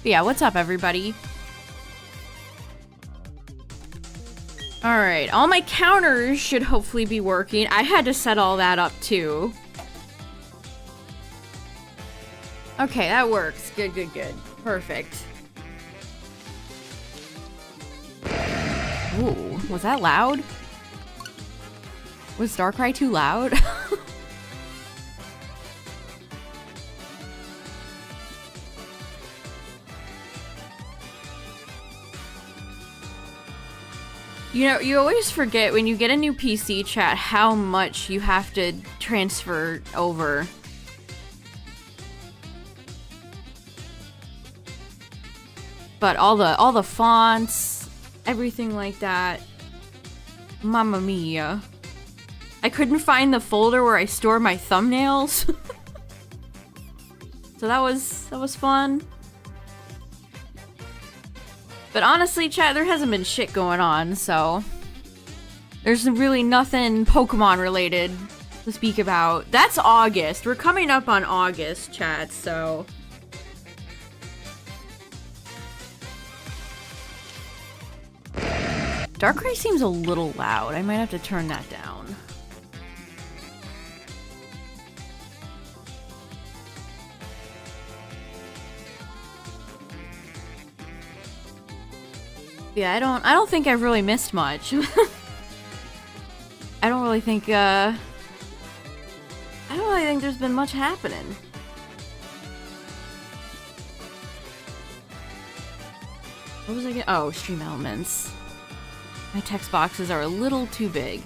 Yeah, what's up, everybody? Alright, all my counters should hopefully be working. I had to set all that up, too. Okay, that works. Good, good, good. Perfect. Ooh, was that loud? Was Darkrai too loud? You know, you always forget when you get a new PC, chat, how much you have to transfer over. But all the fonts, everything like that. Mamma mia. I couldn't find the folder where I store my thumbnails. So that was fun. But honestly, chat, there hasn't been shit going on, so there's really nothing Pokemon related to speak about. That's August. We're coming up on August, chat, so Darkrai seems a little loud. I might have to turn that down. Yeah, I don't think I've really missed much. I don't really think there's been much happening. What was I getting? Oh, Stream Elements. My text boxes are a little too big.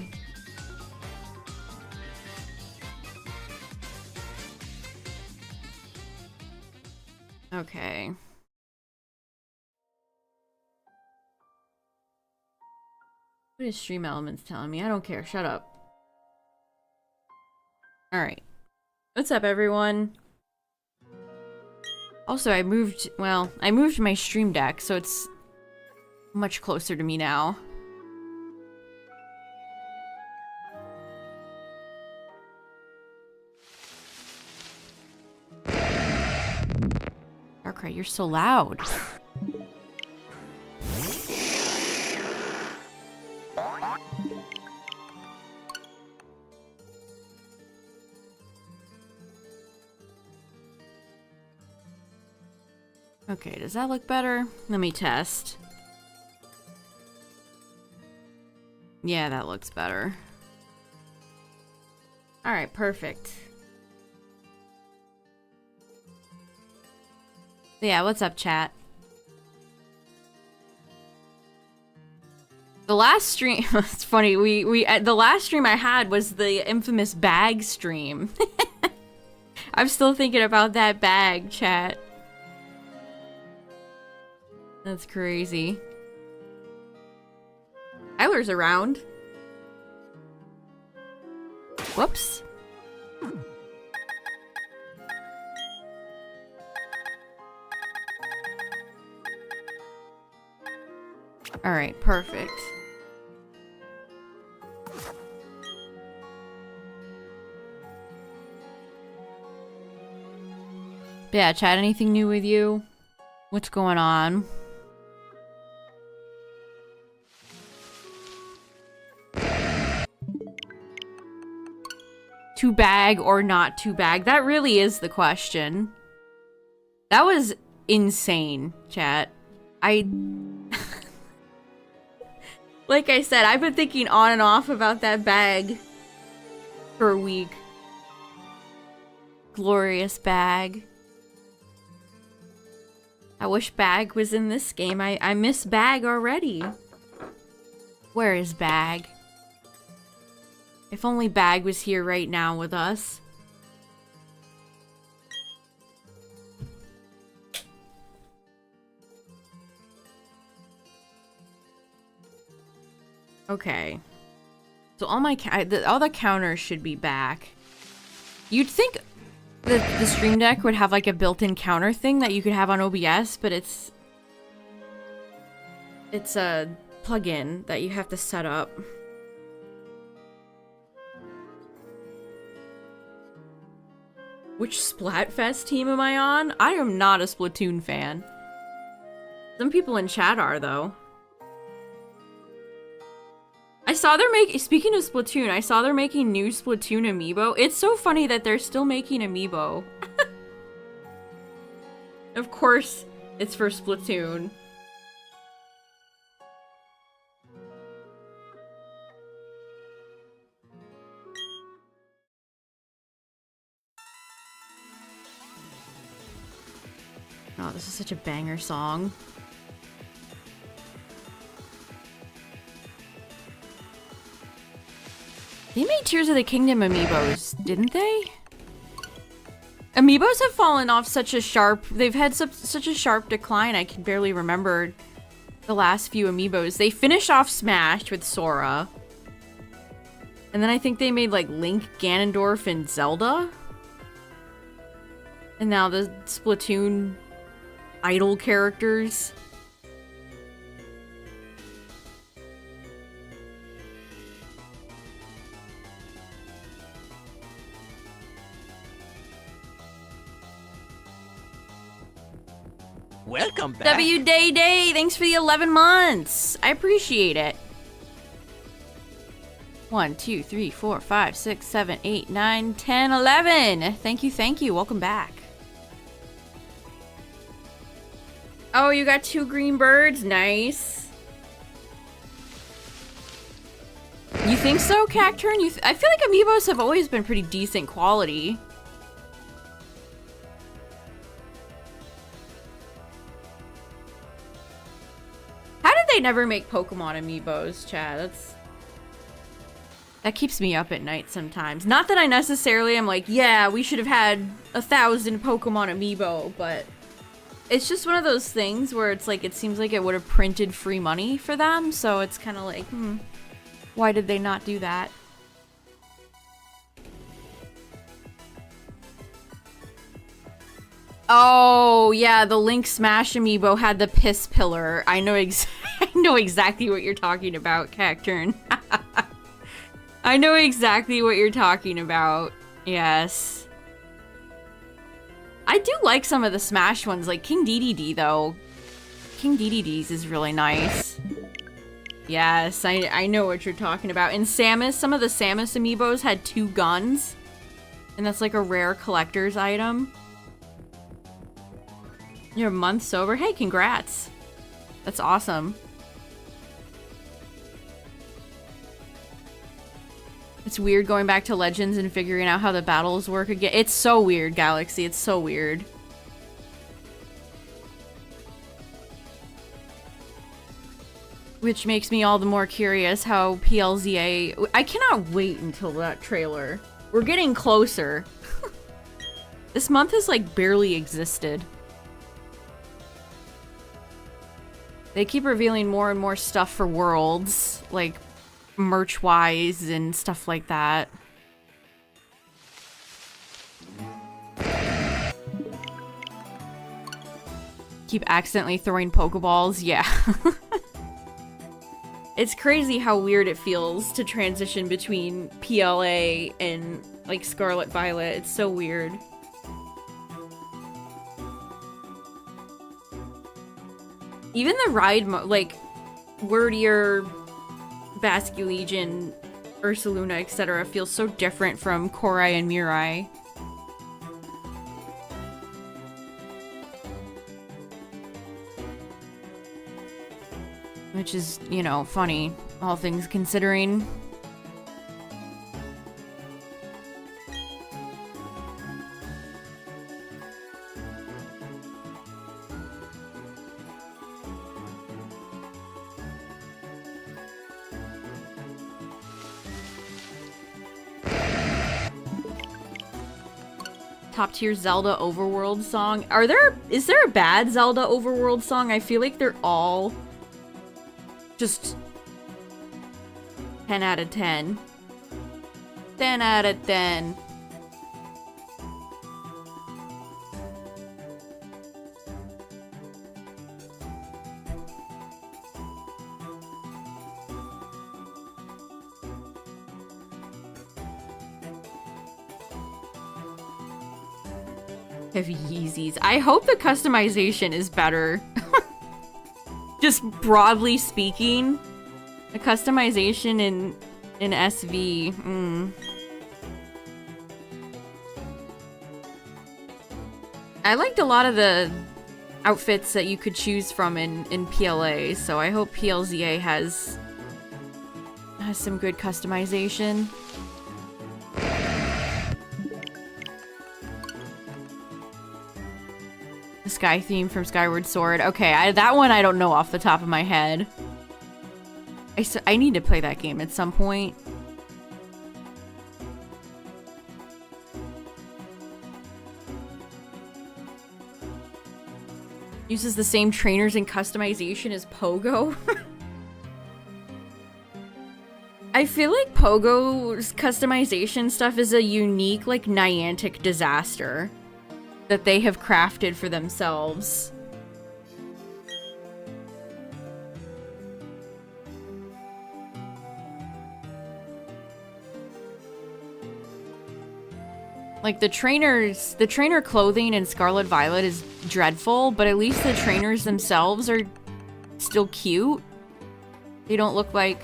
Okay. What is Stream Elements telling me? I don't care. Shut up. Alright. What's up, everyone? Also, I moved my Stream Deck, so it's much closer to me now. Darkrai, you're so loud. Okay, does that look better? Let me test. Yeah, that looks better. Alright, perfect. Yeah, what's up, chat? The last stream, it's funny, the last stream I had was the infamous bag stream. I'm still thinking about that bag, chat. That's crazy. Tyler's around. Whoops. Alright, perfect. Yeah, chat, anything new with you? What's going on? To bag or not to bag? That really is the question. That was insane, chat. Like I said, I've been thinking on and off about that bag for a week. Glorious bag. I wish Bag was in this game. I miss Bag already. Where is Bag? If only Bag was here right now with us. Okay. So all the counters should be back. You'd think that the Stream Deck would have like a built-in counter thing that you could have on OBS, but it's a plugin that you have to set up. Which Splatfest team am I on? I am not a Splatoon fan. Some people in chat are, though. I saw they're making- speaking of Splatoon, I saw they're making new Splatoon amiibo. It's so funny that they're still making amiibo. Of course, it's for Splatoon. Oh, this is such a banger song. They made Tears of the Kingdom amiibos, didn't they? Amiibos have fallen off such a sharp... They've had such a sharp decline, I can barely remember the last few amiibos. They finished off Smash with Sora. And then I think they made, like, Link, Ganondorf, and Zelda. And now the Splatoon idol characters. Welcome back. W Day Day, thanks for the 11 months. I appreciate it. 1, 2, 3, 4, 5, 6, 7, 8, 9, 10, 11. Thank you, thank you. Welcome back. Oh, you got 2 green birds? Nice. You think so, Cacturn? I feel like amiibos have always been pretty decent quality. How did they never make Pokemon amiibos, Chad? That keeps me up at night sometimes. Not that I necessarily am like, yeah, we should have had 1,000 Pokemon amiibo, but it's just one of those things where it's like, it seems like it would have printed free money for them, so it's kind of like, why did they not do that? Oh, yeah, the Link Smash amiibo had the piss pillar. I know exactly what you're talking about, Cacturn. I know exactly what you're talking about. Yes. I do like some of the Smash ones, like King Dedede, though. King Dedede's is really nice. Yes, I know what you're talking about. In Samus, some of the Samus amiibos had 2 guns. And that's like a rare collector's item. You're a month sober? Hey, congrats. That's awesome. It's weird going back to Legends and figuring out how the battles work again. It's so weird, Galaxy. It's so weird. Which makes me all the more curious how PLZA... I cannot wait until that trailer. We're getting closer. This month has, like, barely existed. They keep revealing more and more stuff for Worlds, like merch-wise and stuff like that. Keep accidentally throwing Pokeballs, yeah. It's crazy how weird it feels to transition between PLA and, like, Scarlet Violet. It's so weird. Even the ride like, Wordier, Basculegion, Ursaluna, etc. feels so different from Korai and Mirai. Which is, you know, funny, all things considering. Top tier Zelda overworld song. Is there a bad Zelda overworld song? I feel like they're all just 10 out of 10. 10 out of 10. Heavy Yeezys. I hope the customization is better. Just broadly speaking, the customization in SV. I liked a lot of the outfits that you could choose from in PLA, so I hope PLZA has some good customization. The sky theme from Skyward Sword. Okay, that one I don't know off the top of my head. I need to play that game at some point. Uses the same trainers and customization as Pogo. I feel like Pogo's customization stuff is a unique, like, Niantic disaster that they have crafted for themselves. Like, the trainer clothing in Scarlet Violet is dreadful, but at least the trainers themselves are still cute. They don't look like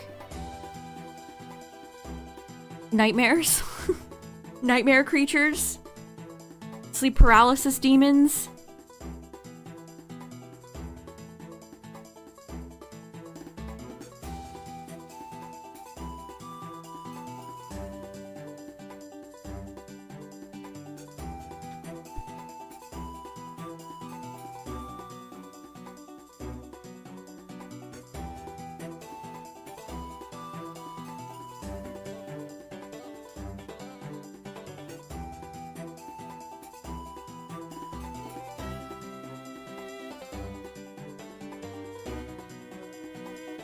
nightmares. Nightmare creatures. Sleep paralysis demons.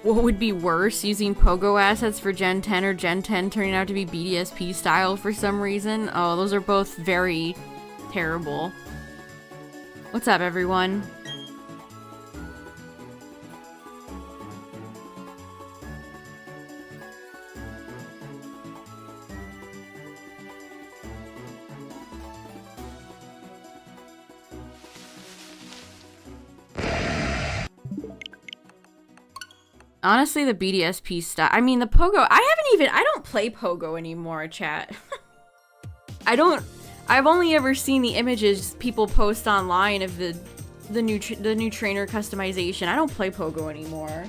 What would be worse, using Pogo assets for Gen 10 or Gen 10 turning out to be BDSP style for some reason? Oh, those are both very terrible. What's up, everyone? Honestly, the BDSP stuff. I mean, the Pogo. I don't play Pogo anymore, chat. I've only ever seen the images people post online of the new trainer customization. I don't play Pogo anymore.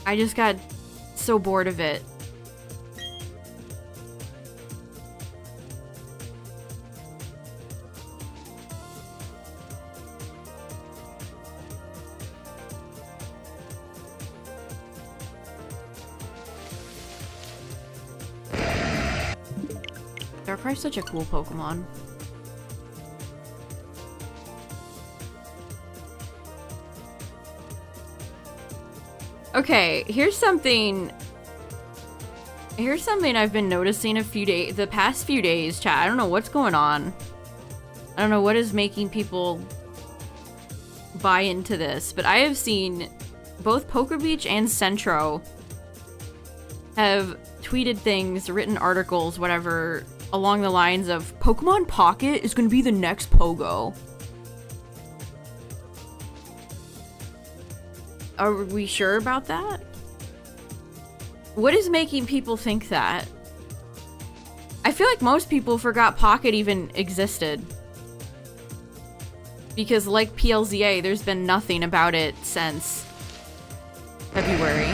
I just got so bored of it. Darkrai's such a cool Pokemon. Okay, here's something I've been noticing the past few days, chat. I don't know what's going on. I don't know what is making people buy into this, but I have seen both Poker Beach and Centro have tweeted things, written articles, whatever, along the lines of Pokemon Pocket is going to be the next Pogo. Are we sure about that? What is making people think that? I feel like most people forgot Pocket even existed. Because like PLZA, there's been nothing about it since February.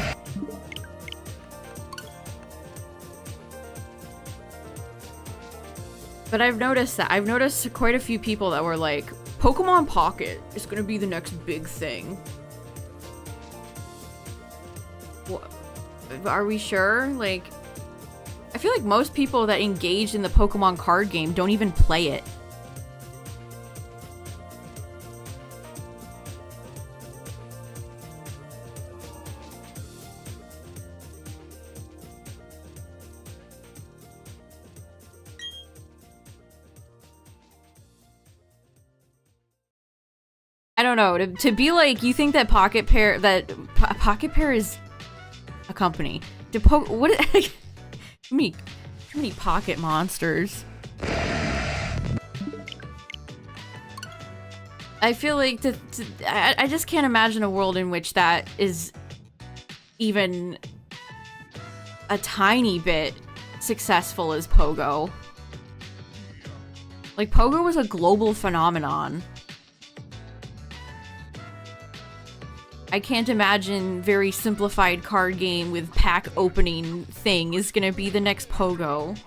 But I've noticed quite a few people that were like, Pokemon Pocket is gonna be the next big thing. Are we sure? Like, I feel like most people that engage in the Pokemon card game don't even play it. don't know. To be like, you think that Pocket Pair, Pocket Pair is a company. What? Too many pocket monsters. I feel like I just can't imagine a world in which that is even a tiny bit successful as Pogo. Like, Pogo was a global phenomenon. I can't imagine very simplified card game with pack opening thing is gonna be the next Pogo.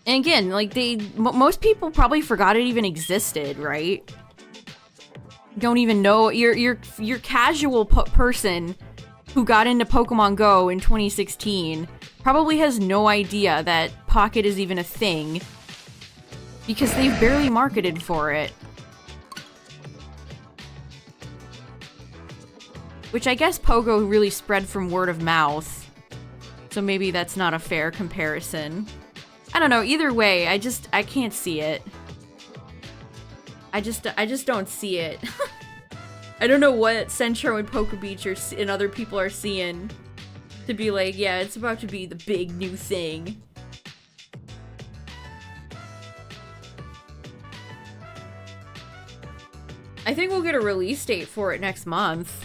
And again, like, most people probably forgot it even existed, right? Don't even know. Your casual person who got into Pokemon Go in 2016 probably has no idea that Pocket is even a thing because they've barely marketed for it. Which I guess Pogo really spread from word of mouth, so maybe that's not a fair comparison. I don't know, either way, I can't see it. I just don't see it. I don't know what Centro and Poke Beach and other people are seeing to be like, yeah, it's about to be the big new thing. I think we'll get a release date for it next month.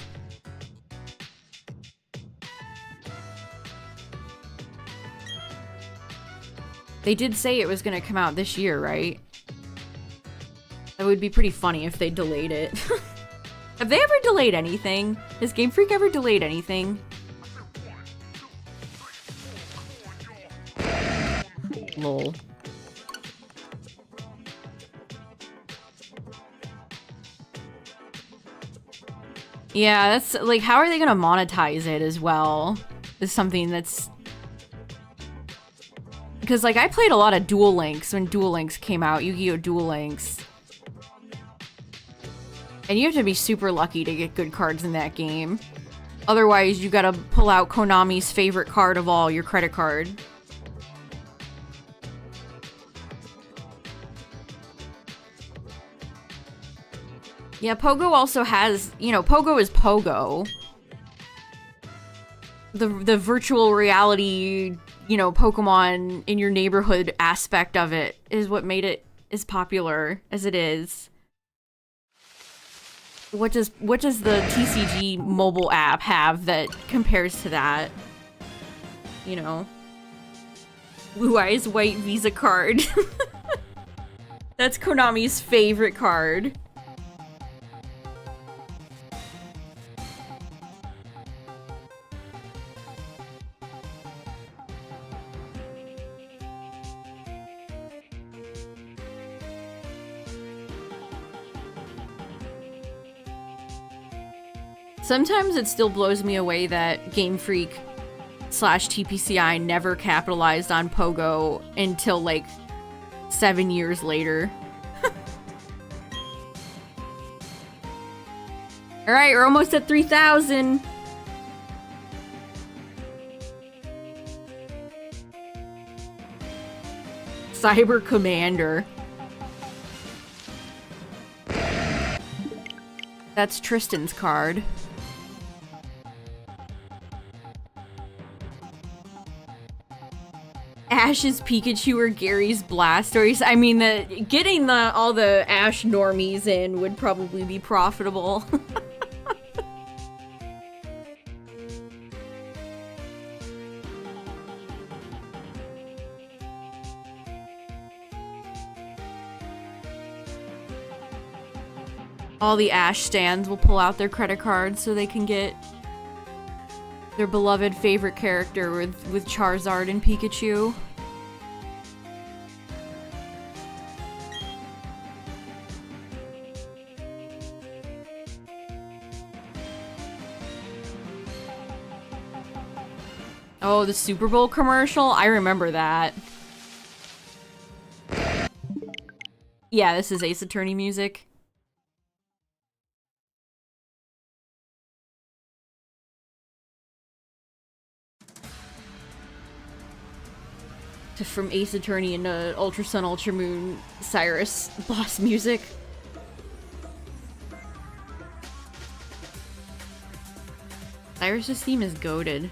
They did say it was gonna come out this year, right? That would be pretty funny if they delayed it. Have they ever delayed anything? Has Game Freak ever delayed anything? Lol. Yeah, that's like, how are they gonna monetize it as well? Is something that's... Because, like, I played a lot of Duel Links when Duel Links came out, Yu-Gi-Oh! Duel Links. And you have to be super lucky to get good cards in that game. Otherwise, you gotta pull out Konami's favorite card of all, your credit card. Yeah, Pogo also has, you know, Pogo is Pogo. The virtual reality, you know, Pokemon in your neighborhood aspect of it is what made it as popular as it is. What does the TCG mobile app have that compares to that? You know? Blue Eyes White Visa card. That's Konami's favorite card. Sometimes it still blows me away that Game Freak / TPCI never capitalized on Pogo until like 7 years later. Alright, we're almost at 3,000. Cyber Commander. That's Tristan's card. Ash's Pikachu or Gary's Blastoise. I mean, getting all the Ash normies in would probably be profitable. All the Ash stands will pull out their credit cards so they can get their beloved favorite character with Charizard and Pikachu. Oh, the Super Bowl commercial? I remember that. Yeah, this is Ace Attorney music. From Ace Attorney into Ultra Sun, Ultra Moon, Cyrus boss music. Cyrus's theme is goated.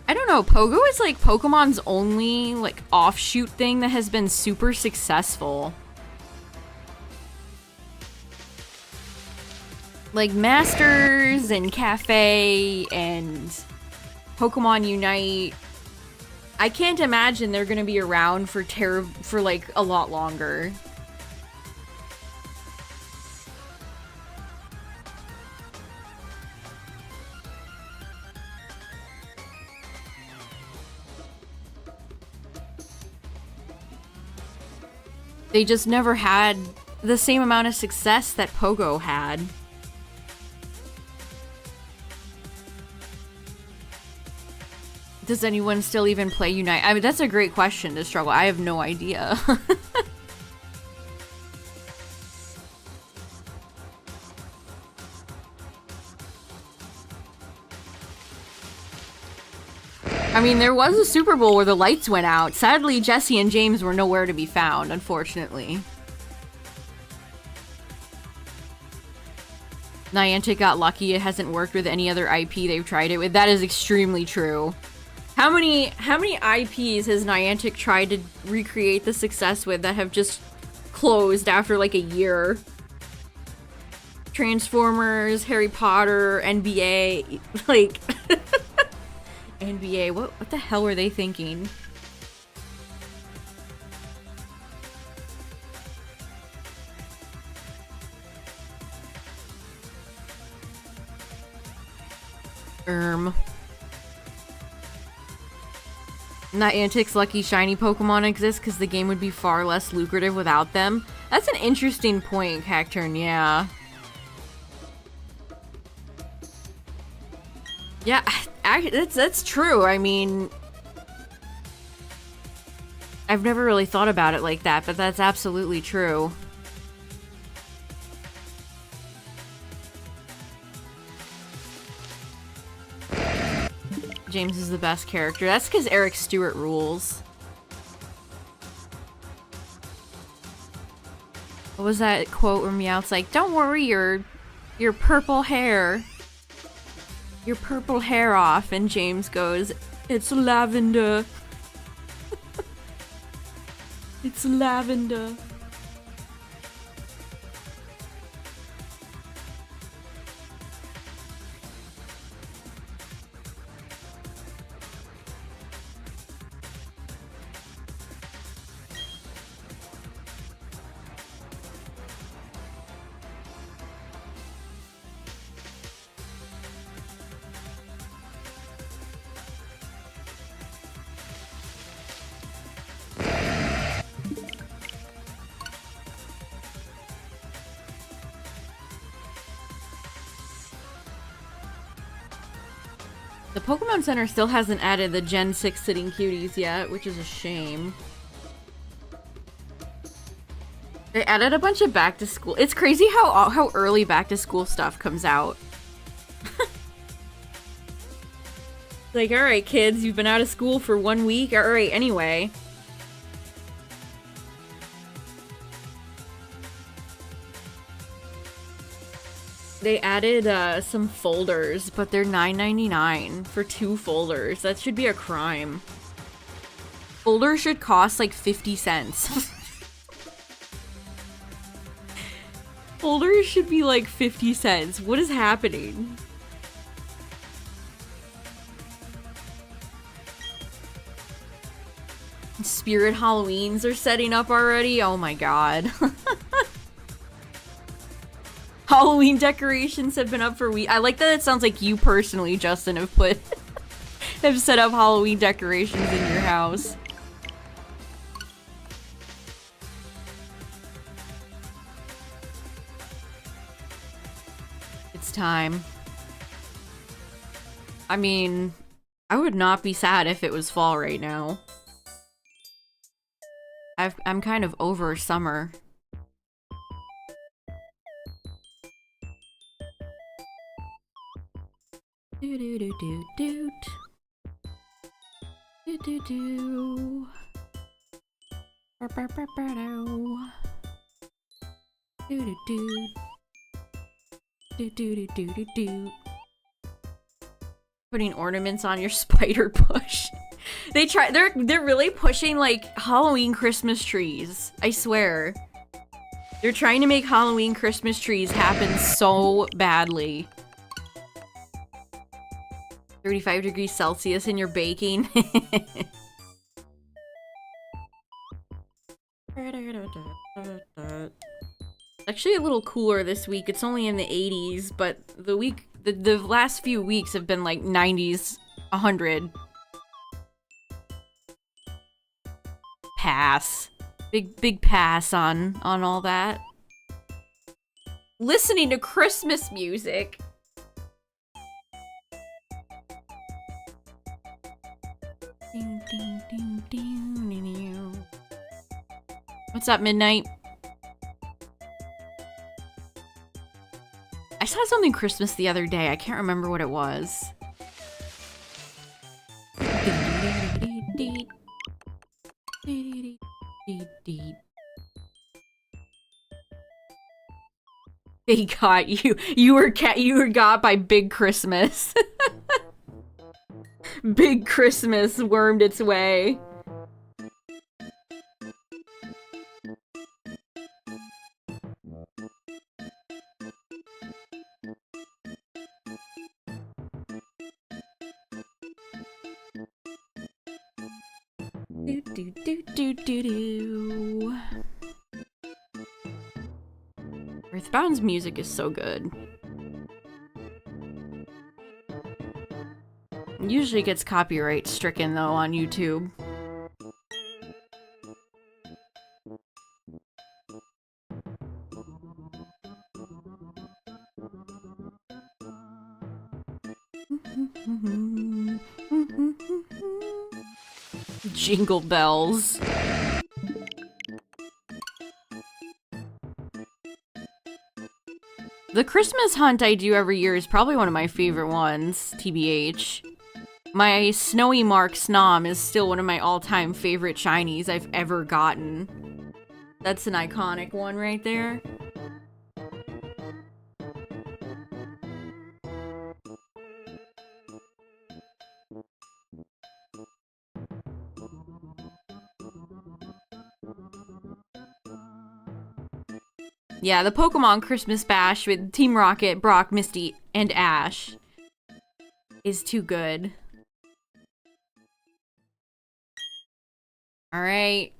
I don't know, Pogo is like Pokemon's only like offshoot thing that has been super successful. Like Masters and Cafe and Pokemon Unite. I can't imagine they're gonna be around for like a lot longer. They just never had the same amount of success that Pogo had. Does anyone still even play Unite? I mean, that's a great question to struggle. I have no idea. I mean, there was a Super Bowl where the lights went out. Sadly, Jesse and James were nowhere to be found, unfortunately. Niantic got lucky. It hasn't worked with any other IP they've tried it with. That is extremely true. How many IPs has Niantic tried to recreate the success with that have just closed after like a year? Transformers, Harry Potter, NBA, like NBA. What the hell were they thinking? Niantic's lucky shiny Pokemon exist because the game would be far less lucrative without them. That's an interesting point, Cacturn, yeah. Yeah, that's true. I mean, I've never really thought about it like that, but that's absolutely true. James is the best character. That's because Eric Stewart rules. What was that quote where Meowth's like, "Don't worry your purple hair. Your purple hair off," and James goes, "It's lavender." It's lavender. The Pokemon Center still hasn't added the Gen 6 sitting cuties yet, which is a shame. They added a bunch of back to school. It's crazy how early back to school stuff comes out. Like, alright kids, you've been out of school for 1 week? Alright, anyway. They added some folders, but they're $9.99 for 2 folders. That should be a crime. Folders should cost like 50 cents. Folders should be like 50 cents. What is happening? Spirit Halloweens are setting up already? Oh my god. Halloween decorations have been up for weeks. I like that it sounds like you personally, Justin, have set up Halloween decorations in your house. It's time. I mean, I would not be sad if it was fall right now. I'm kind of over summer. Do do do do do. Do do do. Do do do. Do do do do do do. Putting ornaments on your spider bush. They're really pushing like Halloween Christmas trees. I swear. They're trying to make Halloween Christmas trees happen so badly. 35 degrees Celsius and you're baking. Actually a little cooler this week. It's only in the 80s, but the last few weeks have been like 90s, 100. Pass. Big pass on all that. Listening to Christmas music. Ding, ding, ding, ding, ding, ding. What's up, Midnight? I saw something Christmas the other day. I can't remember what it was. They got you. You were got by Big Christmas. Big Christmas wormed its way. Do do do do do do. Earthbound's music is so good. Usually gets copyright stricken though on YouTube. Jingle bells. The Christmas hunt I do every year is probably one of my favorite ones, TBH. My Snowy Mark Snom is still one of my all-time favorite shinies I've ever gotten. That's an iconic one right there. Yeah, the Pokemon Christmas Bash with Team Rocket, Brock, Misty, and Ash is too good. Alright.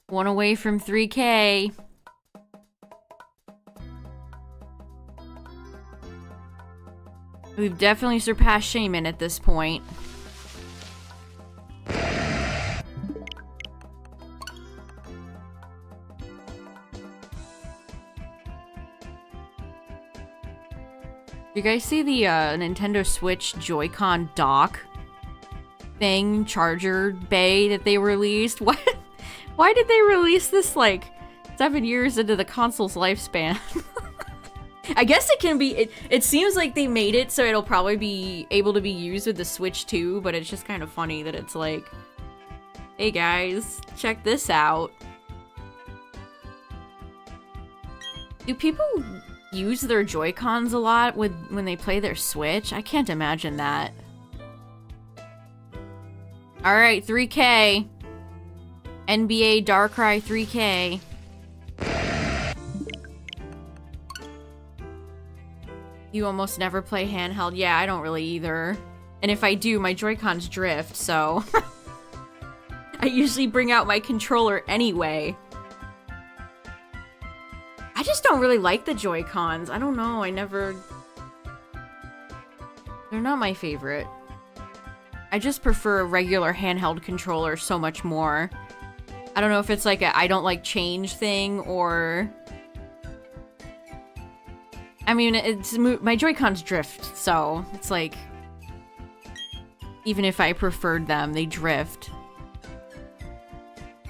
One away from 3K. We've definitely surpassed Shaman at this point. You guys see the Nintendo Switch Joy-Con dock thing, charger bay that they released? Why did they release this like 7 years into the console's lifespan? I guess it can be, it seems like they made it so it'll probably be able to be used with the Switch too, but it's just kind of funny that it's like, hey guys, check this out. Do people use their Joy-Cons a lot when they play their Switch? I can't imagine that. Alright, 3K. NBA Darkrai 3K. You almost never play handheld? Yeah, I don't really either. And if I do, my Joy-Cons drift, so... I usually bring out my controller anyway. I just don't really like the Joy-Cons. I don't know, they're not my favorite. I just prefer a regular handheld controller so much more. I don't know if it's like a I don't like change thing or... I mean, my Joy-Cons drift, so it's like... Even if I preferred them, they drift.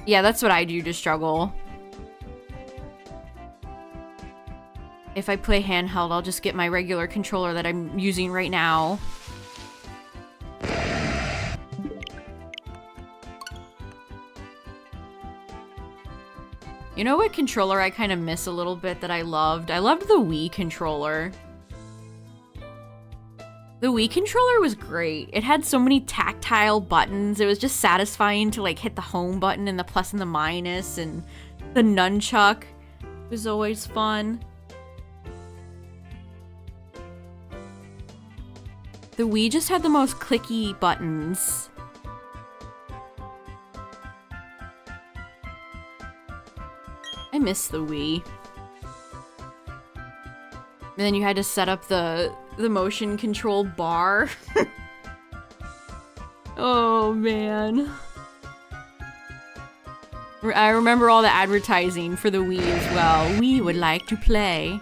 Yeah, that's what I do to struggle. If I play handheld, I'll just get my regular controller that I'm using right now. You know what controller I kind of miss a little bit that I loved? I loved the Wii controller. The Wii controller was great. It had so many tactile buttons. It was just satisfying to like hit the home button and the plus and the minus, and the nunchuck was always fun. The Wii just had the most clicky buttons. I miss the Wii. And then you had to set up the motion control bar. Oh, man. I remember all the advertising for the Wii as well. We would like to play.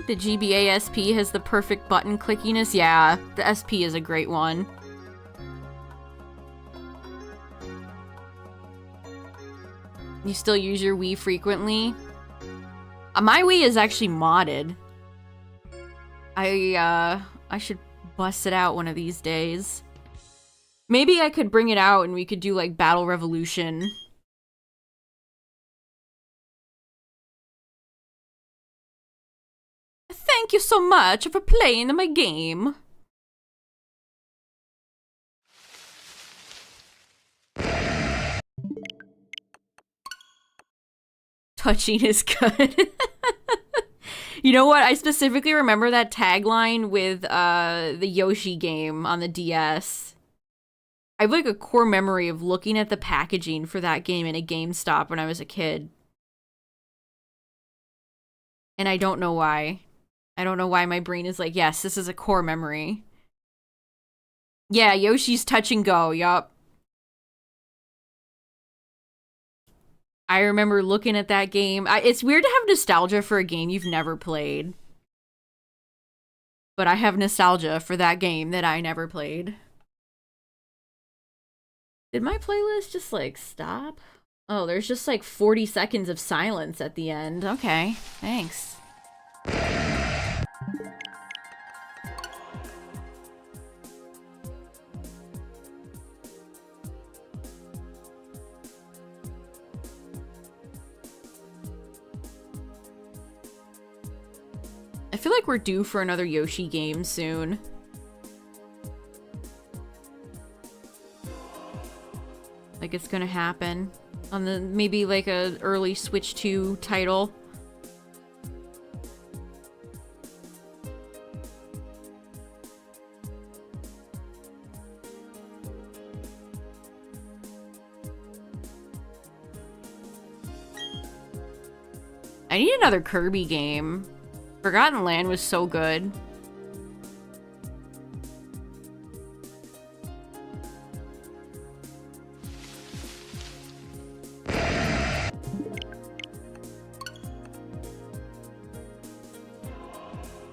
The GBA SP has the perfect button clickiness. Yeah, the SP is a great one. You still use your Wii frequently? My Wii is actually modded. I should bust it out one of these days. Maybe I could bring it out and we could do like Battle Revolution. Thank you so much for playing my game. Touching is good. You know what? I specifically remember that tagline with the Yoshi game on the DS. I have like a core memory of looking at the packaging for that game in a GameStop when I was a kid. And I don't know why. I don't know why my brain is like, yes, this is a core memory. Yeah, Yoshi's Touch and Go, yup. I remember looking at that game. It's weird to have nostalgia for a game you've never played. But I have nostalgia for that game that I never played. Did my playlist just, like, stop? Oh, there's just, like, 40 seconds of silence at the end. Okay, thanks. I feel like we're due for another Yoshi game soon. Like it's gonna happen on the maybe like a early Switch 2 title. I need another Kirby game. Forgotten Land was so good.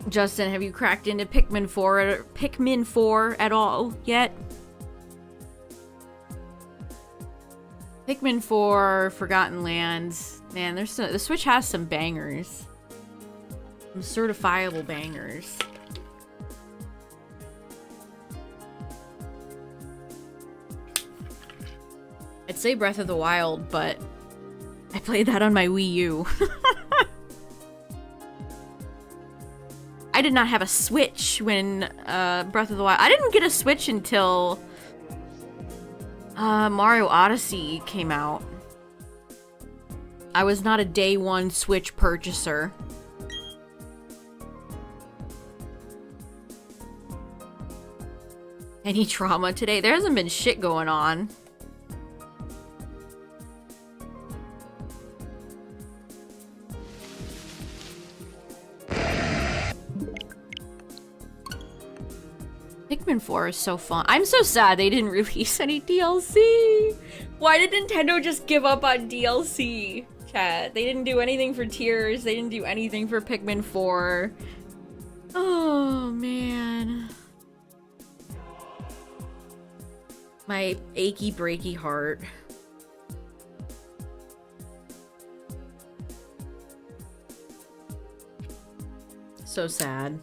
Justin, have you cracked into Pikmin 4 at all yet? Pikmin 4, Forgotten Lands. Man, the Switch has some bangers. Some certifiable bangers. I'd say Breath of the Wild, but I played that on my Wii U. I did not have a Switch when Breath of the Wild. I didn't get a Switch until Mario Odyssey came out. I was not a day one Switch purchaser. Any trauma today? There hasn't been shit going on. Pikmin 4 is so fun. I'm so sad they didn't release any DLC. Why did Nintendo just give up on DLC? Chat. They didn't do anything for Tears. They didn't do anything for Pikmin 4. Oh, man. My achy breaky heart. So sad.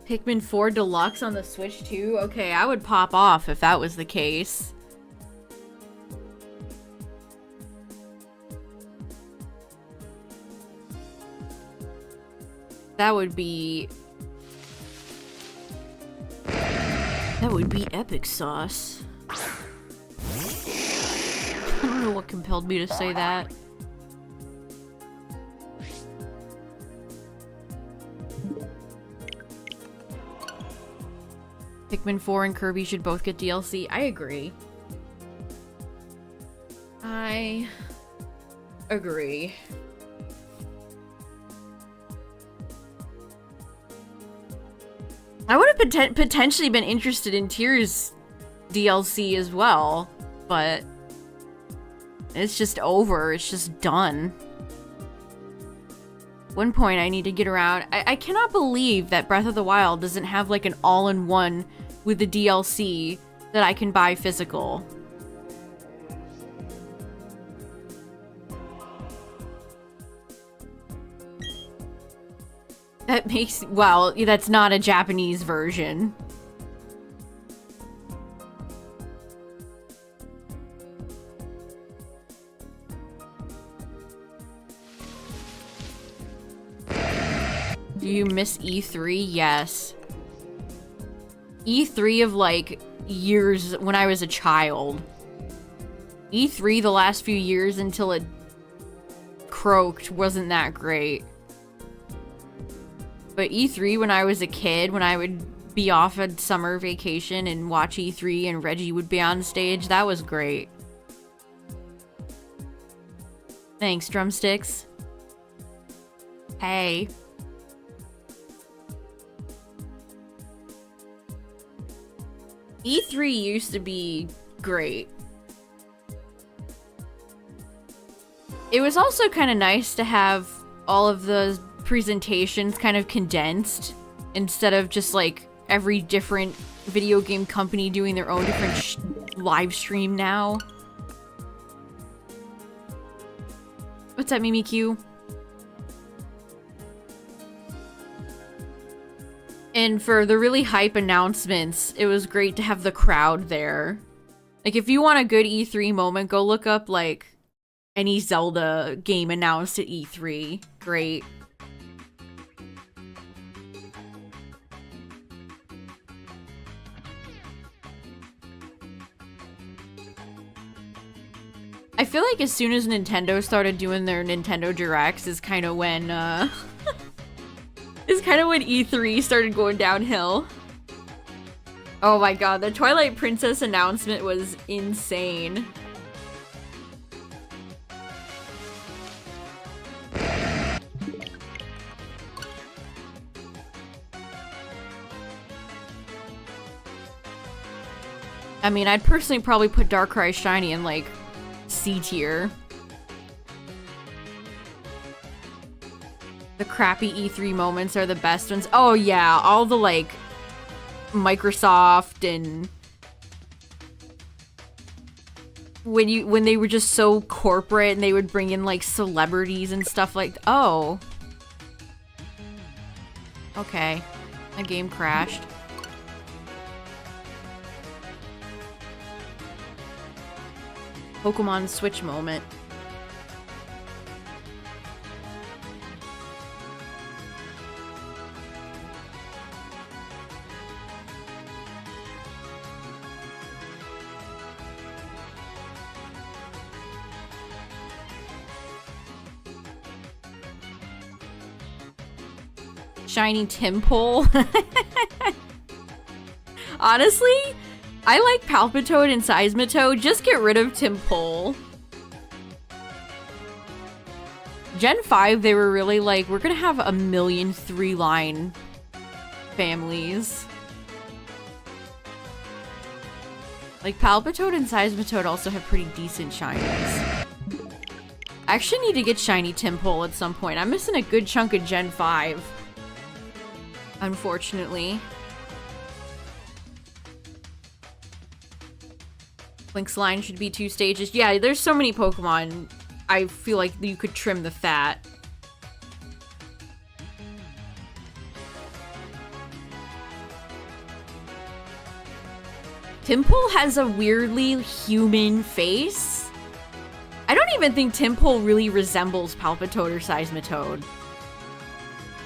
Pikmin 4 Deluxe on the Switch too? Okay, I would pop off if that was the case. That would be epic sauce. I don't know what compelled me to say that. Pikmin 4 and Kirby should both get DLC. I agree. I agree. I would have potentially been interested in Tears DLC as well, but it's just over. It's just done. One point I need to get around. I cannot believe that Breath of the Wild doesn't have like an all-in-one with the DLC that I can buy physical. That makes, well, that's not a Japanese version. Do you miss E3? Yes. E3 of like years when I was a child. E3 the last few years until it croaked wasn't that great. But E3 when I was a kid, when I would be off at summer vacation and watch E3 and Reggie would be on stage, that was great. Thanks, drumsticks. Hey. E3 used to be great. It was also kind of nice to have all of the presentations kind of condensed instead of just like every different video game company doing their own different live stream now. What's up, Mimikyu? And for the really hype announcements, it was great to have the crowd there. Like, if you want a good E3 moment, go look up, like, any Zelda game announced at E3. Great. I feel like as soon as Nintendo started doing their Nintendo Directs is kind of when, is kind of when E3 started going downhill. Oh my god, the Twilight Princess announcement was insane. I mean, I'd personally probably put Darkrai Shiny in, like, C tier. The crappy E3 moments are the best ones. Oh yeah, all the like Microsoft and when they were just so corporate and they would bring in like celebrities and stuff like oh. Okay. My game crashed. Pokemon Switch moment. Shiny Timpole. Honestly, I like Palpitoad and Seismitoad. Just get rid of Timpole. Gen 5, they were really like, we're gonna have 1,000,000 3-line families. Like, Palpitoad and Seismitoad also have pretty decent shinies. I actually need to get shiny Timpole at some point. I'm missing a good chunk of Gen 5. Unfortunately. Link's line should be 2 stages. Yeah, there's so many Pokemon. I feel like you could trim the fat. Timpole has a weirdly human face. I don't even think Timpole really resembles Palpitoad or Seismitoad.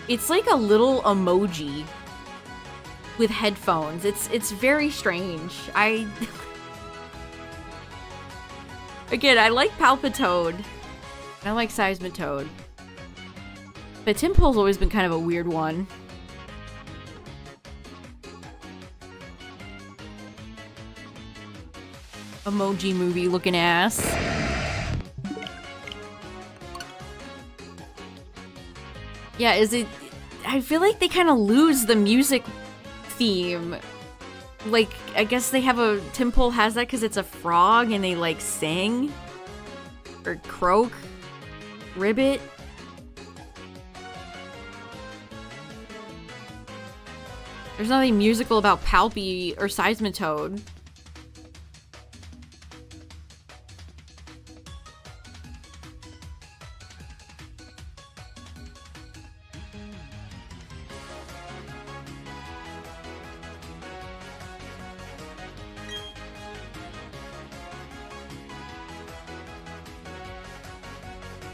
It's like a little emoji with headphones. It's very strange. Again, I like Palpitoad. I like Seismitoad. But Timpole's always been kind of a weird one. Emoji movie looking ass. Yeah, is it... I feel like they kind of lose the music theme. Like, I guess they have a... Timpole has that because it's a frog and they, like, sing. Or croak. Ribbit. There's nothing musical about Palpy or Seismitoad.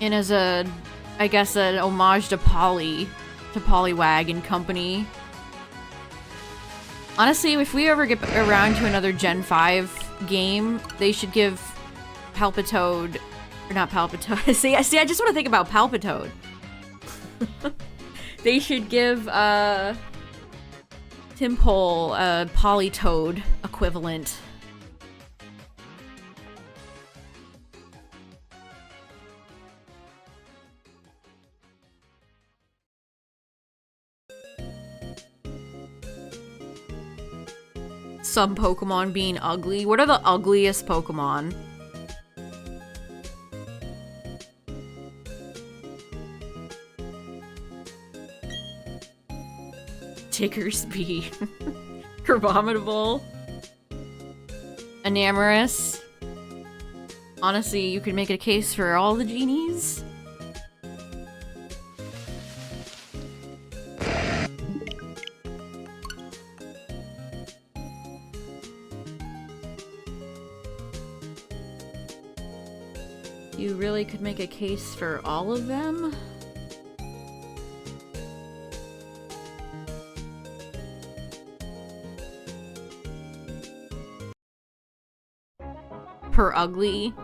And as a, I guess, an homage to Poliwag and company. Honestly, if we ever get around to another Gen 5 game, they should give Palpitoad, or not Palpitoad, see, I just want to think about Palpitoad. They should give, Timpole a Politoad equivalent. Some Pokemon being ugly. What are the ugliest Pokemon? Tickersby. Crabominable. Enamorous. Honestly, you could make a case for all the genies. You really could make a case for all of them? Per ugly?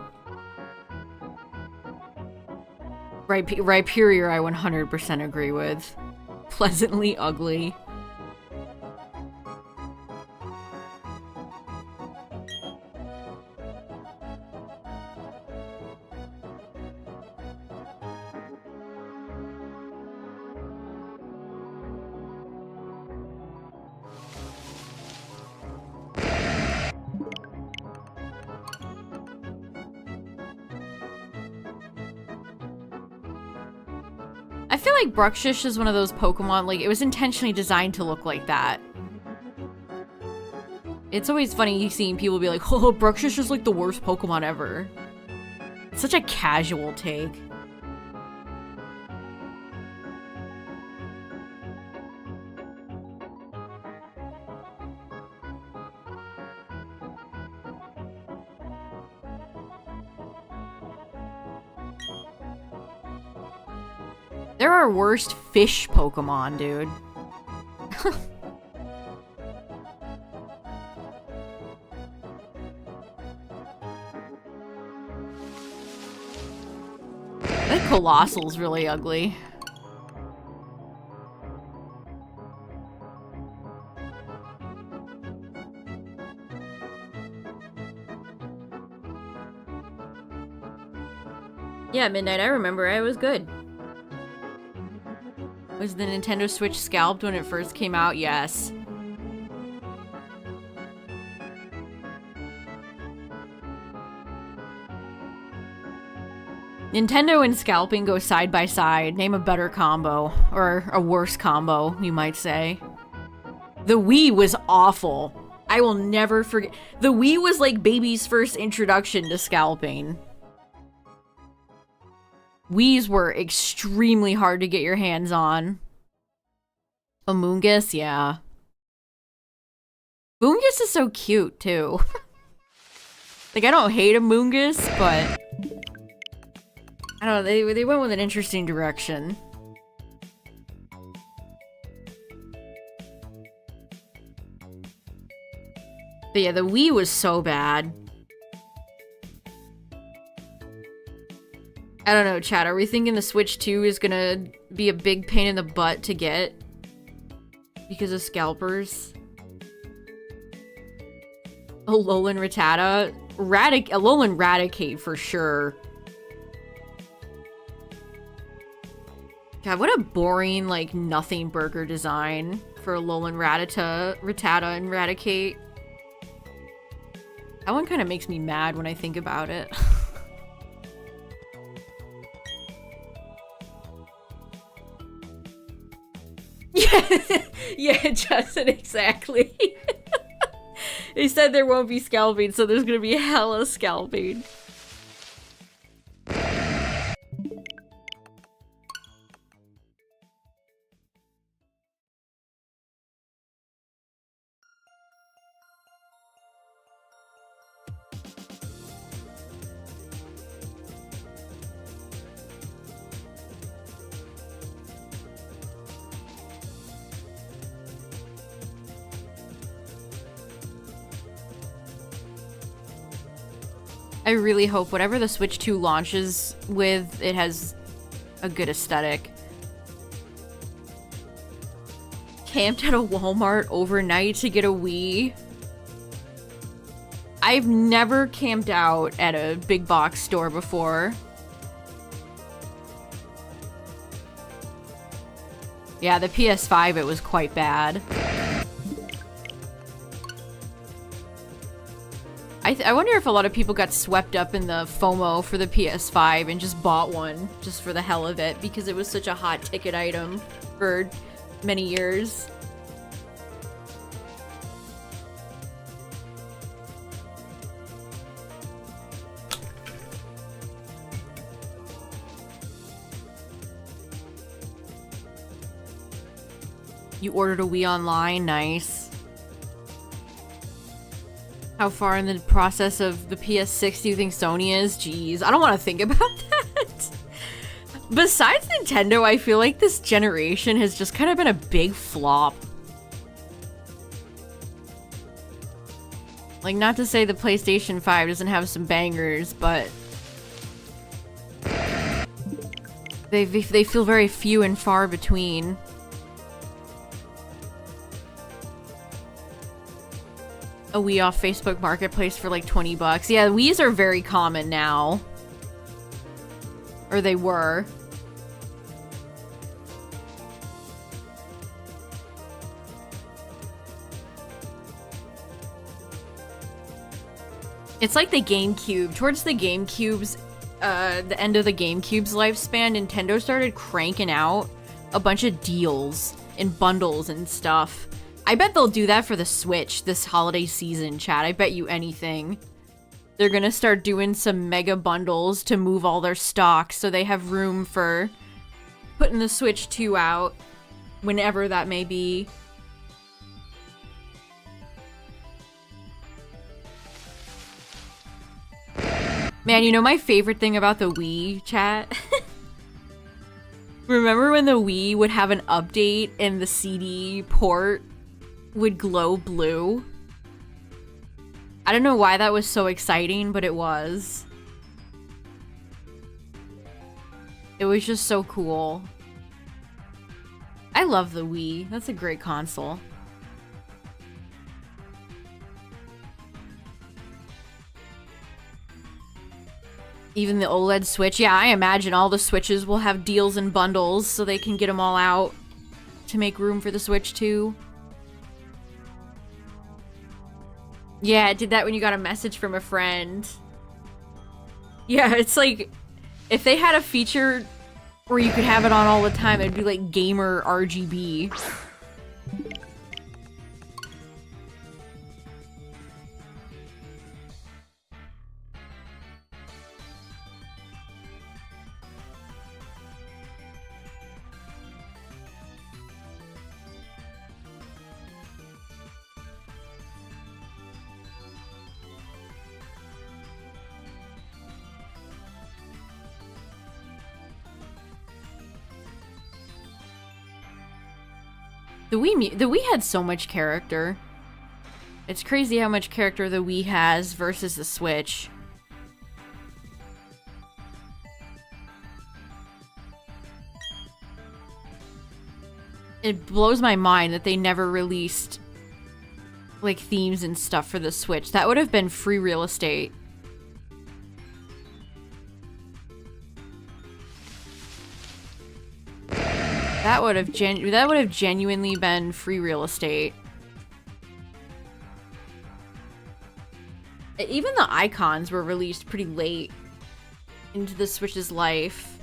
Rhyperior I 100% agree with. Pleasantly ugly. I feel like Bruxish is one of those Pokemon, like, it was intentionally designed to look like that. It's always funny seeing people be like, oh, Bruxish is like the worst Pokemon ever. It's such a casual take. There are worst fish Pokemon, dude. I think Colossal's really ugly. Yeah, Midnight, I remember. I was good. Was the Nintendo Switch scalped when it first came out? Yes. Nintendo and scalping go side by side. Name a better combo. Or a worse combo, you might say. The Wii was awful. I will never forget. The Wii was like baby's first introduction to scalping. Wiis were extremely hard to get your hands on. Amoongus, yeah. Amoongus is so cute, too. Like, I don't hate Amoongus, but... I don't know, they went with an interesting direction. But yeah, the Wii was so bad. I don't know, chat. Are we thinking the Switch 2 is gonna be a big pain in the butt to get? Because of scalpers? Alolan Rattata? Alolan Raticate for sure. God, what a boring, like, nothing burger design for Alolan Rattata and Raticate. That one kind of makes me mad when I think about it. Yeah, Justin, exactly. They said there won't be scalping, so there's gonna be hella scalping. I really hope whatever the Switch 2 launches with, it has a good aesthetic. Camped at a Walmart overnight to get a Wii. I've never camped out at a big box store before. Yeah, the PS5, it was quite bad. I wonder if a lot of people got swept up in the FOMO for the PS5 and just bought one just for the hell of it because it was such a hot ticket item for many years. You ordered a Wii online? Nice. How far in the process of the PS6 do you think Sony is? Jeez, I don't want to think about that. Besides Nintendo, I feel like this generation has just kind of been a big flop. Like, not to say the PlayStation 5 doesn't have some bangers, but... They feel very few and far between. A Wii off Facebook Marketplace for like 20 bucks. Yeah, Wiis are very common now. Or they were. It's like the GameCube. Towards the GameCube's, the end of the GameCube's lifespan, Nintendo started cranking out a bunch of deals and bundles and stuff. I bet they'll do that for the Switch this holiday season, chat. I bet you anything. They're gonna start doing some mega bundles to move all their stock so they have room for putting the Switch 2 out whenever that may be. Man, you know my favorite thing about the Wii, chat? Remember when the Wii would have an update and the CD port would glow blue? I don't know why that was so exciting, but it was. It was just so cool. I love the Wii. That's a great console. Even the OLED Switch. Yeah, I imagine all the Switches will have deals and bundles so they can get them all out to make room for the Switch 2. Yeah, it did that when you got a message from a friend. Yeah, it's like, if they had a feature where you could have it on all the time, it'd be like gamer RGB. The Wii had so much character. It's crazy how much character the Wii has versus the Switch. It blows my mind that they never released like themes and stuff for the Switch. That would have been free real estate. That would have genuinely been free real estate. Even the icons were released pretty late into the Switch's life.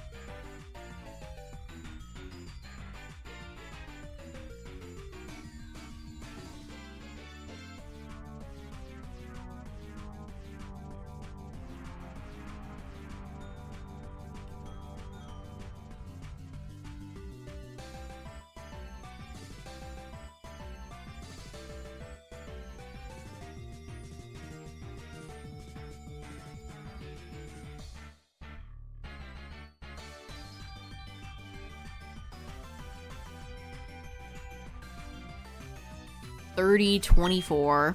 $30.24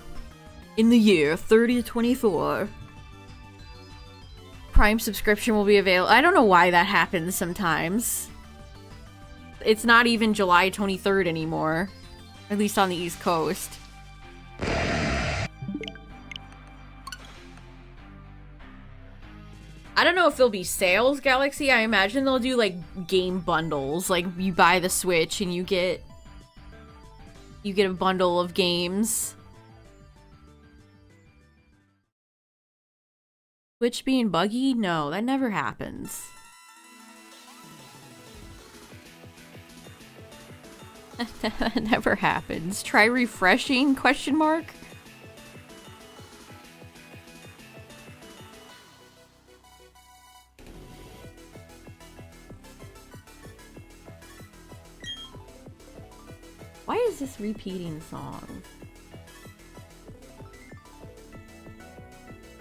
in the year 30/24. Prime subscription will be available. I don't know why that happens sometimes. It's not even July 23rd anymore, at least on the East Coast. I don't know if there'll be sales, Galaxy. I imagine they'll do like game bundles, like you buy the Switch and you get a bundle of games. Switch being buggy? No, that never happens. That never happens. Try refreshing? Question mark? Why is this repeating song?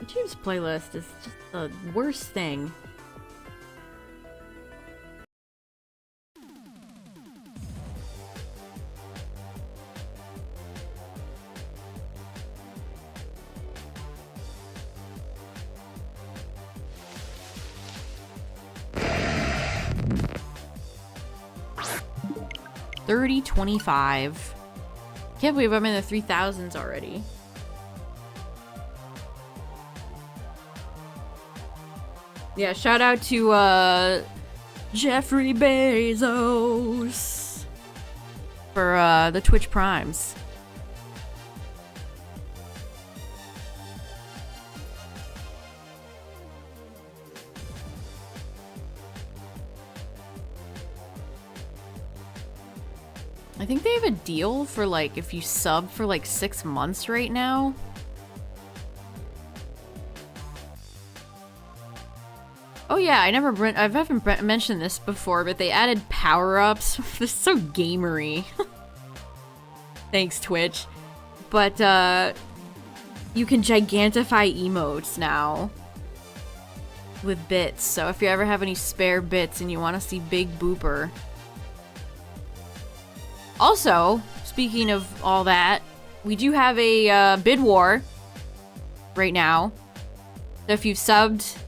YouTube's playlist is just the worst thing. $30.25. Can't believe I'm in the 3000s already. Yeah, shout out to Jeffrey Bezos for the Twitch Primes. I think they have a deal for like if you sub for like 6 months right now. Oh yeah, I haven't mentioned this before, but they added power-ups. This is so gamery. Thanks, Twitch. But you can gigantify emotes now with bits. So if you ever have any spare bits and you want to see Big Booper. Also, speaking of all that, we do have a bid war right now. So if you've subbed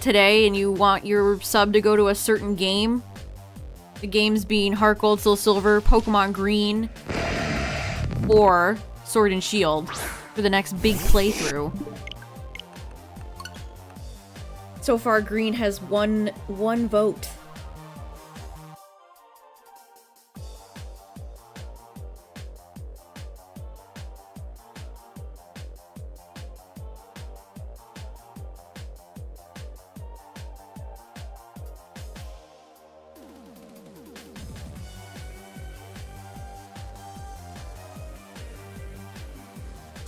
today and you want your sub to go to a certain game, the games being Heart Gold, Soul Silver, Pokemon Green, or Sword and Shield for the next big playthrough. So far, Green has one vote.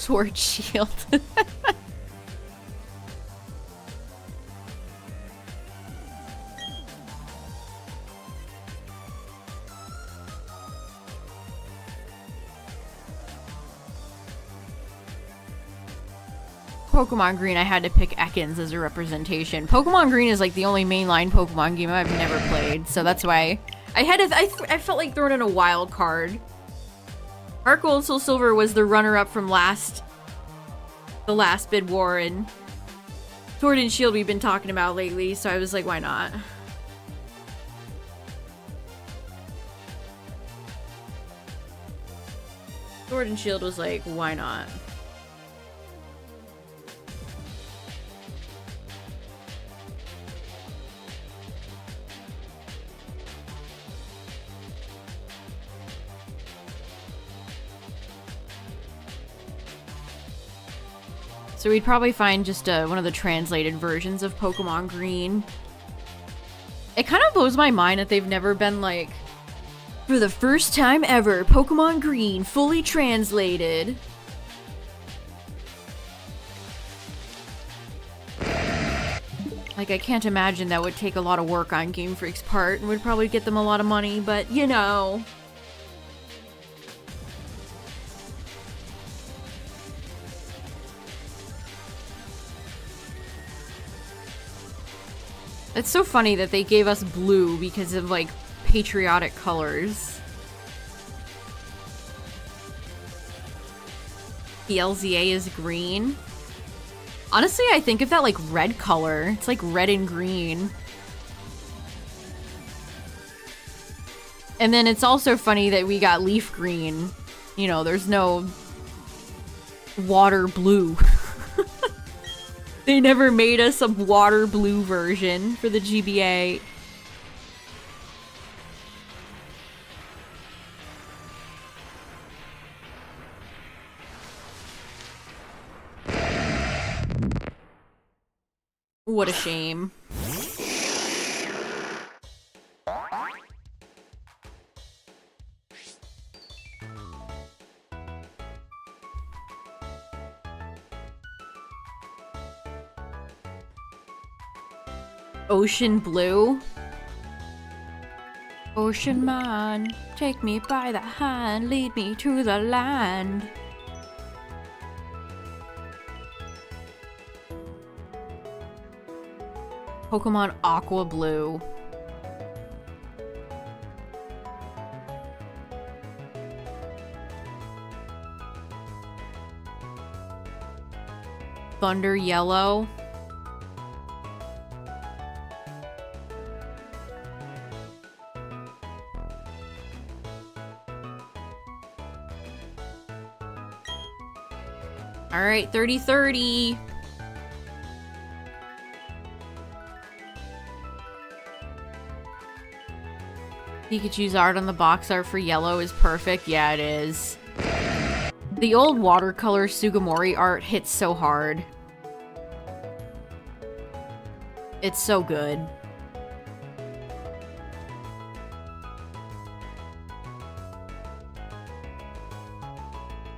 Sword Shield. Pokemon Green, I had to pick Ekans as a representation. Pokemon Green is like the only mainline Pokemon game I've never played, so that's why I had to, I felt like throwing in a wild card. Heart Gold Soul Silver was the runner-up from the last Bid War, and Sword and Shield we've been talking about lately, so I was like, why not? Sword and Shield was like, why not? So we'd probably find just one of the translated versions of Pokemon Green. It kind of blows my mind that they've never been like, for the first time ever, Pokemon Green fully translated. Like, I can't imagine that would take a lot of work on Game Freak's part and would probably get them a lot of money, but you know. It's so funny that they gave us blue because of, like, patriotic colors. The LZA is green. Honestly, I think of that, like, red color. It's like red and green. And then it's also funny that we got leaf green. You know, there's no water blue. They never made us a water blue version for the GBA. What a shame. Ocean blue? Ocean man, take me by the hand, lead me to the land. Pokemon Aqua Blue. Thunder Yellow. Alright, 30-30. Pikachu's art on the box art for yellow is perfect. Yeah, it is. The old watercolor Sugimori art hits so hard. It's so good.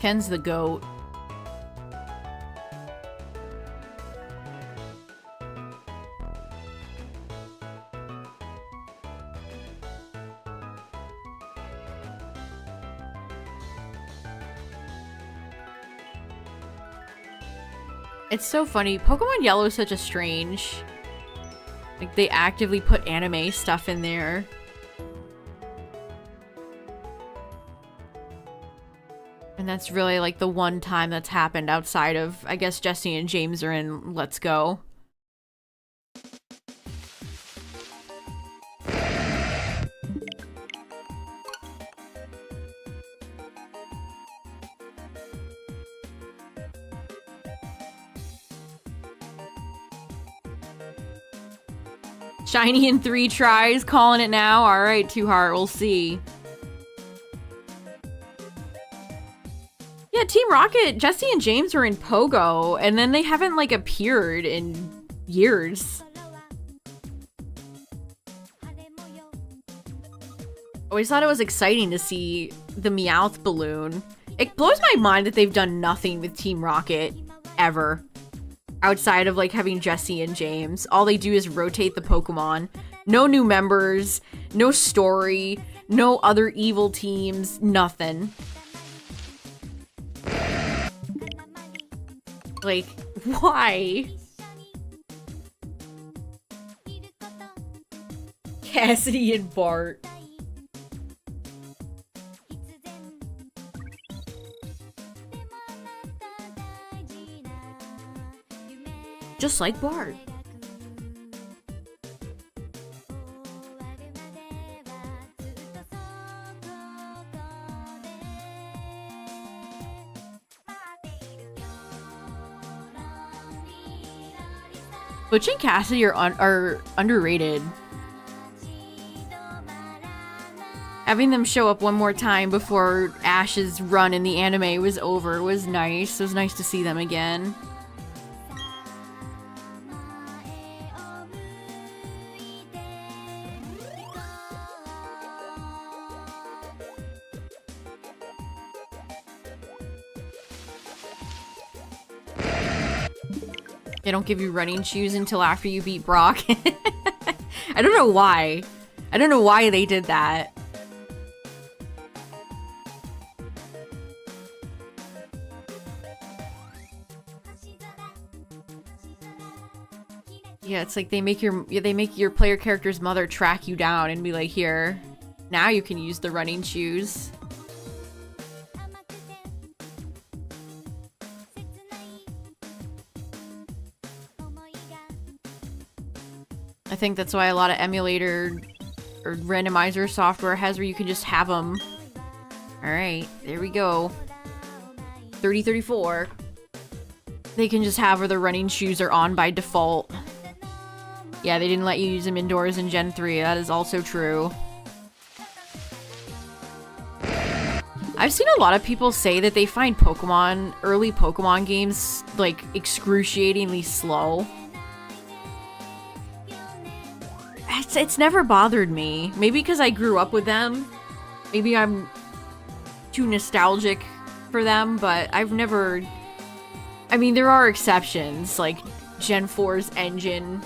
Ken's the GOAT. It's so funny. Pokemon Yellow is such a strange... Like, they actively put anime stuff in there. And that's really, like, the one time that's happened outside of, I guess, Jesse and James are in Let's Go. Shiny in 3 tries, calling it now. Alright, Two Heart, we'll see. Yeah, Team Rocket, Jesse and James were in Pogo, and then they haven't, like, appeared in years. Always thought it was exciting to see the Meowth balloon. It blows my mind that they've done nothing with Team Rocket, ever. Outside of, like, having Jesse and James. All they do is rotate the Pokemon. No new members, no story, no other evil teams, nothing. Like, why? Cassidy and Bart. Just like Bart. Butch and Cassidy are underrated. Having them show up one more time before Ash's run in the anime was over was nice. It was nice to see them again. They don't give you running shoes until after you beat Brock. I don't know why. I don't know why they did that. Yeah, it's like they make your player character's mother track you down and be like, here, now you can use the running shoes. I think that's why a lot of emulator or randomizer software has where you can just have them. Alright, there we go. 3034. They can just have where the running shoes are on by default. Yeah, they didn't let you use them indoors in Gen 3. That is also true. I've seen a lot of people say that they find early Pokemon games, like, excruciatingly slow. It's never bothered me. Maybe because I grew up with them. Maybe I'm too nostalgic for them, but I've never... I mean, there are exceptions, like Gen 4's engine.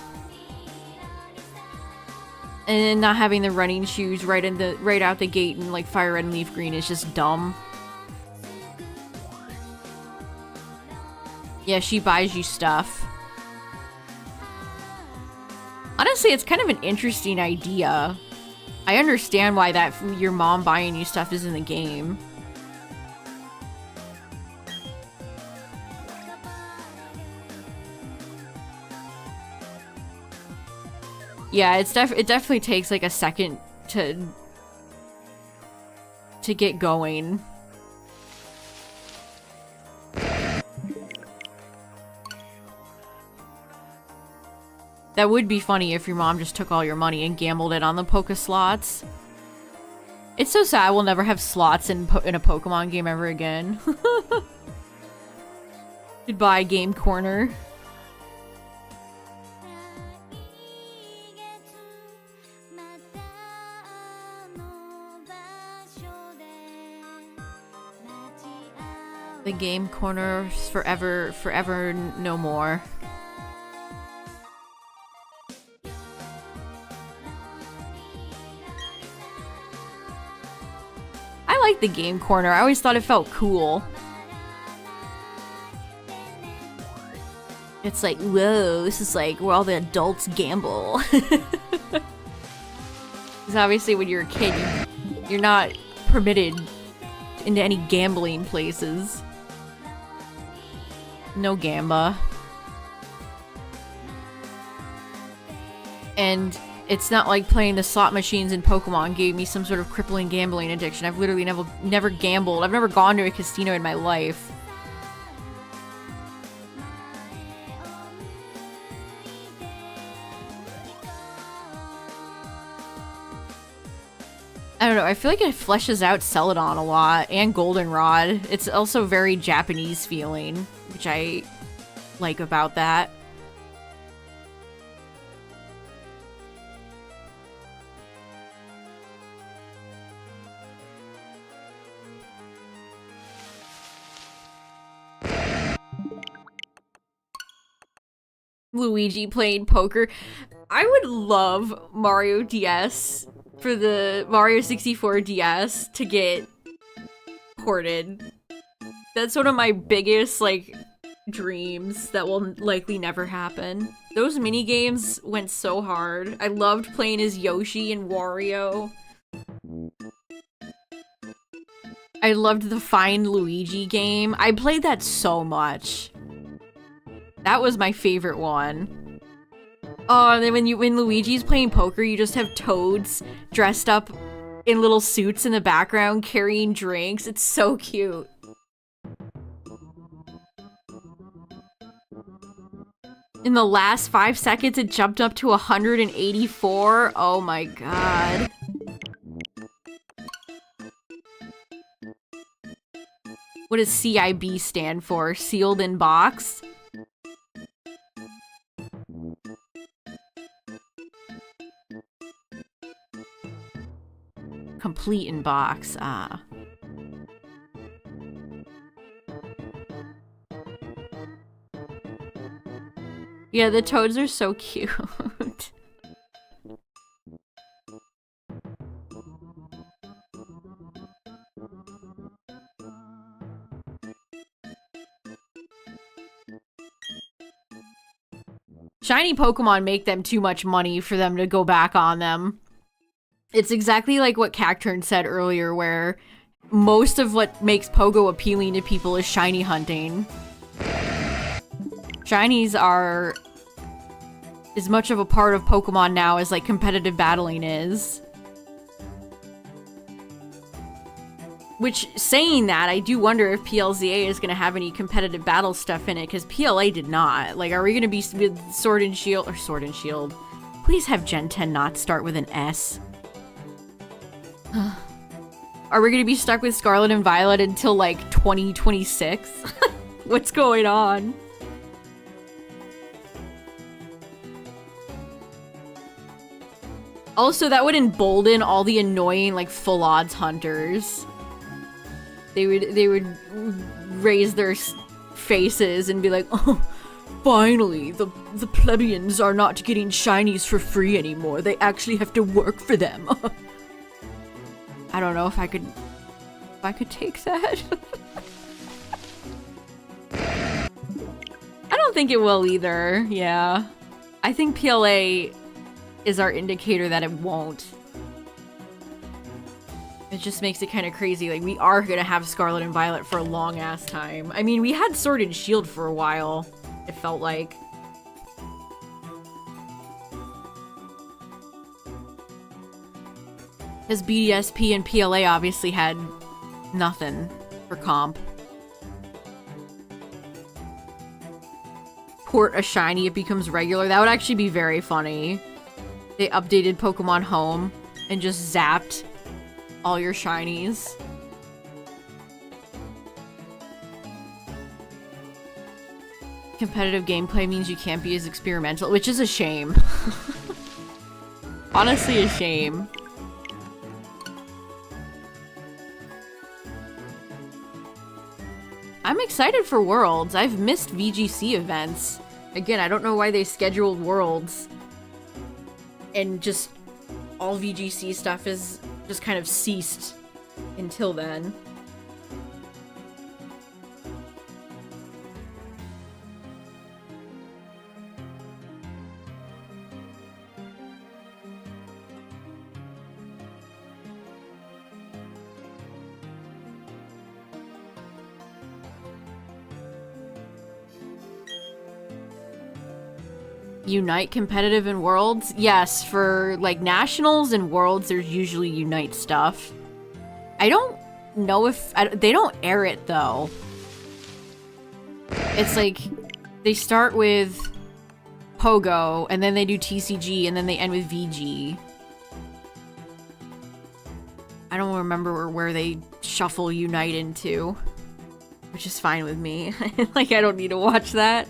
And then not having the running shoes right out the gate in like Fire Red and Leaf Green is just dumb. Yeah, she buys you stuff. Honestly, it's kind of an interesting idea. I understand why your mom buying you stuff is in the game. Yeah, it definitely takes like a second to get going. That would be funny if your mom just took all your money and gambled it on the Poké slots. It's so sad we'll never have slots in a Pokemon game ever again. Goodbye, Game Corner. The Game Corner forever no more. I like the Game Corner. I always thought it felt cool. It's like, whoa, this is like where all the adults gamble. Because obviously when you're a kid, you're not permitted into any gambling places. No gamba. And it's not like playing the slot machines in Pokemon gave me some sort of crippling gambling addiction. I've literally never gambled. I've never gone to a casino in my life. I don't know, I feel like it fleshes out Celadon a lot, and Goldenrod. It's also very Japanese feeling, which I like about that. Luigi playing poker. I would love Mario DS for the Mario 64 DS to get ported. That's one of my biggest, like, dreams that will likely never happen. Those mini games went so hard. I loved playing as Yoshi and Wario. I loved the Find Luigi game. I played that so much. That was my favorite one. Oh, and then when Luigi's playing poker, you just have Toads dressed up in little suits in the background carrying drinks. It's so cute. In the last 5 seconds, it jumped up to 184. Oh my god. What does CIB stand for? Sealed in box? Complete in box. Ah. Yeah, the toads are so cute. Shiny Pokemon make them too much money for them to go back on them. It's exactly like what Cacturn said earlier, where most of what makes Pogo appealing to people is shiny hunting. Shinies are as much of a part of Pokemon now as, like, competitive battling is. Which, saying that, I do wonder if PLZA is going to have any competitive battle stuff in it, because PLA did not. Like, are we going to be with Sword and Shield? Or Sword and Shield. Please have Gen 10 not start with an S. Are we going to be stuck with Scarlet and Violet until, like, 2026? What's going on? Also, that would embolden all the annoying, like, full odds hunters. They would raise their faces and be like, oh, finally, the plebeians are not getting shinies for free anymore. They actually have to work for them. I don't know if I could take that. I don't think it will either. Yeah. I think PLA is our indicator that it won't. It just makes it kind of crazy. Like, we are gonna have Scarlet and Violet for a long ass time. I mean, we had Sword and Shield for a while, it felt like. Because BDSP and PLA obviously had nothing for comp. Port a shiny, it becomes regular. That would actually be very funny. They updated Pokemon Home and just zapped all your shinies. Competitive gameplay means you can't be as experimental, which is a shame. Honestly, a shame. I'm excited for Worlds. I've missed VGC events. Again, I don't know why they scheduled Worlds. And just all VGC stuff is just kind of ceased until then. Unite competitive in Worlds? Yes, for like nationals and Worlds, there's usually Unite stuff. I don't know if they don't air it though. It's like they start with Pogo and then they do TCG and then they end with VG. I don't remember where they shuffle Unite into, which is fine with me. Like, I don't need to watch that.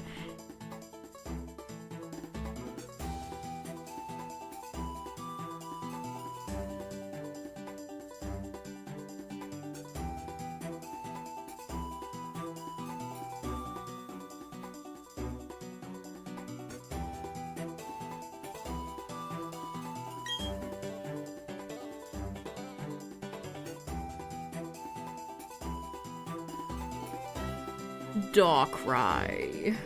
Darkrai.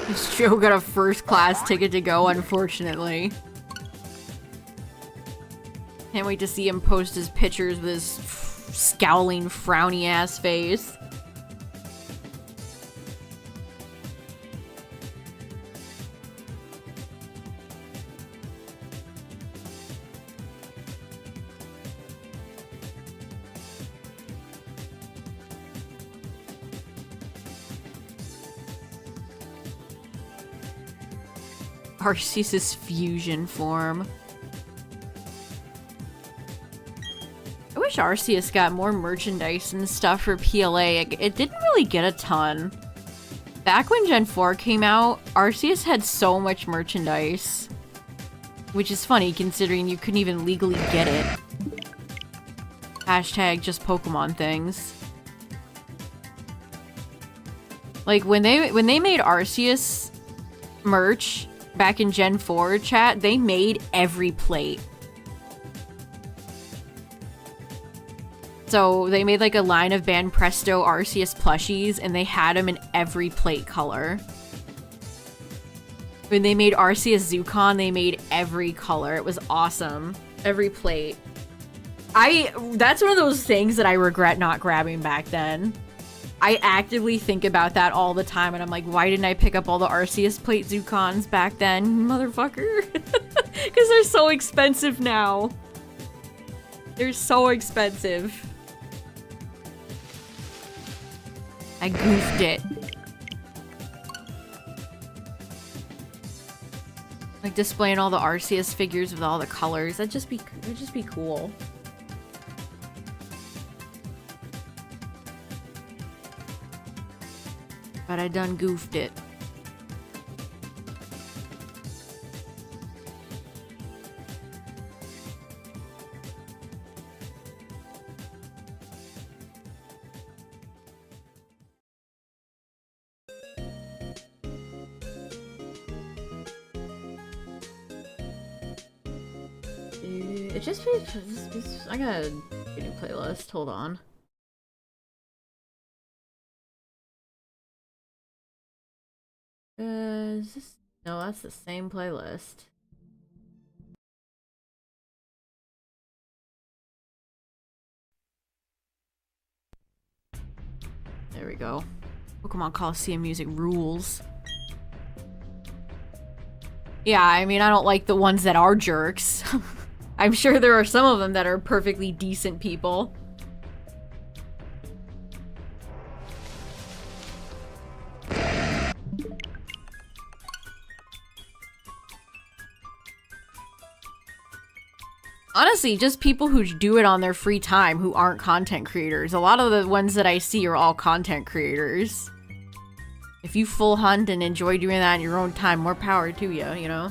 This Joe got a first-class ticket to go, unfortunately. Can't wait to see him post his pictures with his scowling, frowny-ass face. Arceus' fusion form. I wish Arceus got more merchandise and stuff for PLA. It didn't really get a ton. Back when Gen 4 came out, Arceus had so much merchandise. Which is funny considering you couldn't even legally get it. Hashtag just Pokemon things. Like when they made Arceus merch back in Gen 4, chat, they made every plate. So they made like a line of Ban Presto Arceus plushies and they had them in every plate color. When they made Arceus Zukon, they made every color. It was awesome. Every plate. That's one of those things that I regret not grabbing back then. I actively think about that all the time, and I'm like, why didn't I pick up all the Arceus plate Zukons back then, motherfucker? Because they're so expensive now. They're so expensive. I goofed it. Like displaying all the Arceus figures with all the colors. That'd just be cool. But I done goofed it. It just I gotta get a new playlist. Hold on. Is this... No, that's the same playlist. There we go. Pokemon Coliseum music rules. Yeah, I mean, I don't like the ones that are jerks. I'm sure there are some of them that are perfectly decent people. Honestly, just people who do it on their free time who aren't content creators. A lot of the ones that I see are all content creators. If you full hunt and enjoy doing that in your own time, more power to you, you know?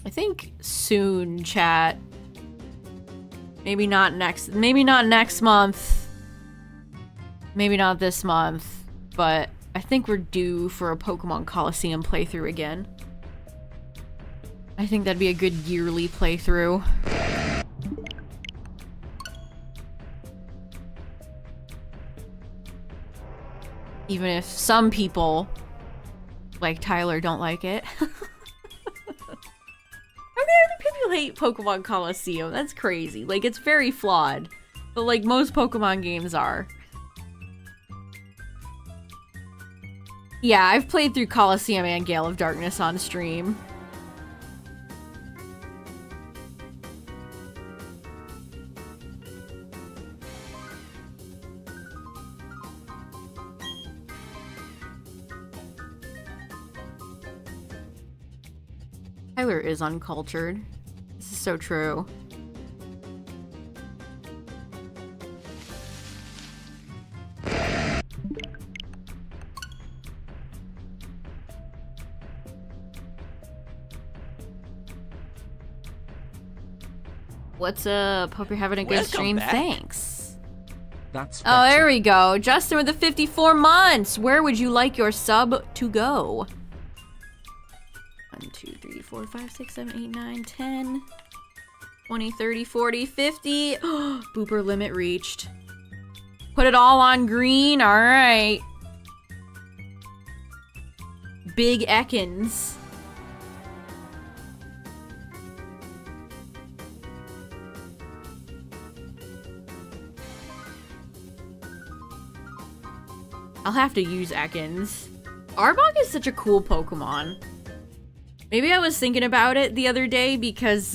I think soon, chat. Maybe not next month. Maybe not this month, but I think we're due for a Pokemon Coliseum playthrough again. I think that'd be a good yearly playthrough. Even if some people, like Tyler, don't like it. People hate Pokemon Coliseum. That's crazy. Like, it's very flawed. But like most Pokemon games are. Yeah, I've played through Coliseum and Gale of Darkness on stream. Tyler is uncultured. This is so true. What's up? Hope you're having a good Welcome stream. back. Thanks. That's Oh, there we go. Justin with the 54 months. Where would you like your sub to go? 1, 2, 3, 4, 5, 6, 7, 8, 9, 10, 20, 30, 40, 50. Booper limit reached. Put it all on green. All right. Big Ekans. I'll have to use Ekans. Arbok is such a cool Pokemon. Maybe I was thinking about it the other day because,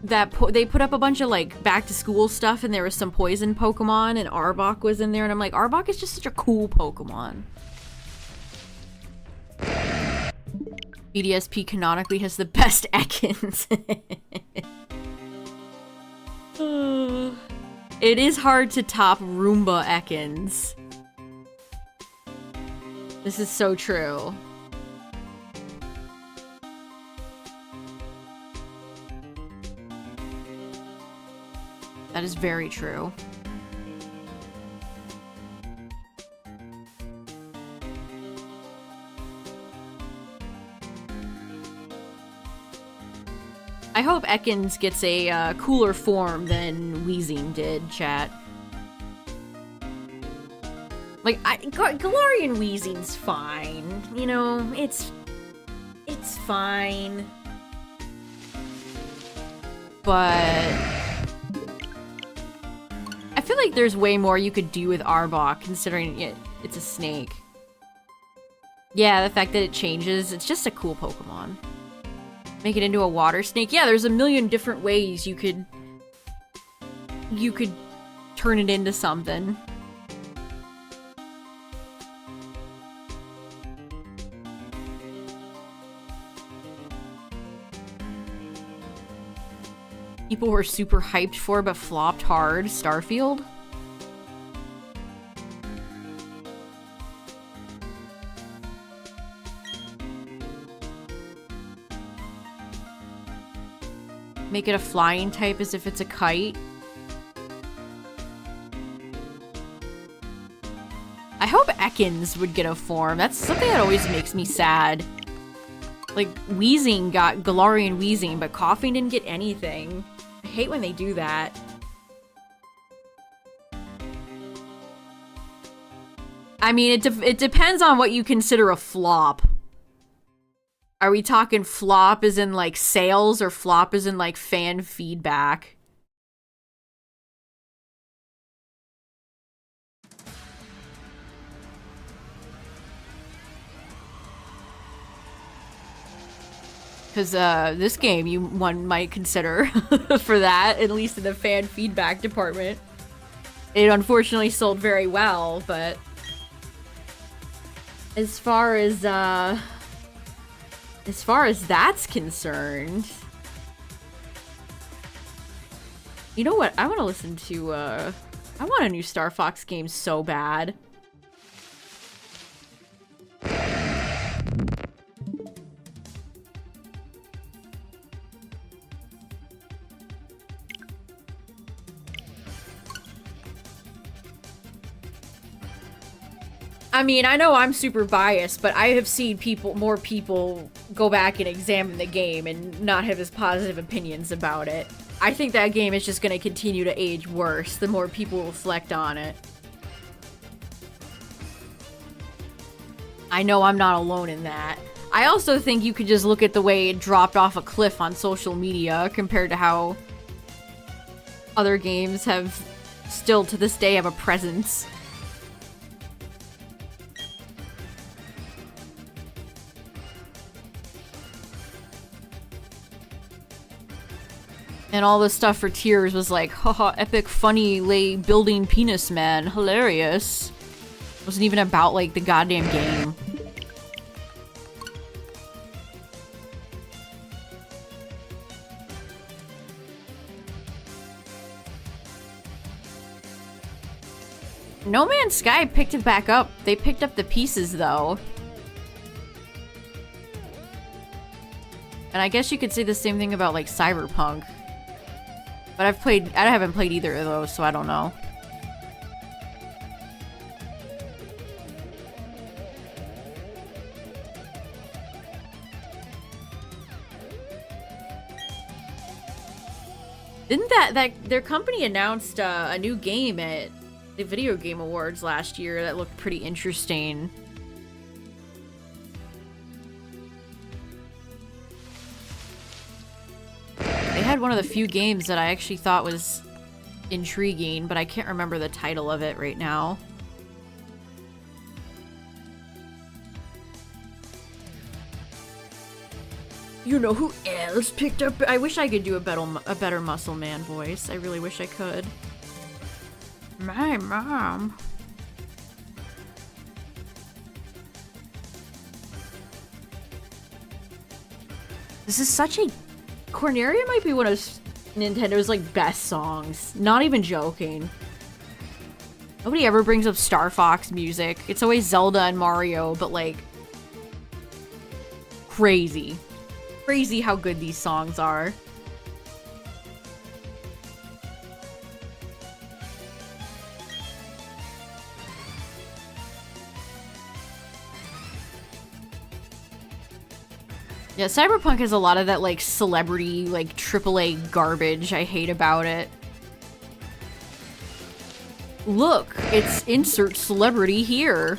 they put up a bunch of, like, back-to-school stuff and there was some poison Pokemon and Arbok was in there and I'm like, Arbok is just such a cool Pokemon. BDSP canonically has the best Ekans. It is hard to top Roomba Ekans. This is so true. That is very true. I hope Ekans gets a cooler form than Weezing did, chat. Like, Galarian Weezing's fine. You know, it's fine. But I feel like there's way more you could do with Arbok, considering it's a snake. Yeah, the fact that it changes, it's just a cool Pokemon. Make it into a water snake. Yeah, there's a million different ways you could turn it into something. People were super hyped for but flopped hard. Starfield? Make it a flying type as if it's a kite. I hope Ekans would get a form. That's something that always makes me sad. Like, Weezing got Galarian Weezing, but Coughing didn't get anything. I hate when they do that. I mean, it depends on what you consider a flop. Are we talking flop as in, like, sales, or flop as in, like, fan feedback? Because, this game one might consider for that, at least in the fan feedback department. It unfortunately sold very well, but as far as that's concerned, you know what? I want to listen to, I want a new Star Fox game so bad. I mean, I know I'm super biased, but I have seen more people go back and examine the game and not have as positive opinions about it. I think that game is just going to continue to age worse the more people reflect on it. I know I'm not alone in that. I also think you could just look at the way it dropped off a cliff on social media compared to how other games have still to this day have a presence. And all this stuff for Tears was like, haha, epic, funny, lay building penis man, hilarious. Wasn't even about, like, the goddamn game. No Man's Sky picked it back up. They picked up the pieces, though. And I guess you could say the same thing about, like, Cyberpunk. But I haven't played either of those, so I don't know. Didn't their company announced a new game at the Video Game Awards last year that looked pretty interesting? They had one of the few games that I actually thought was intriguing, but I can't remember the title of it right now. You know who else picked up? I wish I could do a better Muscle Man voice. I really wish I could. My mom. This is such a... Corneria might be one of Nintendo's, like, best songs. Not even joking. Nobody ever brings up Star Fox music. It's always Zelda and Mario, but, like... Crazy. Crazy how good these songs are. Yeah, Cyberpunk has a lot of that, like, celebrity, like, AAA garbage I hate about it. Look, it's insert celebrity here.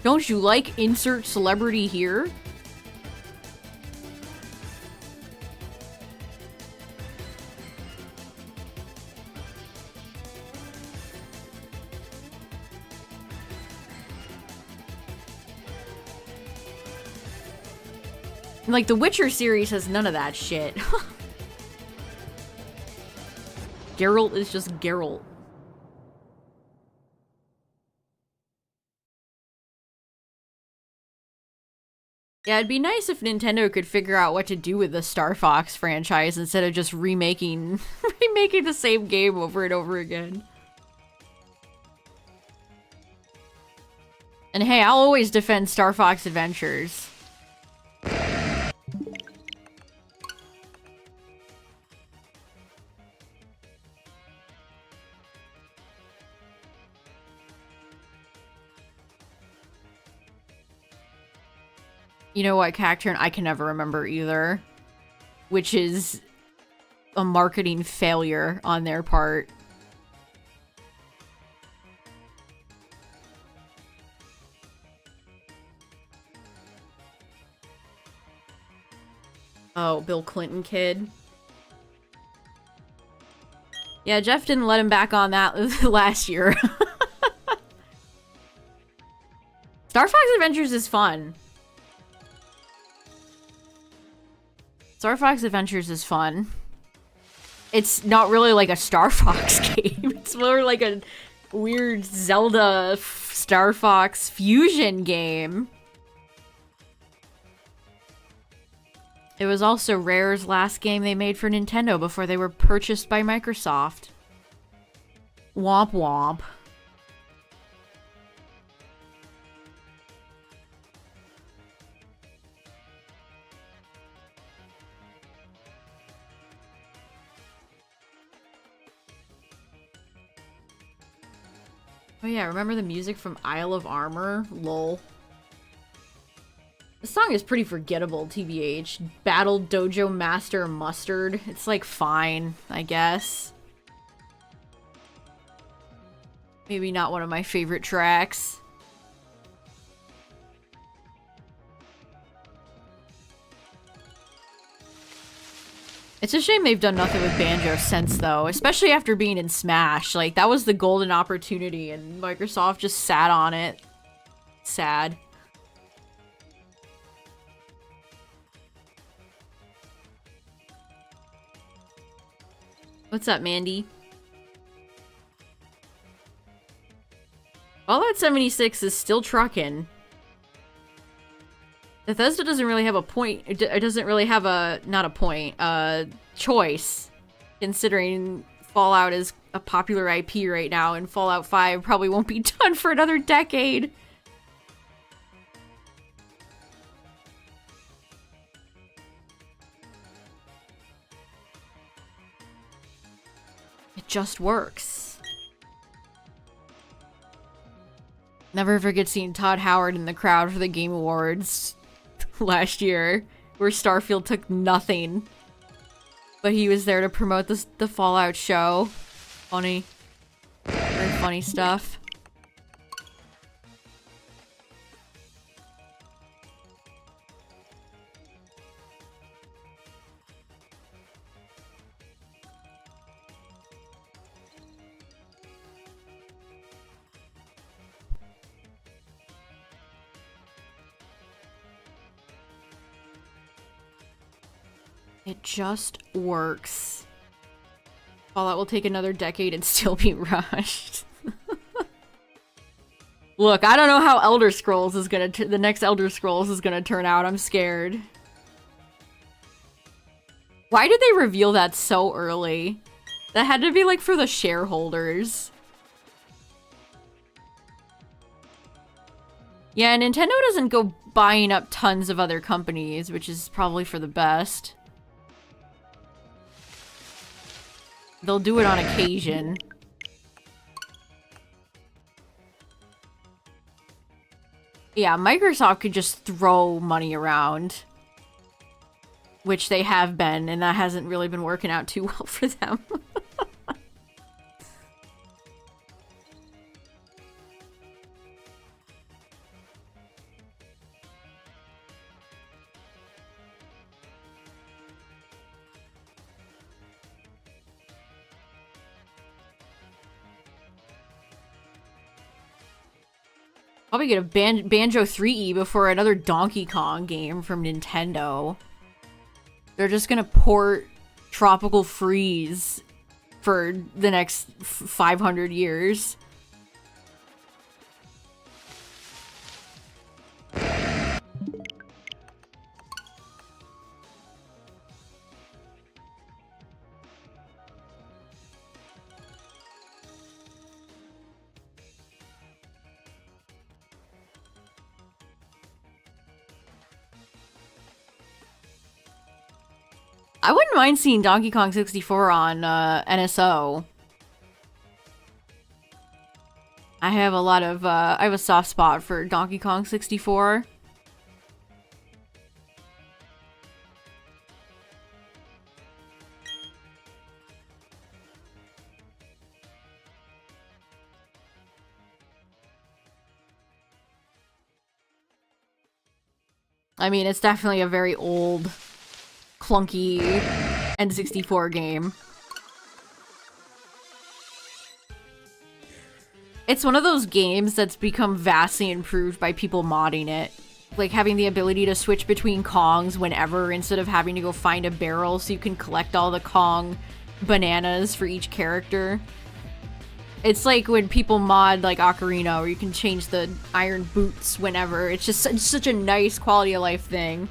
Don't you like insert celebrity here? Like, the Witcher series has none of that shit. Geralt is just Geralt. Yeah, it'd be nice if Nintendo could figure out what to do with the Star Fox franchise instead of just remaking the same game over and over again. And hey, I'll always defend Star Fox Adventures. You know what character I can never remember either, which is a marketing failure on their part. Oh, Bill Clinton kid. Yeah, Jeff didn't let him back on that last year. Star Fox Adventures is fun. Star Fox Adventures is fun. It's not really like a Star Fox game. It's more like a weird Zelda Star Fox fusion game. It was also Rare's last game they made for Nintendo before they were purchased by Microsoft. Womp womp. Oh yeah, remember the music from Isle of Armor? Lol. The song is pretty forgettable, TBH. Battle Dojo Master Mustard. It's like fine, I guess. Maybe not one of my favorite tracks. It's a shame they've done nothing with Banjo since, though. Especially after being in Smash. Like, that was the golden opportunity, and Microsoft just sat on it. Sad. What's up, Mandy? Fallout 76 is still trucking. Bethesda doesn't really have a point. It doesn't really have not a point, choice. Considering Fallout is a popular IP right now, and Fallout 5 probably won't be done for another decade. just works. Never forget seeing Todd Howard in the crowd for the Game Awards last year, where Starfield took nothing. But he was there to promote the Fallout show. Funny. Very funny stuff. It just works. Fallout will take another decade and still be rushed. Look, I don't know how Elder Scrolls is gonna the next Elder Scrolls is gonna turn out. I'm scared. Why did they reveal that so early? That had to be like for the shareholders. Yeah, Nintendo doesn't go buying up tons of other companies, which is probably for the best. They'll do it on occasion. Yeah, Microsoft could just throw money around. Which they have been, and that hasn't really been working out too well for them. Probably get a Banjo 3E before another Donkey Kong game from Nintendo. They're just gonna port Tropical Freeze for the next 500 years. I wouldn't mind seeing Donkey Kong 64 on NSO. I have a lot of, I have a soft spot for Donkey Kong 64. I mean, it's definitely a very old, clunky N64 game. It's one of those games that's become vastly improved by people modding it. Like having the ability to switch between Kongs whenever instead of having to go find a barrel so you can collect all the Kong bananas for each character. It's like when people mod like Ocarina where you can change the iron boots whenever. It's just such a nice quality of life thing.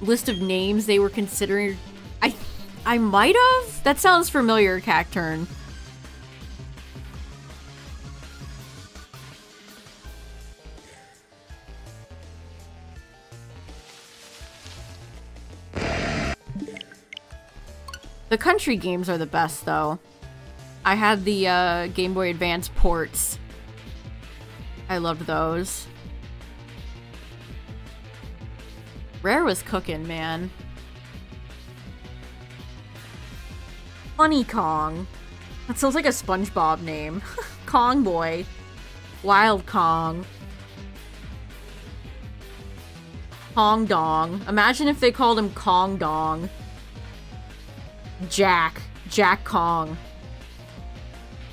List of names they were considering. I might have? That sounds familiar, Cacturn. The country games are the best, though. I had the Game Boy Advance ports. I loved those. Rare was cooking, man. Funny Kong. That sounds like a SpongeBob name. Kong Boy. Wild Kong. Kong Dong. Imagine if they called him Kong Dong. Jack. Jack Kong.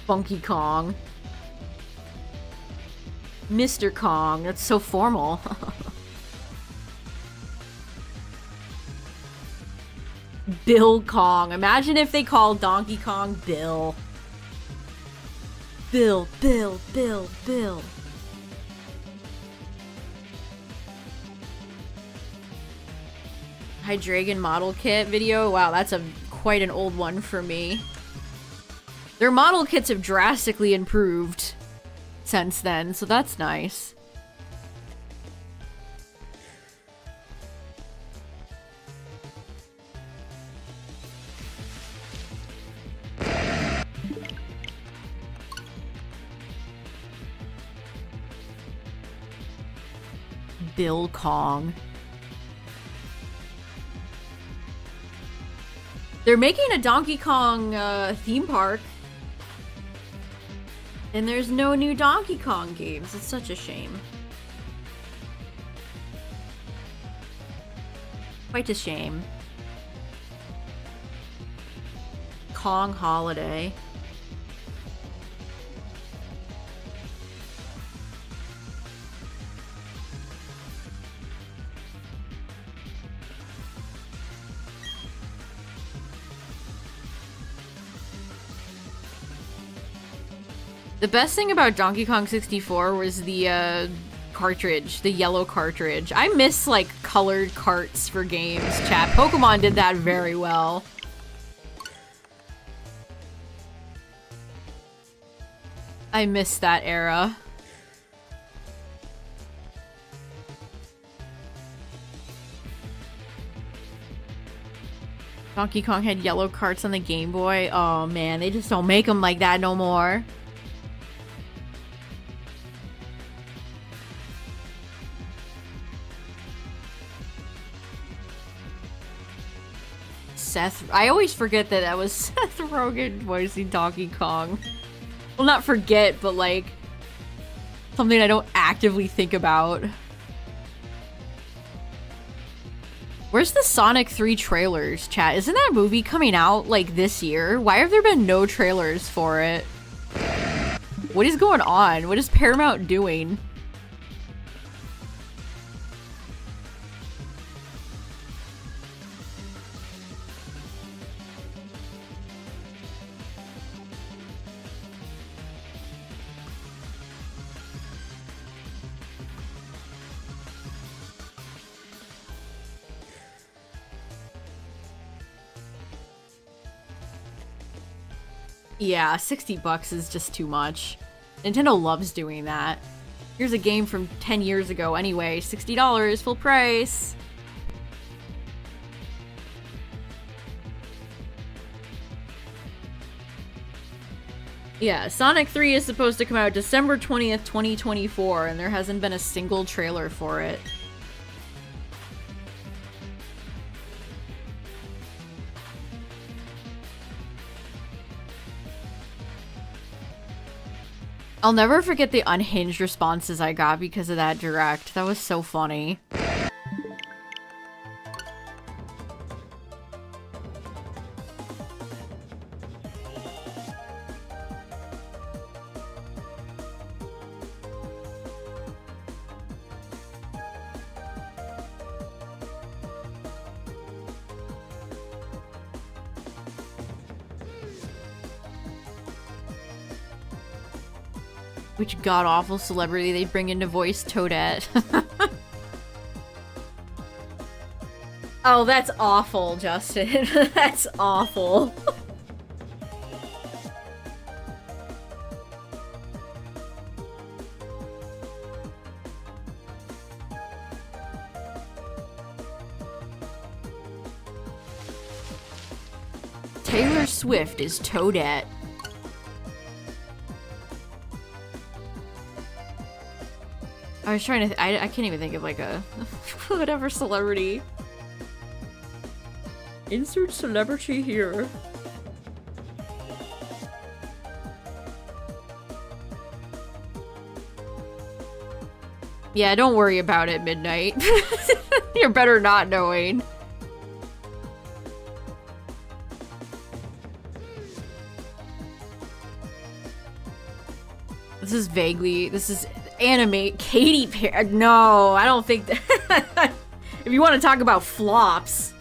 Funky Kong. Mr. Kong. That's so formal. Bill Kong. Imagine if they called Donkey Kong Bill. Bill, Bill, Bill, Bill. Hydreigon model kit video? Wow, that's quite an old one for me. Their model kits have drastically improved since then, so that's nice. Bill Kong. They're making a Donkey Kong theme park. And there's no new Donkey Kong games. It's such a shame. Quite a shame. Kong Holiday. The best thing about Donkey Kong 64 was the cartridge, the yellow cartridge. I miss like colored carts for games, chat. Pokemon did that very well. I miss that era. Donkey Kong had yellow carts on the Game Boy. Oh man, they just don't make them like that no more. I always forget that was Seth Rogen voicing Donkey Kong. Well, not forget, but like something I don't actively think about. Where's the Sonic 3 trailers, chat? Isn't that movie coming out like this year? Why have there been no trailers for it? What is going on? What is Paramount doing? Yeah, 60 bucks is just too much. Nintendo loves doing that. Here's a game from 10 years ago anyway, $60, full price. Yeah, Sonic 3 is supposed to come out December 20th, 2024, and there hasn't been a single trailer for it. I'll never forget the unhinged responses I got because of that direct. That was so funny. Which god-awful celebrity they bring in to voice Toadette. Oh, that's awful, Justin. That's awful. Taylor Swift is Toadette. I was trying to I can't even think of like a whatever celebrity. Insert celebrity here. Yeah, don't worry about it, Midnight. You're better not knowing. This is anime Katy Perry. No, I don't think that. If you want to talk about flops.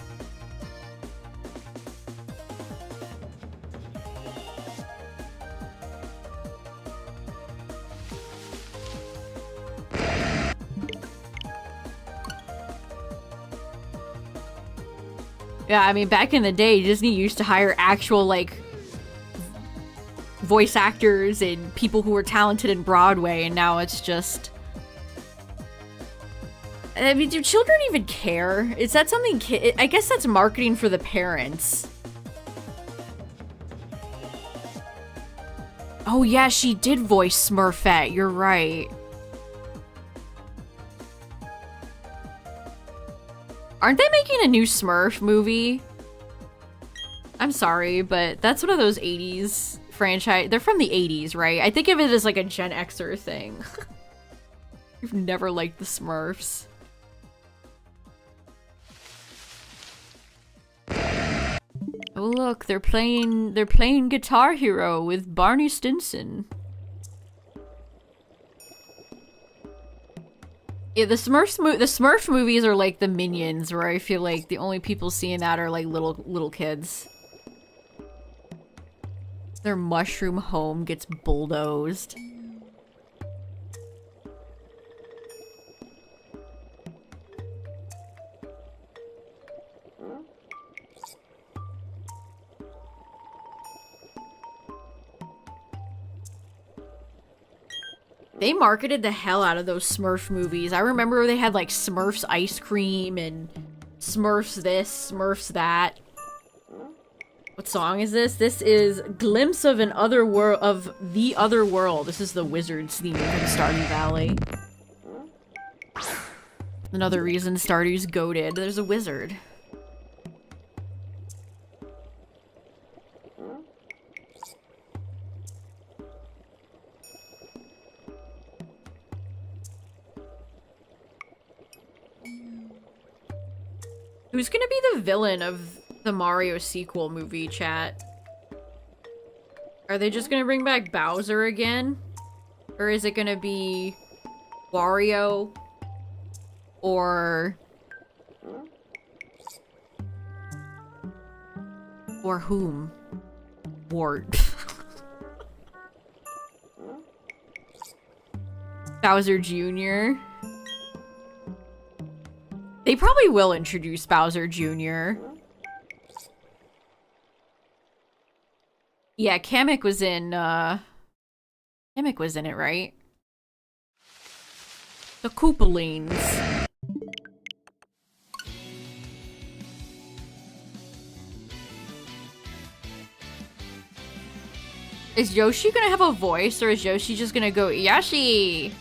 Yeah, I mean, back in the day, Disney used to hire actual, like, voice actors and people who were talented in Broadway, and now it's just... I mean, do children even care? Is that something I guess that's marketing for the parents. Oh yeah, she did voice Smurfette, you're right. Aren't they making a new Smurf movie? I'm sorry, but that's one of those 80s franchise. They're from the 80s, right? I think of it as like a Gen Xer thing. You've never liked the Smurfs. Oh look, they're playing Guitar Hero with Barney Stinson. Yeah, the Smurf movies are like the Minions, where I feel like the only people seeing that are like little kids. Their mushroom home gets bulldozed. They marketed the hell out of those Smurf movies. I remember they had like Smurfs ice cream and Smurfs this, Smurfs that. What song is this? This is Glimpse of an Other World of the Other World. This is the Wizards theme from Stardew Valley. Another reason Stardew's goated. There's a wizard. Who's gonna be the villain of the Mario sequel movie, chat? Are they just gonna bring back Bowser again? Or is it gonna be Wario? Or whom? Wart. Bowser Jr.? They probably will introduce Bowser Jr. Yeah, Kamek was in it, right? The Koopalings. Is Yoshi gonna have a voice, or is Yoshi just gonna go, Yoshi?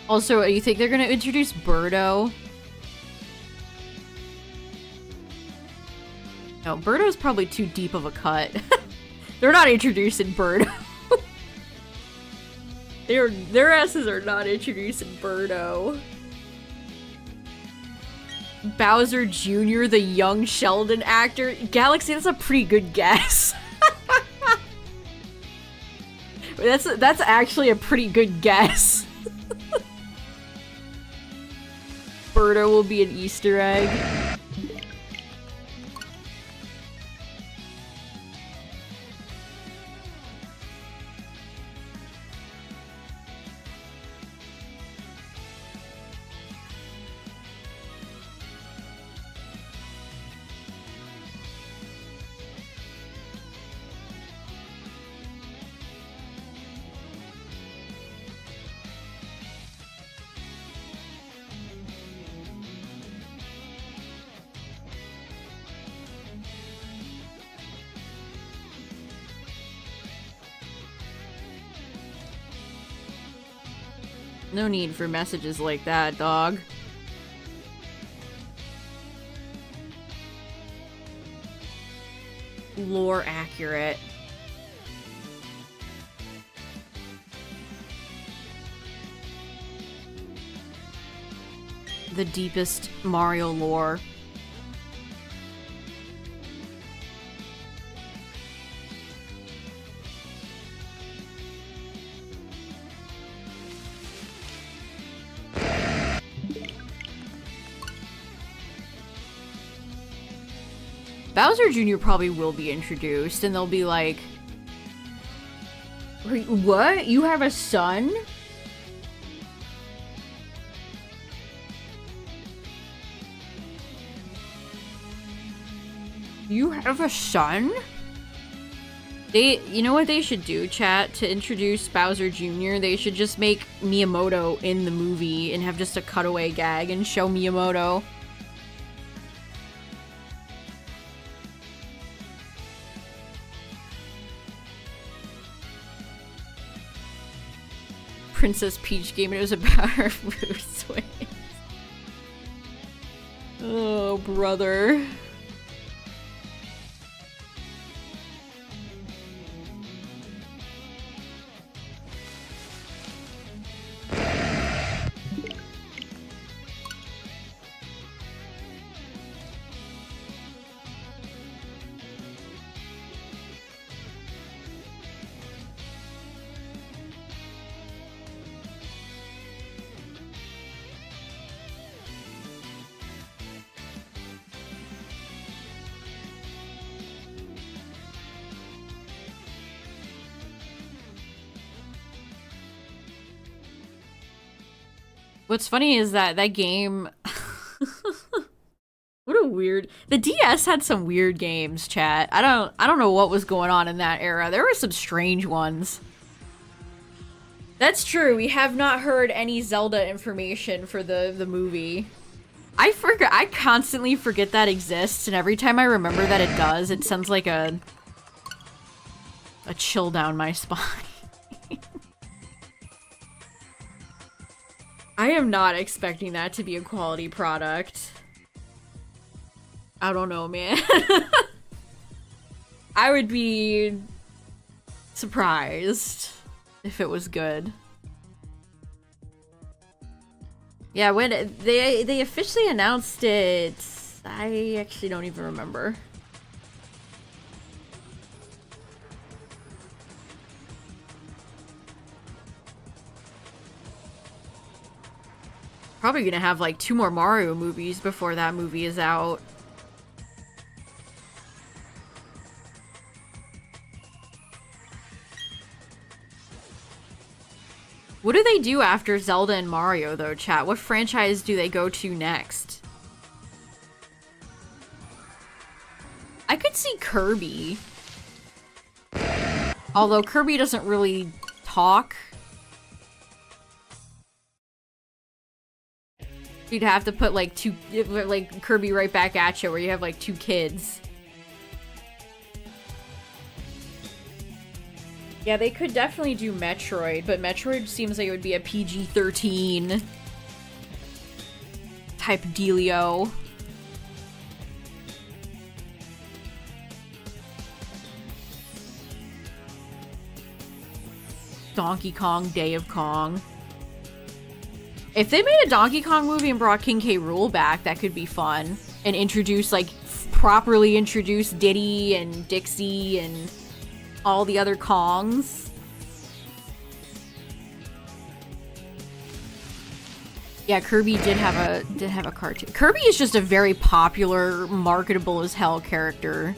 Also, you think they're gonna introduce Birdo? No, Birdo's probably too deep of a cut. They're not introducing Birdo. Their asses are not introducing Birdo. Bowser Jr., the young Sheldon actor. Galaxy, that's a pretty good guess. That's actually a pretty good guess. Birdo will be an Easter egg. No need for messages like that, dog. Lore accurate. The deepest Mario lore. Bowser Jr. probably will be introduced, and they'll be like, wait, what? You have a son? You have a son? You know what they should do, chat, to introduce Bowser Jr.? They should just make Miyamoto in the movie and have just a cutaway gag and show Miyamoto. Princess Peach game and it was about her mood swings. Oh, brother. What's funny is that game... What a weird... The DS had some weird games, chat. I don't know what was going on in that era. There were some strange ones. That's true. We have not heard any Zelda information for the movie. I constantly forget that exists, and every time I remember that it does, it sends like a chill down my spine. I am not expecting that to be a quality product. I don't know, man. I would be surprised if it was good. Yeah, when they officially announced it, I actually don't even remember. Probably gonna have like 2 more Mario movies before that movie is out. What do they do after Zelda and Mario though, chat? What franchise do they go to next? I could see Kirby. Although Kirby doesn't really talk. You'd have to put like Kirby right back at you where you have like 2 kids. Yeah, they could definitely do Metroid, but Metroid seems like it would be a PG-13 type dealio. Donkey Kong, Day of Kong. If they made a Donkey Kong movie and brought King K. Rool back, that could be fun. And introduce, like, properly introduce Diddy and Dixie and all the other Kongs. Yeah, Kirby did have a cartoon. Kirby is just a very popular, marketable as hell character.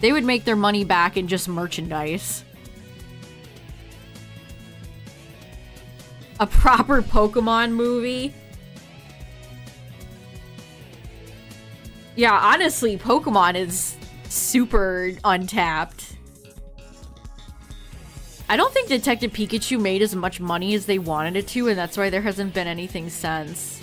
They would make their money back in just merchandise. A proper Pokemon movie? Yeah, honestly, Pokemon is super untapped. I don't think Detective Pikachu made as much money as they wanted it to, and that's why there hasn't been anything since.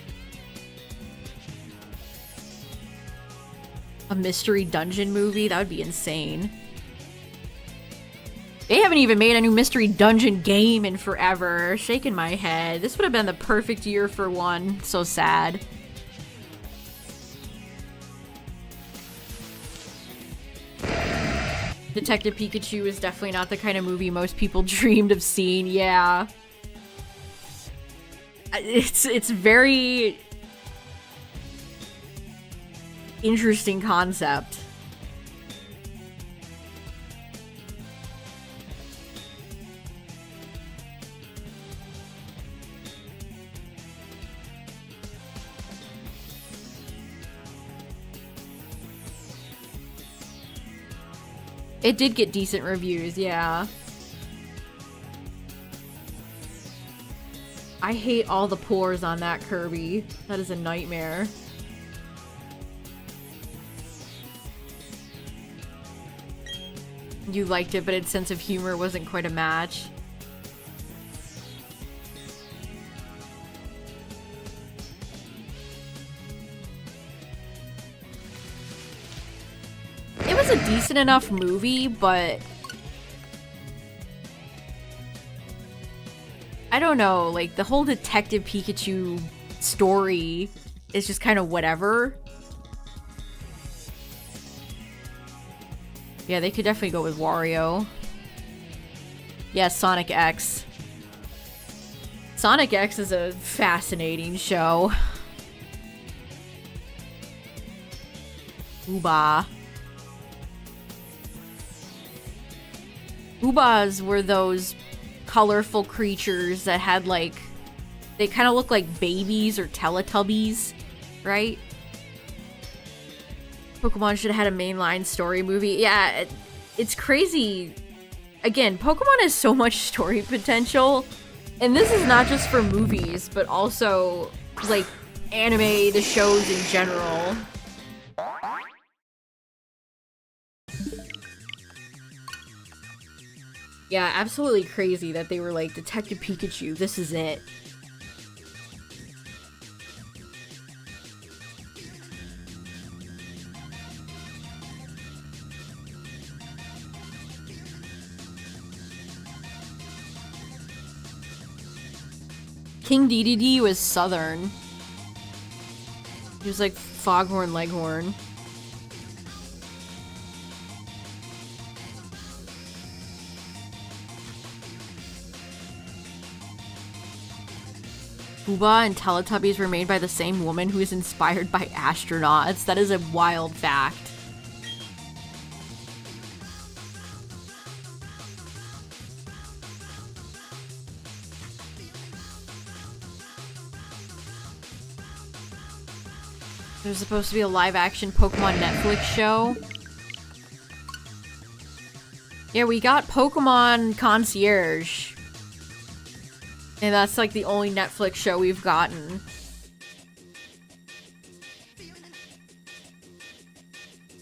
A mystery dungeon movie? That would be insane. They haven't even made a new mystery dungeon game in forever. Shaking my head. This would have been the perfect year for one. So sad. Detective Pikachu is definitely not the kind of movie most people dreamed of seeing. Yeah. It's very interesting concept. It did get decent reviews, yeah. I hate all the pores on that Kirby. That is a nightmare. You liked it, but its sense of humor wasn't quite a match. It was a decent enough movie, but I don't know, like, the whole Detective Pikachu story is just kind of whatever. Yeah, they could definitely go with Wario. Yeah, Sonic X. Sonic X is a fascinating show. Ooba. Oobas were those colorful creatures that had, like, they kind of look like babies or Teletubbies, right? Pokemon should have had a mainline story movie. Yeah, it's crazy. Again, Pokemon has so much story potential. And this is not just for movies, but also, like, anime, the shows in general. Yeah, absolutely crazy that they were like, Detective Pikachu, this is it. King Dedede was Southern. He was like Foghorn Leghorn. Booba and Teletubbies were made by the same woman who is inspired by astronauts. That is a wild fact. There's supposed to be a live-action Pokemon Netflix show. Yeah, we got Pokemon Concierge. And that's like the only Netflix show we've gotten.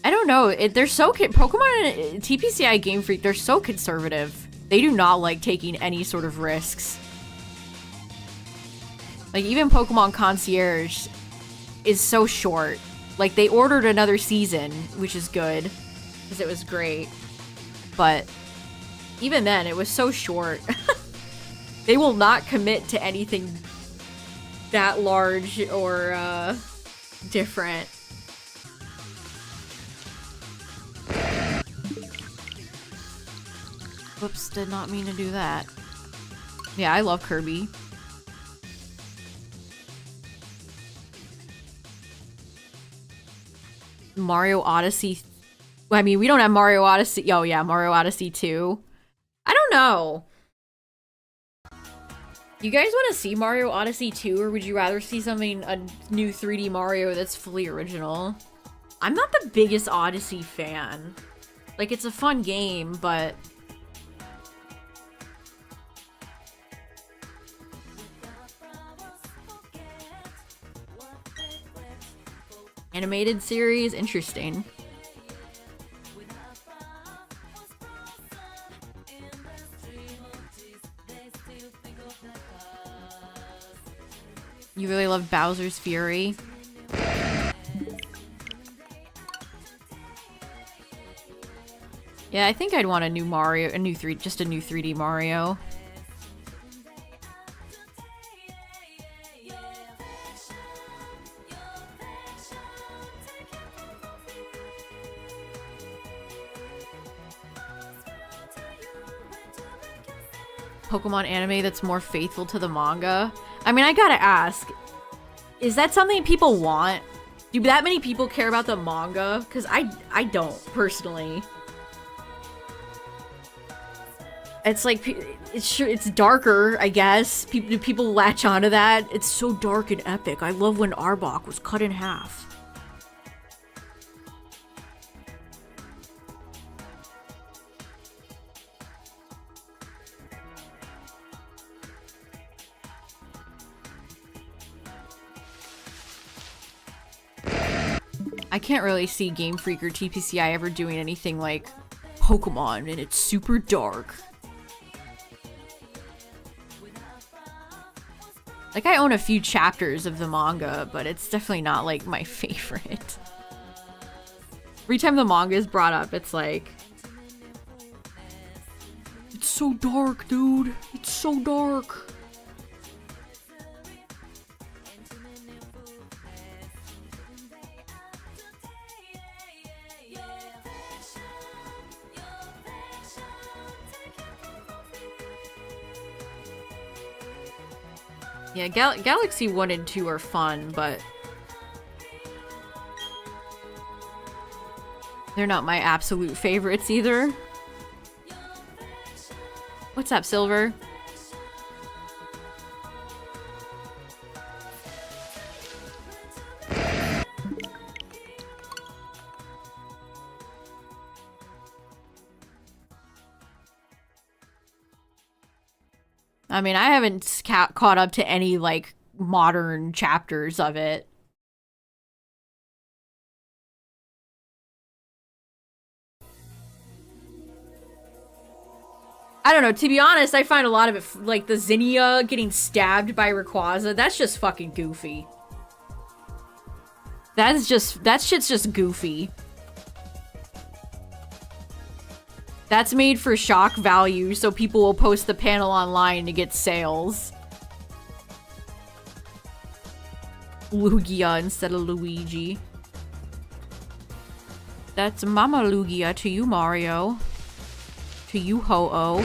I don't know. They're so Pokemon and TPCI Game Freak, they're so conservative. They do not like taking any sort of risks. Like, even Pokemon Concierge is so short. Like, they ordered another season, which is good, because it was great. But even then, it was so short. They will not commit to anything that large or different. Whoops, did not mean to do that. Yeah, I love Kirby. Mario Odyssey. I mean, we don't have Mario Odyssey. Oh yeah, Mario Odyssey 2. I don't know. You guys want to see Mario Odyssey 2, or would you rather see something, a new 3D Mario that's fully original? I'm not the biggest Odyssey fan. Like, it's a fun game, but... Animated series? Interesting. You really love Bowser's Fury? Yeah, I think I'd want a new Mario, just a new 3D Mario. Pokemon anime that's more faithful to the manga. I mean, I gotta ask, is that something people want? Do that many people care about the manga? Because I don't, personally. It's like, it's darker, I guess. People latch onto that. It's so dark and epic. I love when Arbok was cut in half. I can't really see Game Freak or TPCI ever doing anything like Pokemon and it's super dark. Like, I own a few chapters of the manga, but it's definitely not like my favorite. Every time the manga is brought up, it's like, it's so dark, dude. It's so dark. Yeah, Galaxy 1 and 2 are fun, but they're not my absolute favorites either. What's up, Silver? I mean, I haven't caught up to any, like, modern chapters of it. I don't know, to be honest, I find a lot of it, like, the Zinnia getting stabbed by Rayquaza, that's just fucking goofy. That shit's just goofy. That's made for shock value, so people will post the panel online to get sales. Lugia instead of Luigi. That's Mama Lugia to you, Mario. To you, Ho-Oh.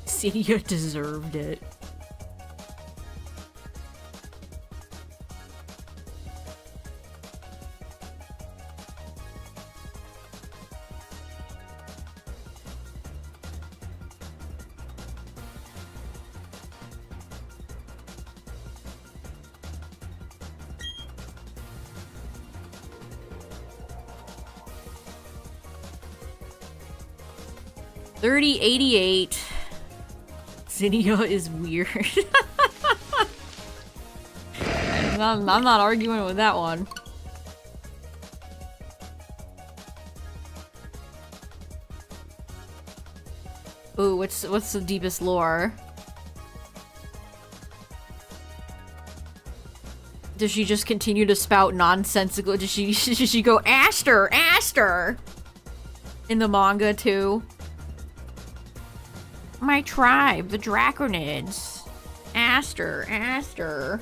Zinnia deserved it. $30.88. Zinnia is weird. I'm not arguing with that one. Ooh, what's the deepest lore? Does she just continue to spout nonsensical? Does she go Aster, Aster in the manga too? My tribe, the Draconids. Aster, Aster.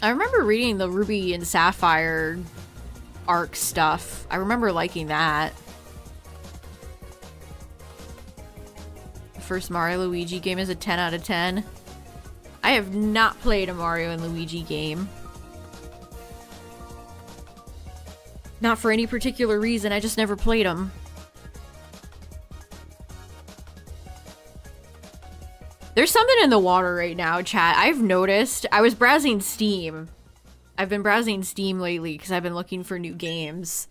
I remember reading the Ruby and Sapphire arc stuff. I remember liking that. The first Mario Luigi game is a 10 out of 10. I have not played a Mario and Luigi game. Not for any particular reason, I just never played them. There's something in the water right now, chat. I've noticed. I was browsing Steam. I've been browsing Steam lately because I've been looking for new games.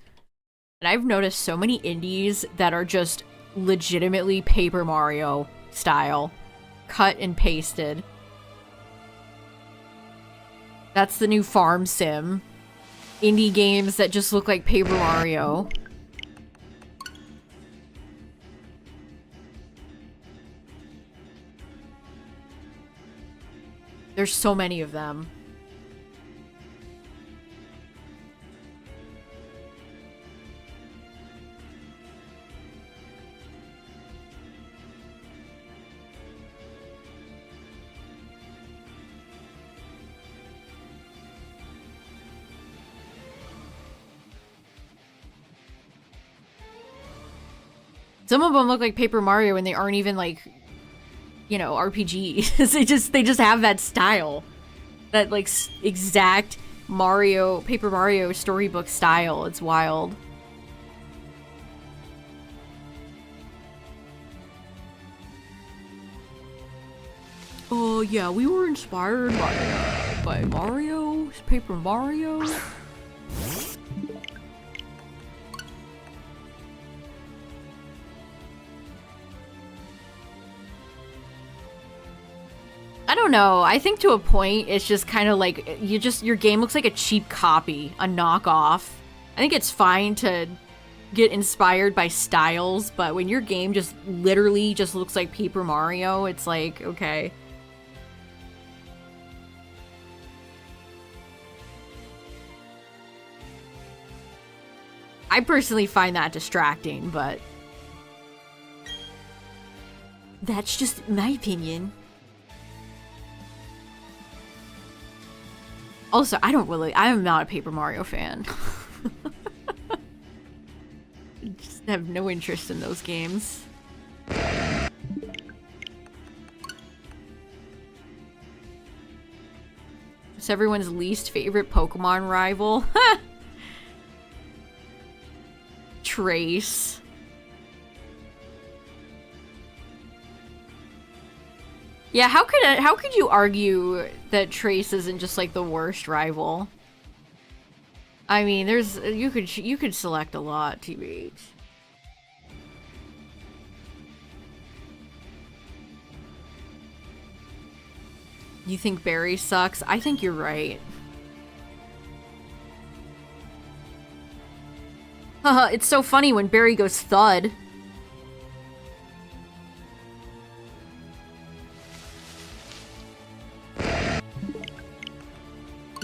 And I've noticed so many indies that are just legitimately Paper Mario style. Cut and pasted. That's the new farm sim. Indie games that just look like Paper Mario. There's so many of them. Some of them look like Paper Mario and they aren't even like, you know, RPGs. they just have that style. That like exact Mario, Paper Mario storybook style. It's wild. Oh yeah, we were inspired by Mario, Paper Mario. I don't know. I think to a point, it's just kind of like, your game looks like a cheap copy, a knockoff. I think it's fine to get inspired by styles, but when your game just literally just looks like Paper Mario, it's like, okay. I personally find that distracting, but that's just my opinion. Also, I'm not a Paper Mario fan. I just have no interest in those games. It's everyone's least favorite Pokemon rival. Trace. Yeah, how could you argue that Trace isn't just like the worst rival? I mean, you could select a lot, TBH. You think Barry sucks? I think you're right. Haha, it's so funny when Barry goes thud.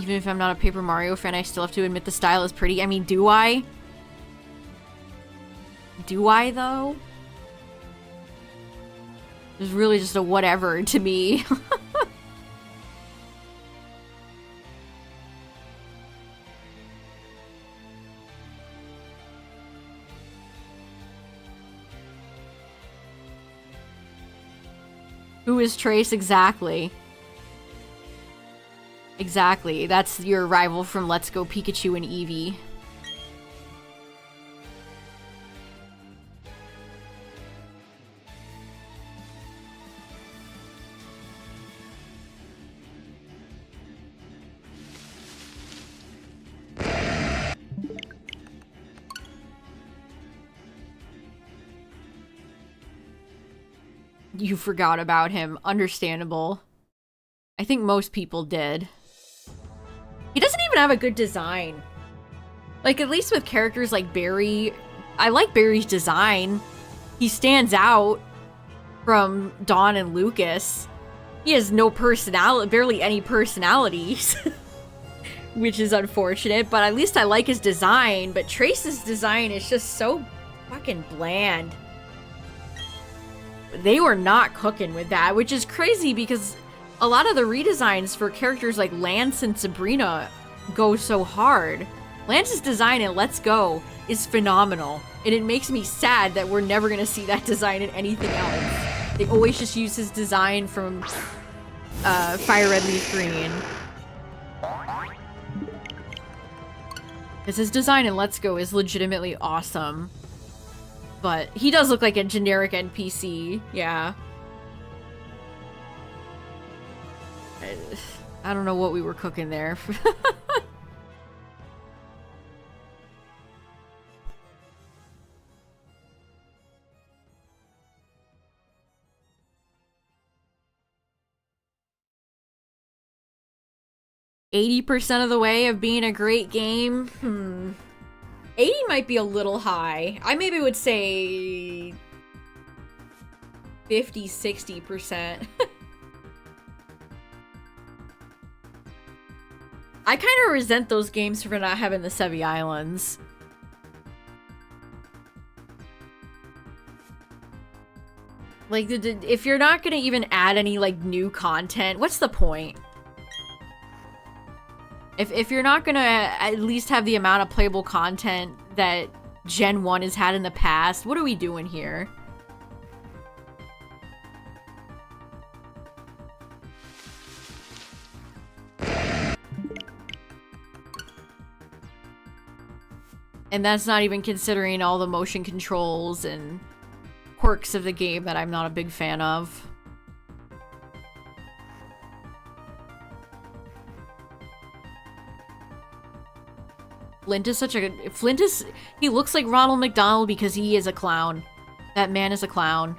Even if I'm not a Paper Mario fan, I still have to admit the style is pretty. I mean, do I? Do I, though? It's really just a whatever to me. Who is Trace exactly? Exactly. That's your rival from Let's Go Pikachu and Eevee. You forgot about him. Understandable. I think most people did. He doesn't even have a good design. Like, at least with characters like Barry, I like Barry's design. He stands out from Dawn and Lucas. He has no personality, barely any personalities. Which is unfortunate, but at least I like his design. But Trace's design is just so fucking bland. They were not cooking with that, which is crazy because a lot of the redesigns for characters like Lance and Sabrina go so hard. Lance's design in Let's Go is phenomenal, and it makes me sad that we're never gonna see that design in anything else. They always just use his design from Fire Red Leaf Green. Because his design in Let's Go is legitimately awesome. But he does look like a generic NPC, yeah. I don't know what we were cooking there. "80% of the way of being a great game? 80 might be a little high. I maybe would say 50, 60%. I kind of resent those games for not having the Sevi Islands. Like, if you're not gonna even add any, like, new content, what's the point? If you're not gonna at least have the amount of playable content that Gen 1 has had in the past, what are we doing here? And that's not even considering all the motion controls and quirks of the game that I'm not a big fan of. He looks like Ronald McDonald because he is a clown. That man is a clown.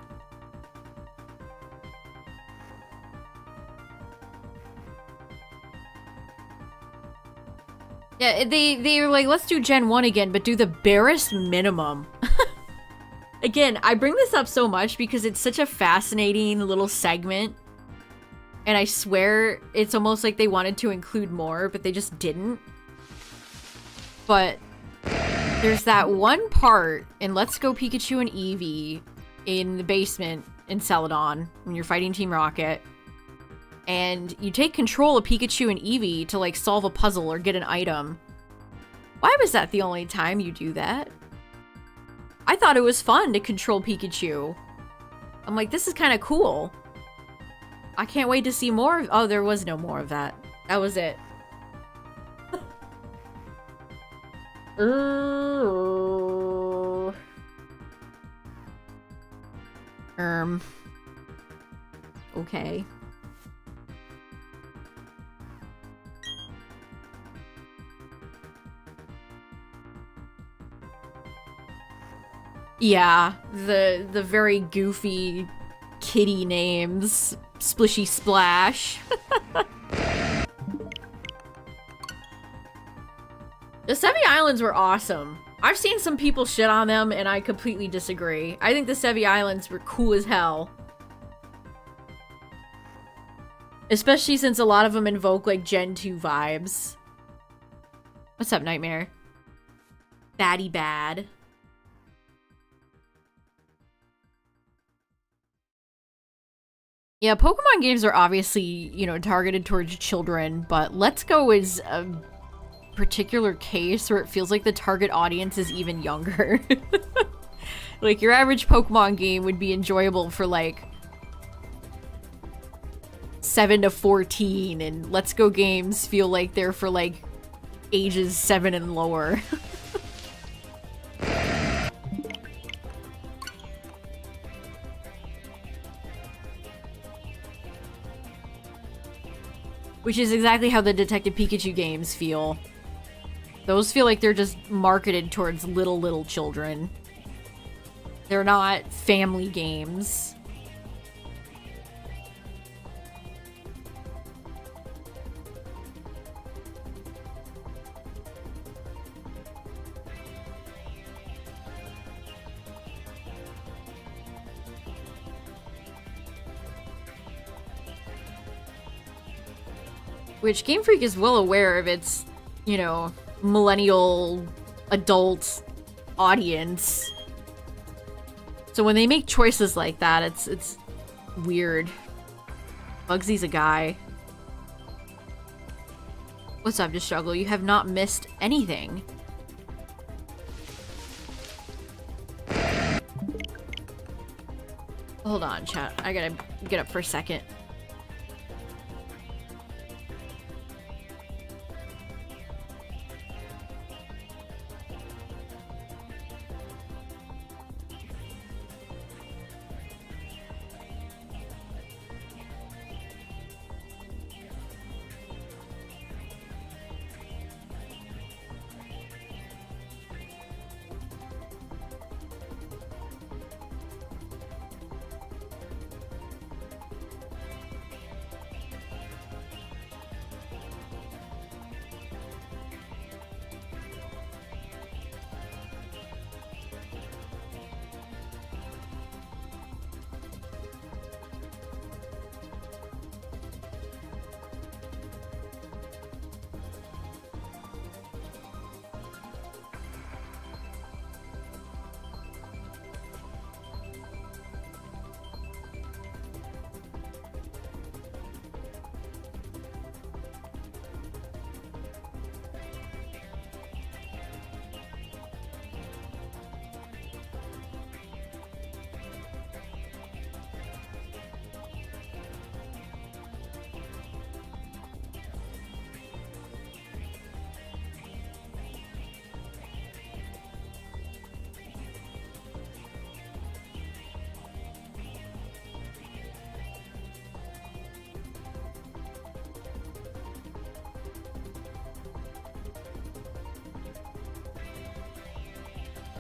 Yeah, they were like, let's do Gen 1 again, but do the barest minimum. Again, I bring this up so much because it's such a fascinating little segment. And I swear it's almost like they wanted to include more, but they just didn't. But there's that one part in Let's Go Pikachu and Eevee in the basement in Celadon when you're fighting Team Rocket. And you take control of Pikachu and Eevee to, like, solve a puzzle or get an item. Why was that the only time you do that? I thought it was fun to control Pikachu. I'm like, this is kind of cool. I can't wait to see more. Oh, there was no more of that. That was it. Ooh. Okay. Yeah, the very goofy kitty names. Splishy Splash. The Sevi Islands were awesome. I've seen some people shit on them, and I completely disagree. I think the Sevi Islands were cool as hell. Especially since a lot of them invoke, like, Gen 2 vibes. What's up, Nightmare? Baddie bad. Yeah, Pokemon games are obviously, you know, targeted towards children, but Let's Go is a particular case where it feels like the target audience is even younger. Like, your average Pokemon game would be enjoyable for, like, 7 to 14, and Let's Go games feel like they're for, like, ages 7 and lower. Which is exactly how the Detective Pikachu games feel. Those feel like they're just marketed towards little children. They're not family games. Which Game Freak is well aware of its, you know, millennial adult audience. So when they make choices like that, it's weird. Bugsy's a guy. What's up, Just Struggle? You have not missed anything. Hold on, chat. I gotta get up for a second.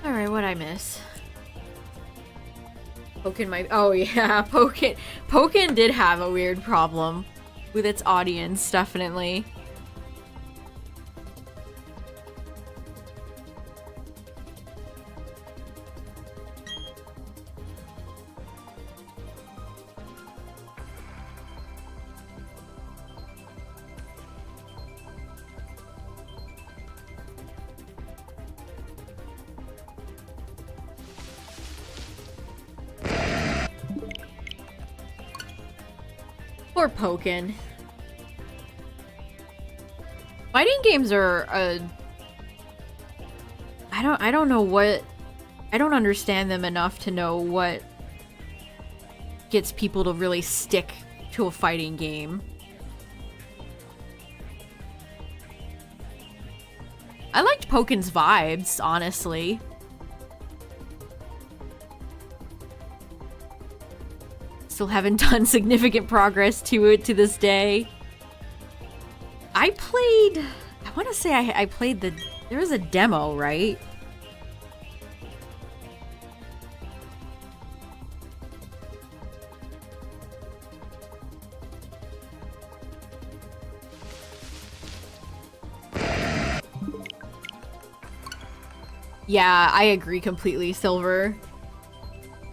Alright, what'd I miss? Pokken might- oh yeah, Pokken did have a weird problem with its audience, definitely. Poor Pokken. Fighting games are I don't know what, I don't understand them enough to know what gets people to really stick to a fighting game. I liked Pokken's vibes, honestly. Still haven't done significant progress to it to this day. I want to say I played there was a demo, right? Yeah, I agree completely, Silver.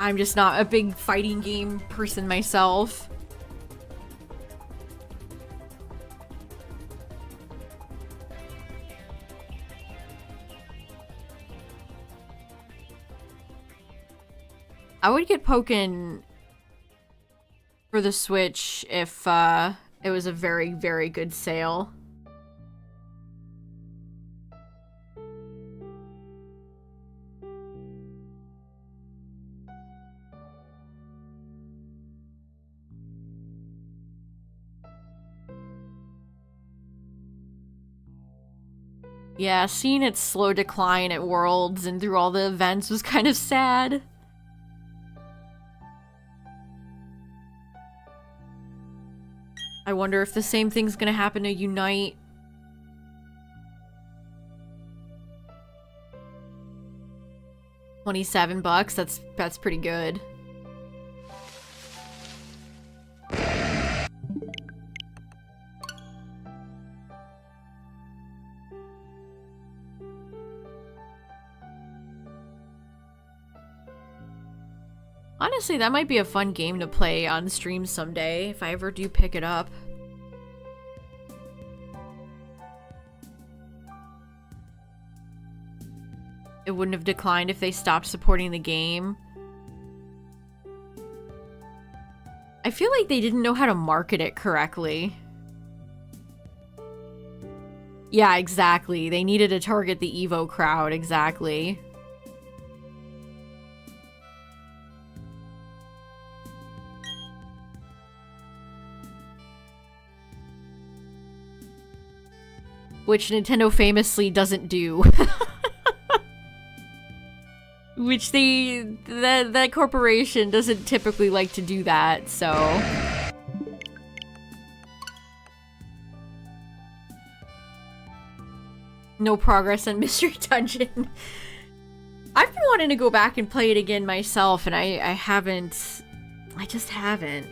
I'm just not a big fighting game person myself. I would get Pokken for the Switch if it was a very, very good sale. Yeah, seeing its slow decline at Worlds and through all the events was kind of sad. I wonder if the same thing's gonna happen to Unite. $27, that's pretty good. Honestly, that might be a fun game to play on stream someday, if I ever do pick it up. It wouldn't have declined if they stopped supporting the game. I feel like they didn't know how to market it correctly. Yeah, exactly. They needed to target the Evo crowd, exactly. Which Nintendo famously doesn't do. Which that corporation doesn't typically like to do that, so... No progress on Mystery Dungeon. I've been wanting to go back and play it again myself, and I haven't... I just haven't.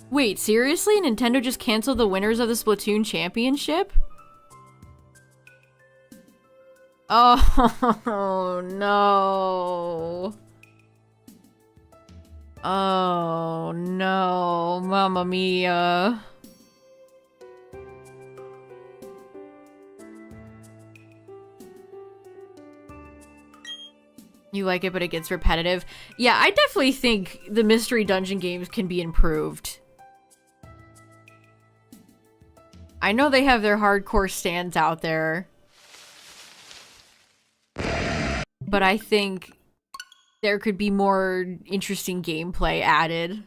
Wait, seriously? Nintendo just canceled the winners of the Splatoon Championship? Oh, no. Oh, no. Mamma mia. You like it, but it gets repetitive. Yeah, I definitely think the Mystery Dungeon games can be improved. I know they have their hardcore stands out there. But I think there could be more interesting gameplay added.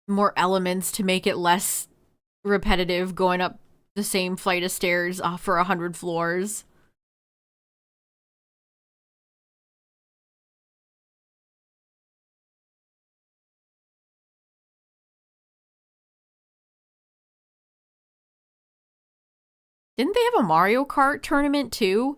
More elements to make it less repetitive going up the same flight of stairs for 100 floors. Didn't they have a Mario Kart tournament too?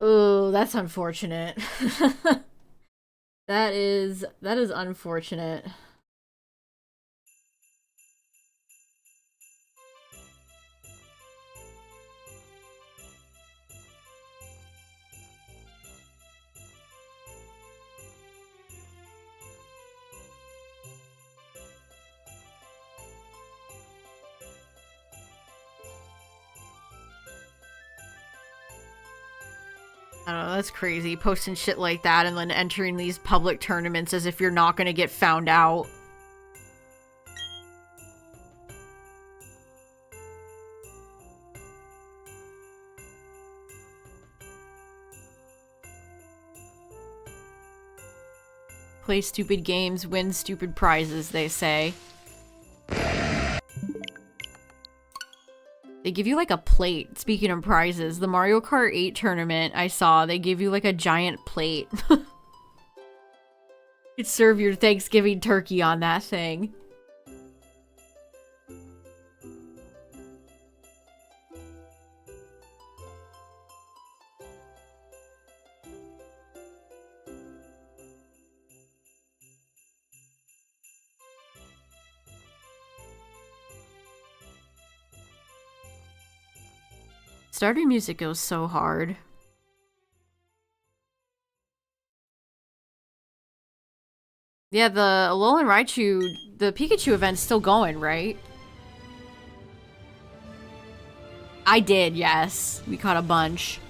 Oh, that's unfortunate. That is unfortunate. I don't know, that's crazy. Posting shit like that and then entering these public tournaments as if you're not gonna get found out. Play stupid games, win stupid prizes, they say. They give you like a plate. Speaking of prizes, the Mario Kart 8 tournament I saw, they give you like a giant plate. You'd serve your Thanksgiving turkey on that thing. Starting music goes so hard. Yeah, the Alolan Raichu, the Pikachu event's still going, right? I did, yes. We caught a bunch.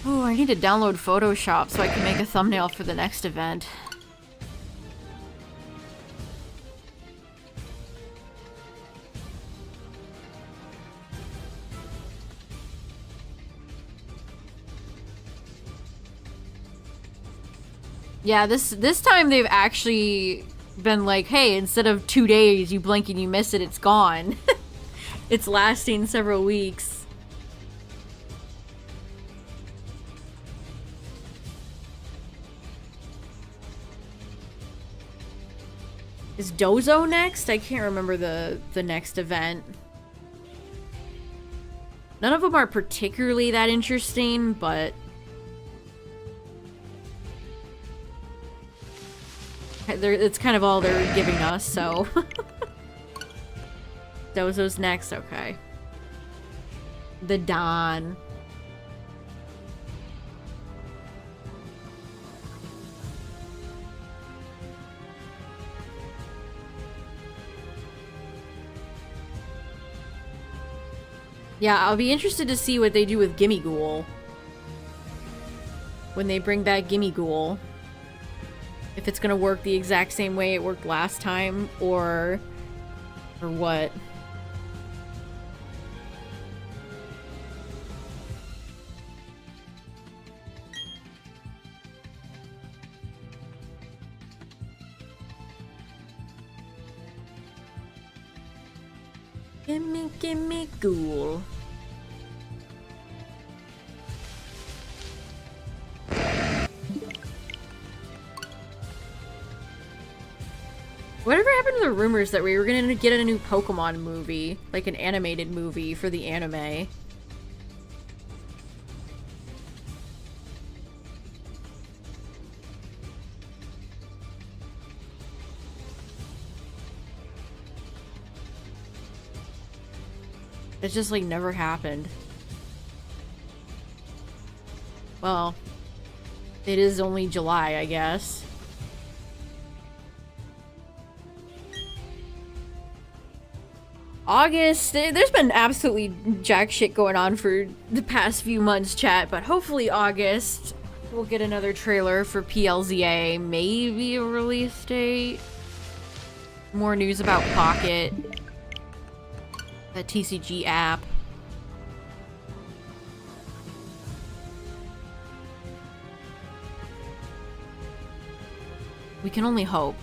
Oh, I need to download Photoshop so I can make a thumbnail for the next event. Yeah, this time they've actually been like, hey, instead of 2 days, you blink and you miss it, it's gone. It's lasting several weeks. Is Dozo next? I can't remember the next event. None of them are particularly that interesting, but it's kind of all they're giving us, so. Dozo's next, okay. The Dawn. Yeah, I'll be interested to see what they do with Gimmighoul. When they bring back Gimmighoul. If it's gonna work the exact same way it worked last time, or what. Gimme ghoul. Whatever happened to the rumors that we were gonna get a new Pokemon movie? Like an animated movie for the anime? It's just like never happened. Well, it is only July, I guess. August, there's been absolutely jack shit going on for the past few months, chat, but hopefully August we'll get another trailer for PLZA, maybe a release date. More news about Pocket, the TCG app. We can only hope.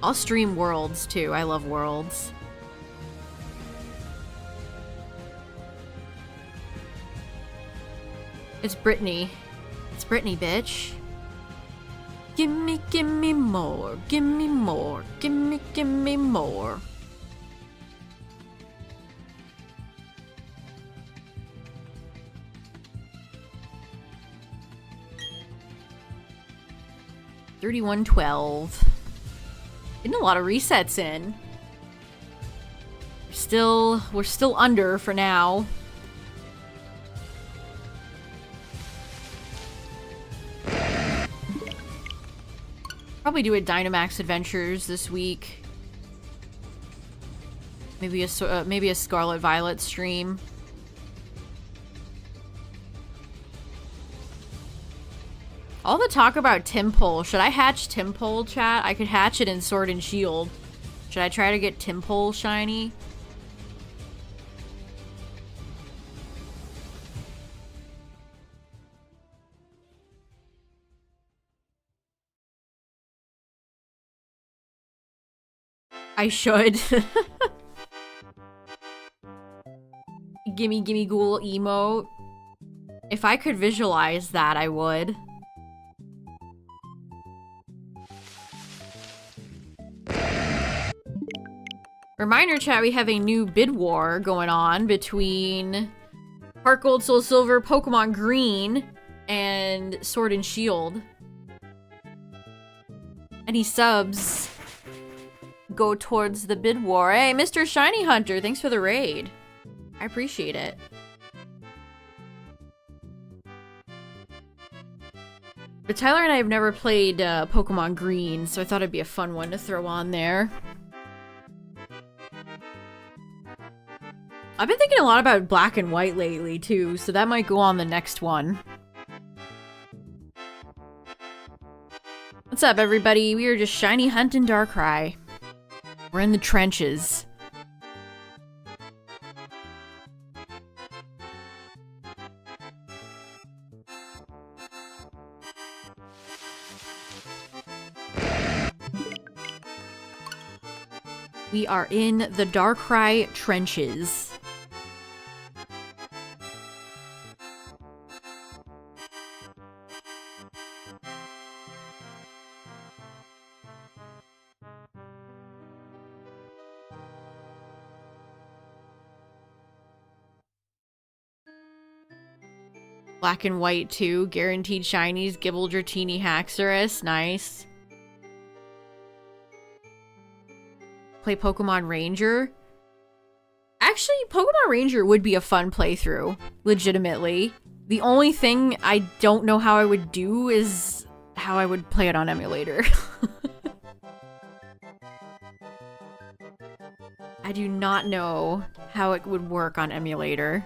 I'll stream Worlds too. I love Worlds. It's Brittany. It's Brittany, bitch. Gimme more. Gimme more. Gimme more. 3112. Getting a lot of resets in. We're still under for now. Probably do a Dynamax Adventures this week. Maybe a Scarlet Violet stream. All the talk about Timpole. Should I hatch Timpole, chat? I could hatch it in Sword and Shield. Should I try to get Timpole shiny? I should. Gimme gimme ghoul emote. If I could visualize that, I would. Reminder chat, we have a new bid war going on between Heart Gold, Soul Silver, Pokemon Green, and Sword and Shield. Any subs go towards the bid war. Hey, Mr. Shiny Hunter, thanks for the raid. I appreciate it. But Tyler and I have never played Pokemon Green, so I thought it'd be a fun one to throw on there. I've been thinking a lot about Black and White lately, too, so that might go on the next one. What's up, everybody? We are just shiny hunting Darkrai. We're in the trenches. We are in the Darkrai trenches. Black and White 2, guaranteed shinies, Gibble, Dratini, Haxorus, nice. Play Pokemon Ranger. Actually, Pokemon Ranger would be a fun playthrough, legitimately. The only thing I don't know how I would do is how I would play it on emulator. I do not know how it would work on emulator.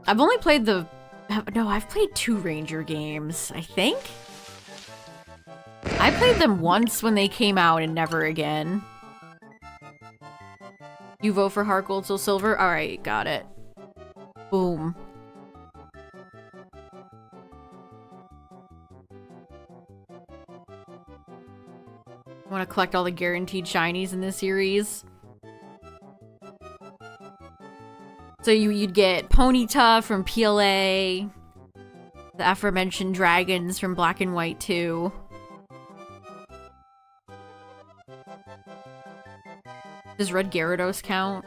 I've only played the... No, I've played 2 Ranger games, I think? I played them once when they came out and never again. You vote for Heart Gold, Soul Silver? Alright, got it. Boom. I want to collect all the guaranteed shinies in this series. So you'd get Ponyta from PLA, the aforementioned dragons from Black and White 2. Does Red Gyarados count?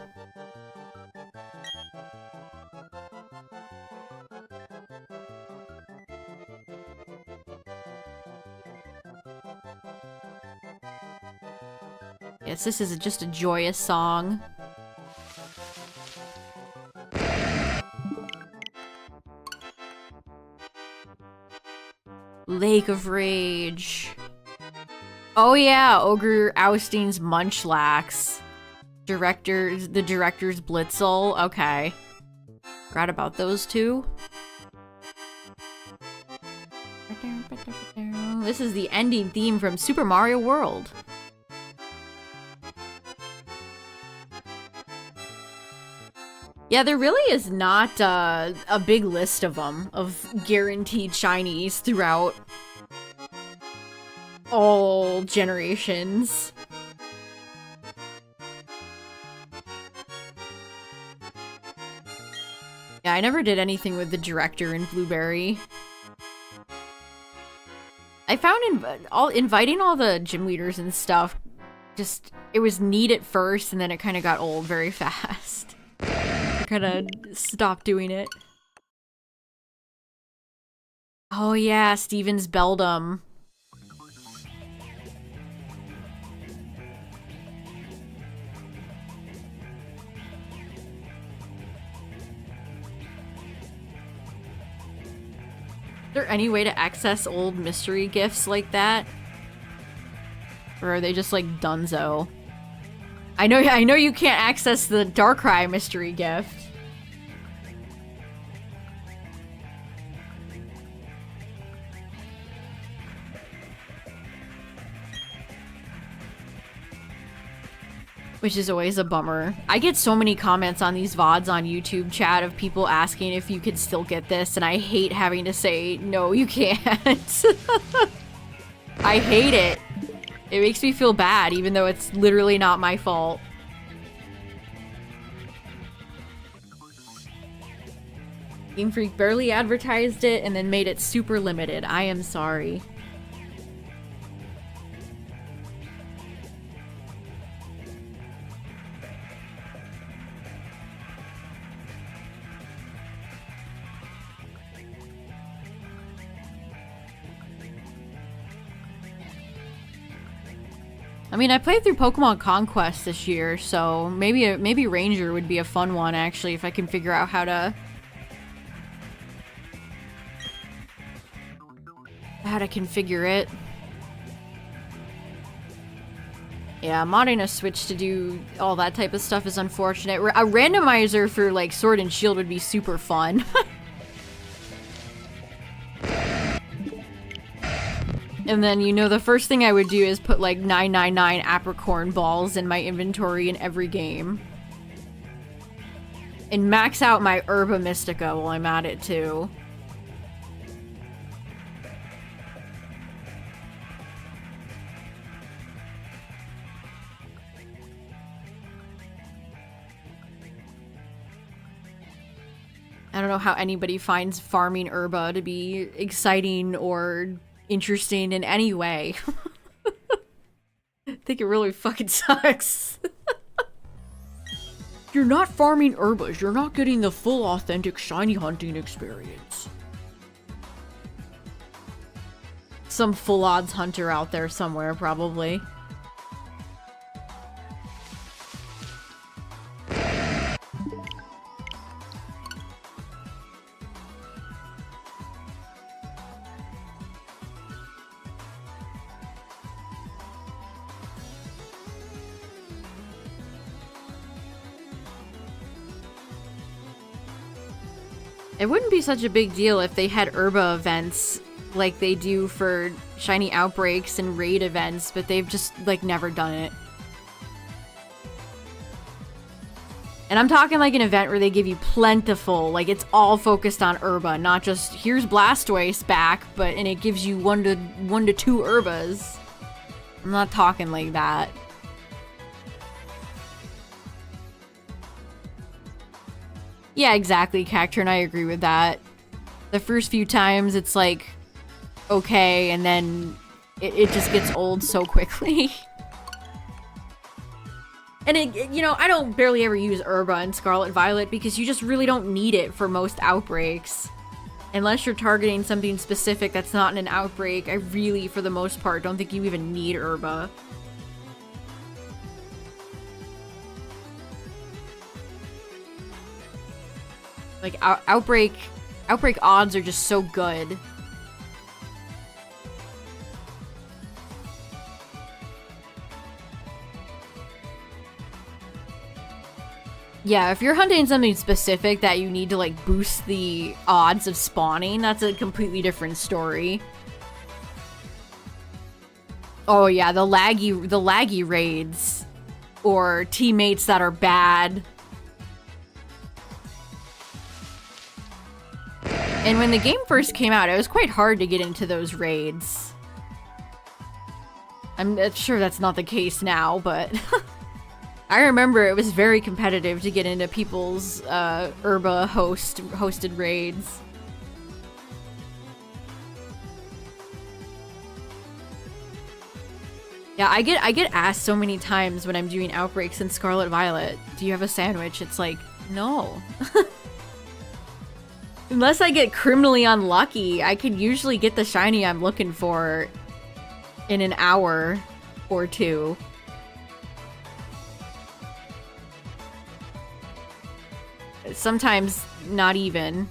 Yes, this is just a joyous song. Lake of Rage. Oh yeah, Ogre Austein's Munchlax. The director's Blitzel. Okay. Forgot about those two. This is the ending theme from Super Mario World. Yeah, there really is not a big list of them, of guaranteed shinies throughout all generations. Yeah, I never did anything with the director in Blueberry. I found inviting all the gym leaders and stuff, just, it was neat at first, and then it kind of got old very fast. I kind of stopped doing it. Oh yeah, Steven's Beldum. Is there any way to access old mystery gifts like that? Or are they just like dunzo? I know you can't access the Darkrai mystery gift. Which is always a bummer. I get so many comments on these VODs on YouTube chat of people asking if you could still get this, and I hate having to say, no, you can't. I hate it. It makes me feel bad, even though it's literally not my fault. Game Freak barely advertised it and then made it super limited. I am sorry. I mean, I played through Pokemon Conquest this year, so maybe Ranger would be a fun one, actually, if I can figure out how to configure it. Yeah, modding a Switch to do all that type of stuff is unfortunate. A randomizer for, like, Sword and Shield would be super fun. And then, you know, the first thing I would do is put, like, 999 Apricorn balls in my inventory in every game. And max out my Herba Mystica while I'm at it, too. I don't know how anybody finds farming Herba to be exciting or interesting in any way. I think it really fucking sucks. You're not farming Herbas, you're not getting the full authentic shiny hunting experience. Some full odds hunter out there somewhere, probably. It wouldn't be such a big deal if they had Herba events like they do for shiny outbreaks and raid events, but they've just, like, never done it. And I'm talking like an event where they give you plentiful, like it's all focused on Herba, not just here's Blastoise back, and it gives you one to two Herbas. I'm not talking like that. Yeah, exactly, Cacturn, I agree with that. The first few times it's like, okay, and then it just gets old so quickly. And you know, I don't barely ever use Herba in Scarlet Violet because you just really don't need it for most outbreaks. Unless you're targeting something specific that's not in an outbreak, I really, for the most part, don't think you even need Herba. Like, outbreak odds are just so good. Yeah, if you're hunting something specific that you need to, like, boost the odds of spawning, that's a completely different story. Oh yeah, the laggy raids. Or teammates that are bad. And when the game first came out, it was quite hard to get into those raids. I'm sure that's not the case now, but... I remember it was very competitive to get into people's Herba hosted raids. Yeah, I get asked so many times when I'm doing outbreaks in Scarlet Violet, do you have a sandwich? It's like, no. Unless I get criminally unlucky, I could usually get the shiny I'm looking for in an hour or two. Sometimes not even.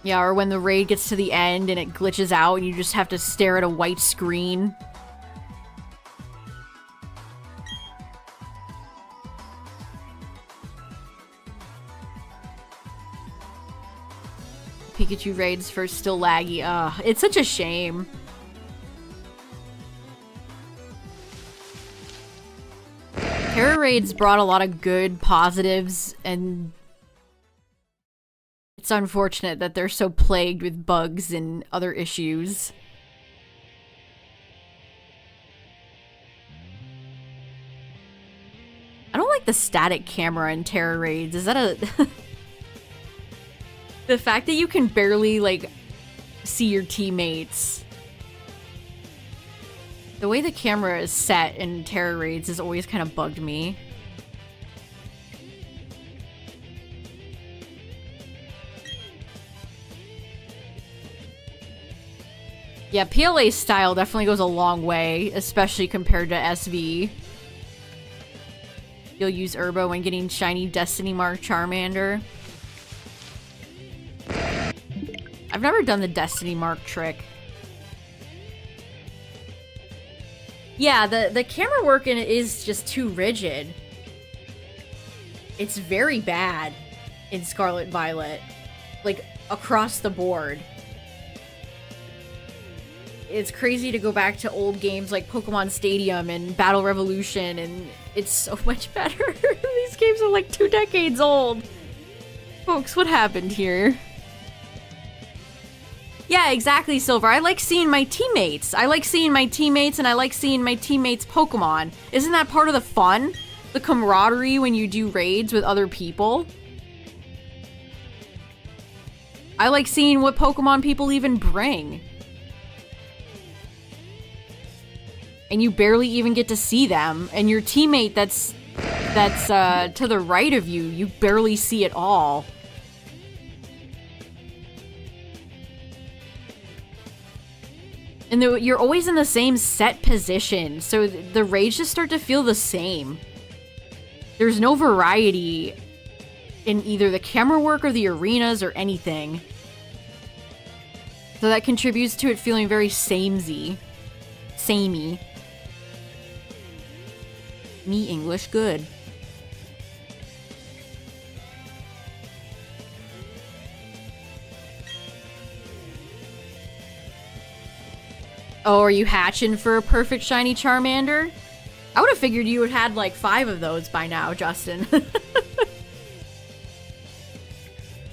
Yeah, or when the raid gets to the end and it glitches out and you just have to stare at a white screen. Pikachu raids for still laggy. Ugh, it's such a shame. Terra raids brought a lot of good positives, and it's unfortunate that they're so plagued with bugs and other issues. I don't like the static camera in Terra raids. Is that a... The fact that you can barely, like, see your teammates. The way the camera is set in Terra raids has always kind of bugged me. Yeah, PLA style definitely goes a long way, especially compared to SV. You'll use Herbo when getting shiny Destiny Mark Charmander. I've never done the Destiny Mark trick. Yeah, the camera work in it is just too rigid. It's very bad in Scarlet Violet. Like, across the board. It's crazy to go back to old games like Pokemon Stadium and Battle Revolution, and it's so much better. These games are like 2 decades old. Folks, what happened here? Yeah, exactly, Silver. I like seeing my teammates. I like seeing my teammates, and I like seeing my teammates' Pokemon. Isn't that part of the fun? The camaraderie when you do raids with other people? I like seeing what Pokemon people even bring. And you barely even get to see them. And your teammate that's to the right of you, you barely see at all. And you're always in the same set position, so the raids just start to feel the same. There's no variety in either the camera work or the arenas or anything. So that contributes to it feeling very samey. Samey. Me English good. Oh, are you hatching for a perfect shiny Charmander? I would have figured you would have had like 5 of those by now, Justin.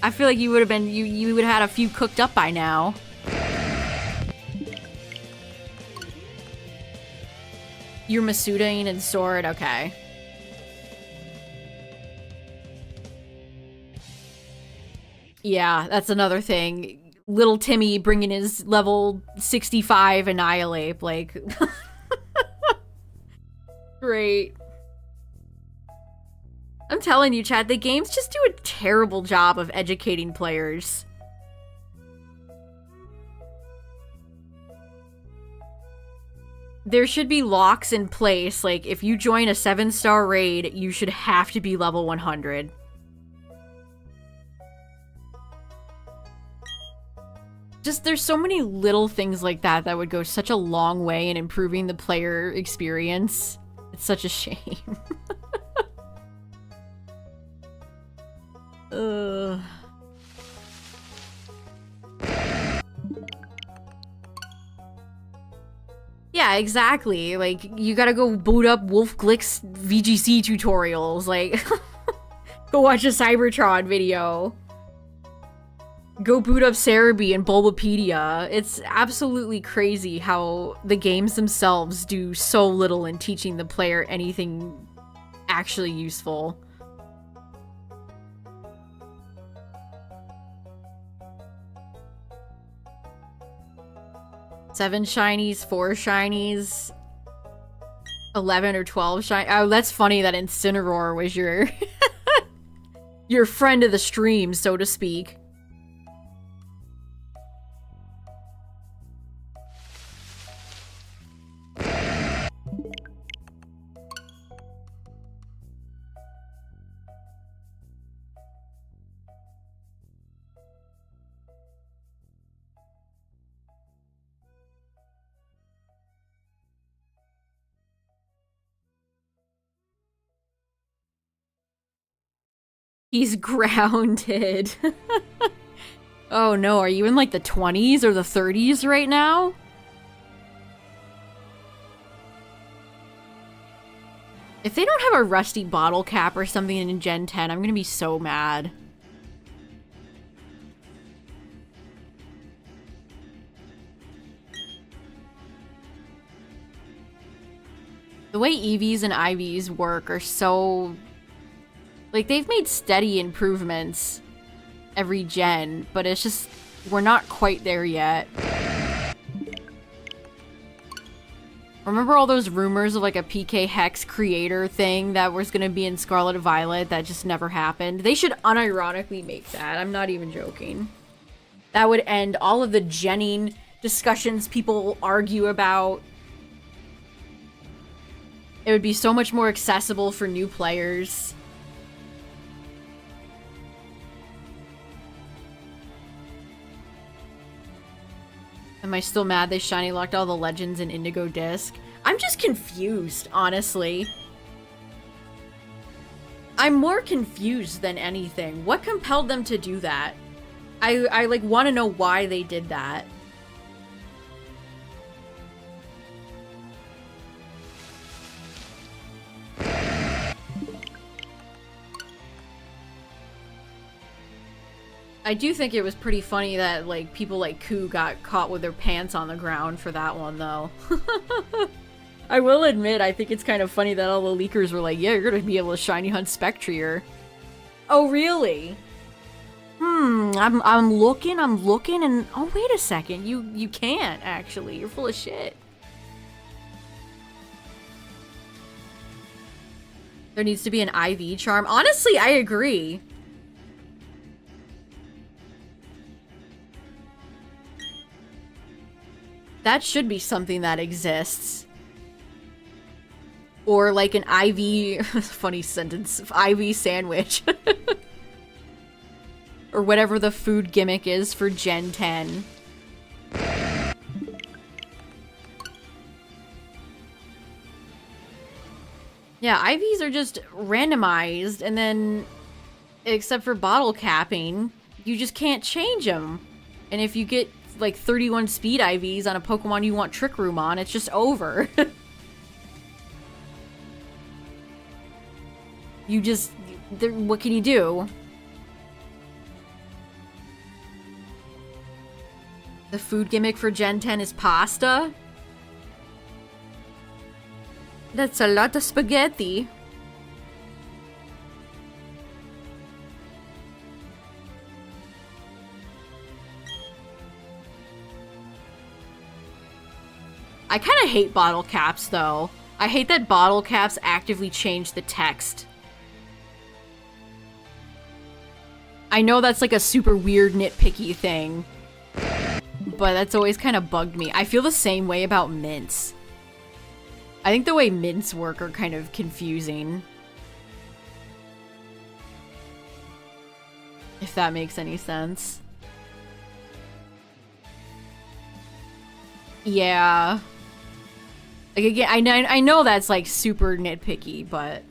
I feel like you would have been, you would have had a few cooked up by now. You're Masudane and Sword, okay. Yeah, that's another thing. Little Timmy bringing his level 65 Annihilate, like... Great. I'm telling you, Chad, the games just do a terrible job of educating players. There should be locks in place, like, if you join a 7-star raid, you should have to be level 100. Just, there's so many little things like that that would go such a long way in improving the player experience. It's such a shame. Ugh. Yeah, exactly. Like, you gotta go boot up Wolf Glick's VGC tutorials. Like, go watch a Cybertron video. Go boot up Cerebi and Bulbapedia. It's absolutely crazy how the games themselves do so little in teaching the player anything actually useful. Seven shinies, 4 shinies. 11 or 12 shiny. Oh, that's funny that Incineroar was your your friend of the stream, so to speak. He's grounded. Oh no, are you in like the 20s or the 30s right now? If they don't have a rusty bottle cap or something in Gen 10, I'm gonna be so mad. The way EVs and IVs work are so... Like, they've made steady improvements every gen, but it's just... We're not quite there yet. Remember all those rumors of, like, a PK Hex creator thing that was gonna be in Scarlet and Violet that just never happened? They should unironically make that. I'm not even joking. That would end all of the genning discussions people argue about. It would be so much more accessible for new players. Am I still mad they shiny locked all the legends in Indigo Disc? I'm just confused, honestly. I'm more confused than anything. What compelled them to do that? I like, want to know why they did that. I do think it was pretty funny that, like, people like Koo got caught with their pants on the ground for that one, though. I will admit, I think it's kind of funny that all the leakers were like, yeah, you're gonna be able to shiny hunt Spectrier. Oh, really? I'm looking, and... Oh, wait a second. You can't, actually. You're full of shit. There needs to be an IV charm. Honestly, I agree. That should be something that exists. Or like an IV... funny sentence. IV sandwich. Or whatever the food gimmick is for Gen 10. Yeah, IVs are just randomized, and then... Except for bottle capping, you just can't change them. And if you get... like 31 speed IVs on a Pokemon you want Trick Room on, it's just over. You just... what can you do? The food gimmick for Gen 10 is pasta? That's a lot of spaghetti. I kind of hate bottle caps, though. I hate that bottle caps actively change the text. I know that's like a super weird nitpicky thing, but that's always kind of bugged me. I feel the same way about mints. I think the way mints work are kind of confusing. If that makes any sense. Yeah. Like, again, I know that's, like, super nitpicky, but...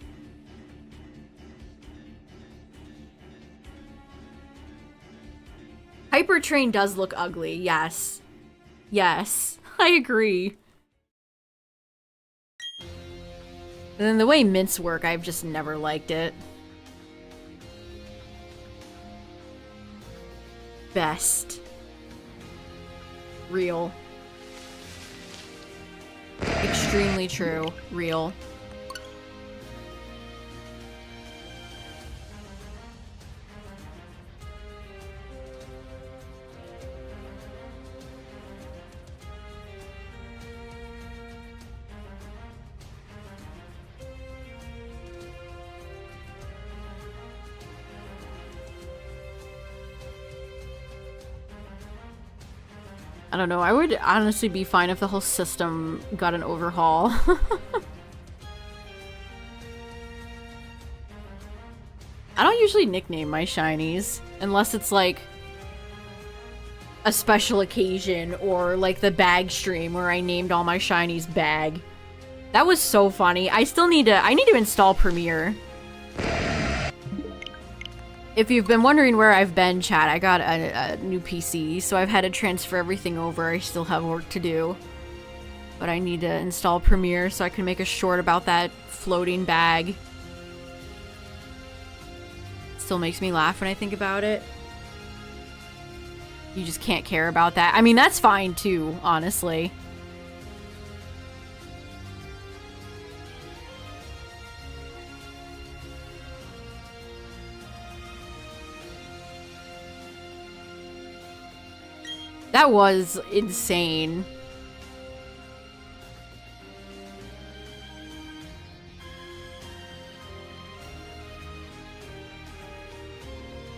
Hyper Train does look ugly, yes. Yes, I agree. And then the way mints work, I've just never liked it. Best. Real. Extremely true. Real. don't know. I would honestly be fine if the whole system got an overhaul. I don't usually nickname my shinies unless it's like a special occasion or like the bag stream where I named all my shinies Bag. That was so funny. I need to install Premiere. If you've been wondering where I've been, chat, I got a new PC, so I've had to transfer everything over. I still have work to do. But I need to install Premiere so I can make a short about that floating bag. Still makes me laugh when I think about it. You just can't care about that. I mean, that's fine too, honestly. That was insane.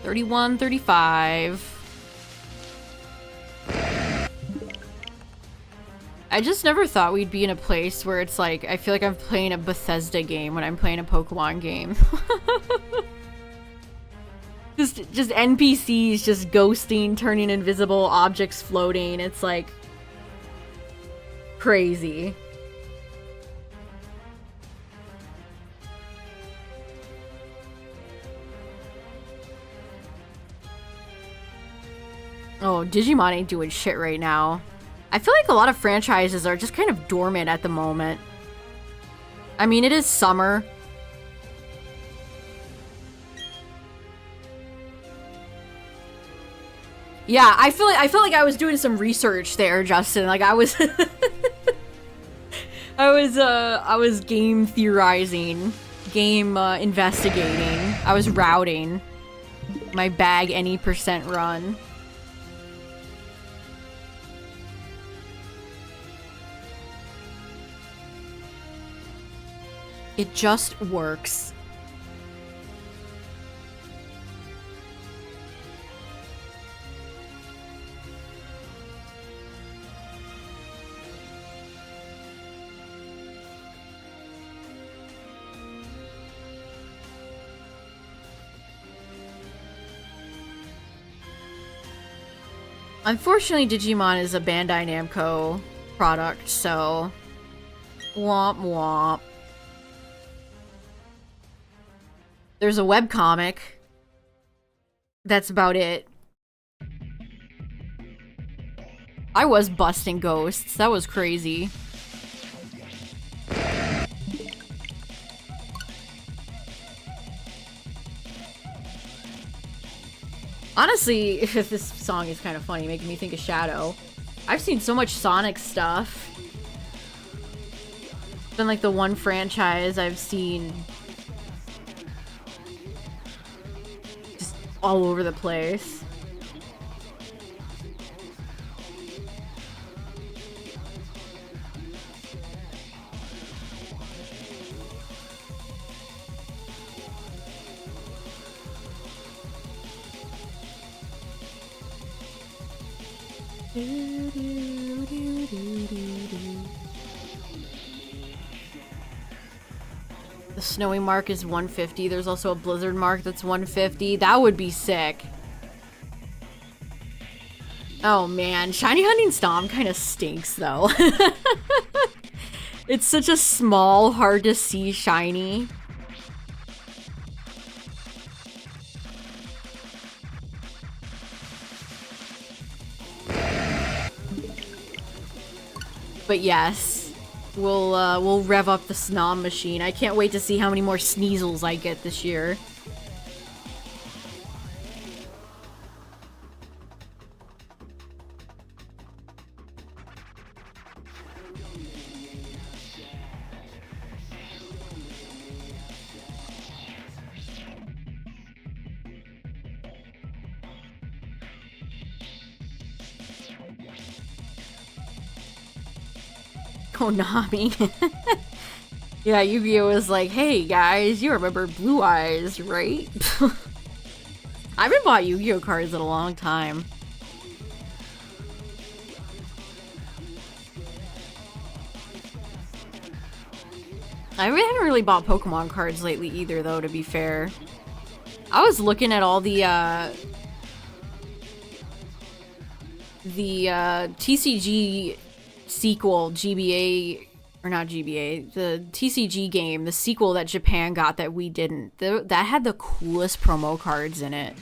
$31, $35. I just never thought we'd be in a place where it's like, I feel like I'm playing a Bethesda game when I'm playing a Pokemon game. Just NPCs just ghosting, turning invisible, objects floating. It's like crazy. Oh, Digimon ain't doing shit right now. I feel like a lot of franchises are just kind of dormant at the moment. I mean, it is summer. Yeah, I feel like I was doing some research there, Justin. Like I was I was game theorizing, game investigating. I was routing my bag any percent run. It just works. Unfortunately, Digimon is a Bandai Namco product, so womp womp. There's a webcomic. That's about it. I was busting ghosts. That was crazy. Honestly, this song is kind of funny, making me think of Shadow. I've seen so much Sonic stuff. It's been like the one franchise I've seen just all over the place. The snowy mark is 150. There's also a blizzard mark that's 150. That would be sick. Oh man, shiny hunting Stomp kind of stinks though. It's such a small, hard to see shiny. But yes, we'll rev up the Snom machine. I can't wait to see how many more Sneasels I get this year. Konami. Yeah, Yu-Gi-Oh! Was like, hey guys, you remember Blue Eyes, right? I haven't bought Yu-Gi-Oh! Cards in a long time. I haven't really bought Pokemon cards lately either, though, to be fair. I was looking at all the TCG sequel, GBA, or not GBA, the TCG game, the sequel that Japan got that we didn't. That had the coolest promo cards in it.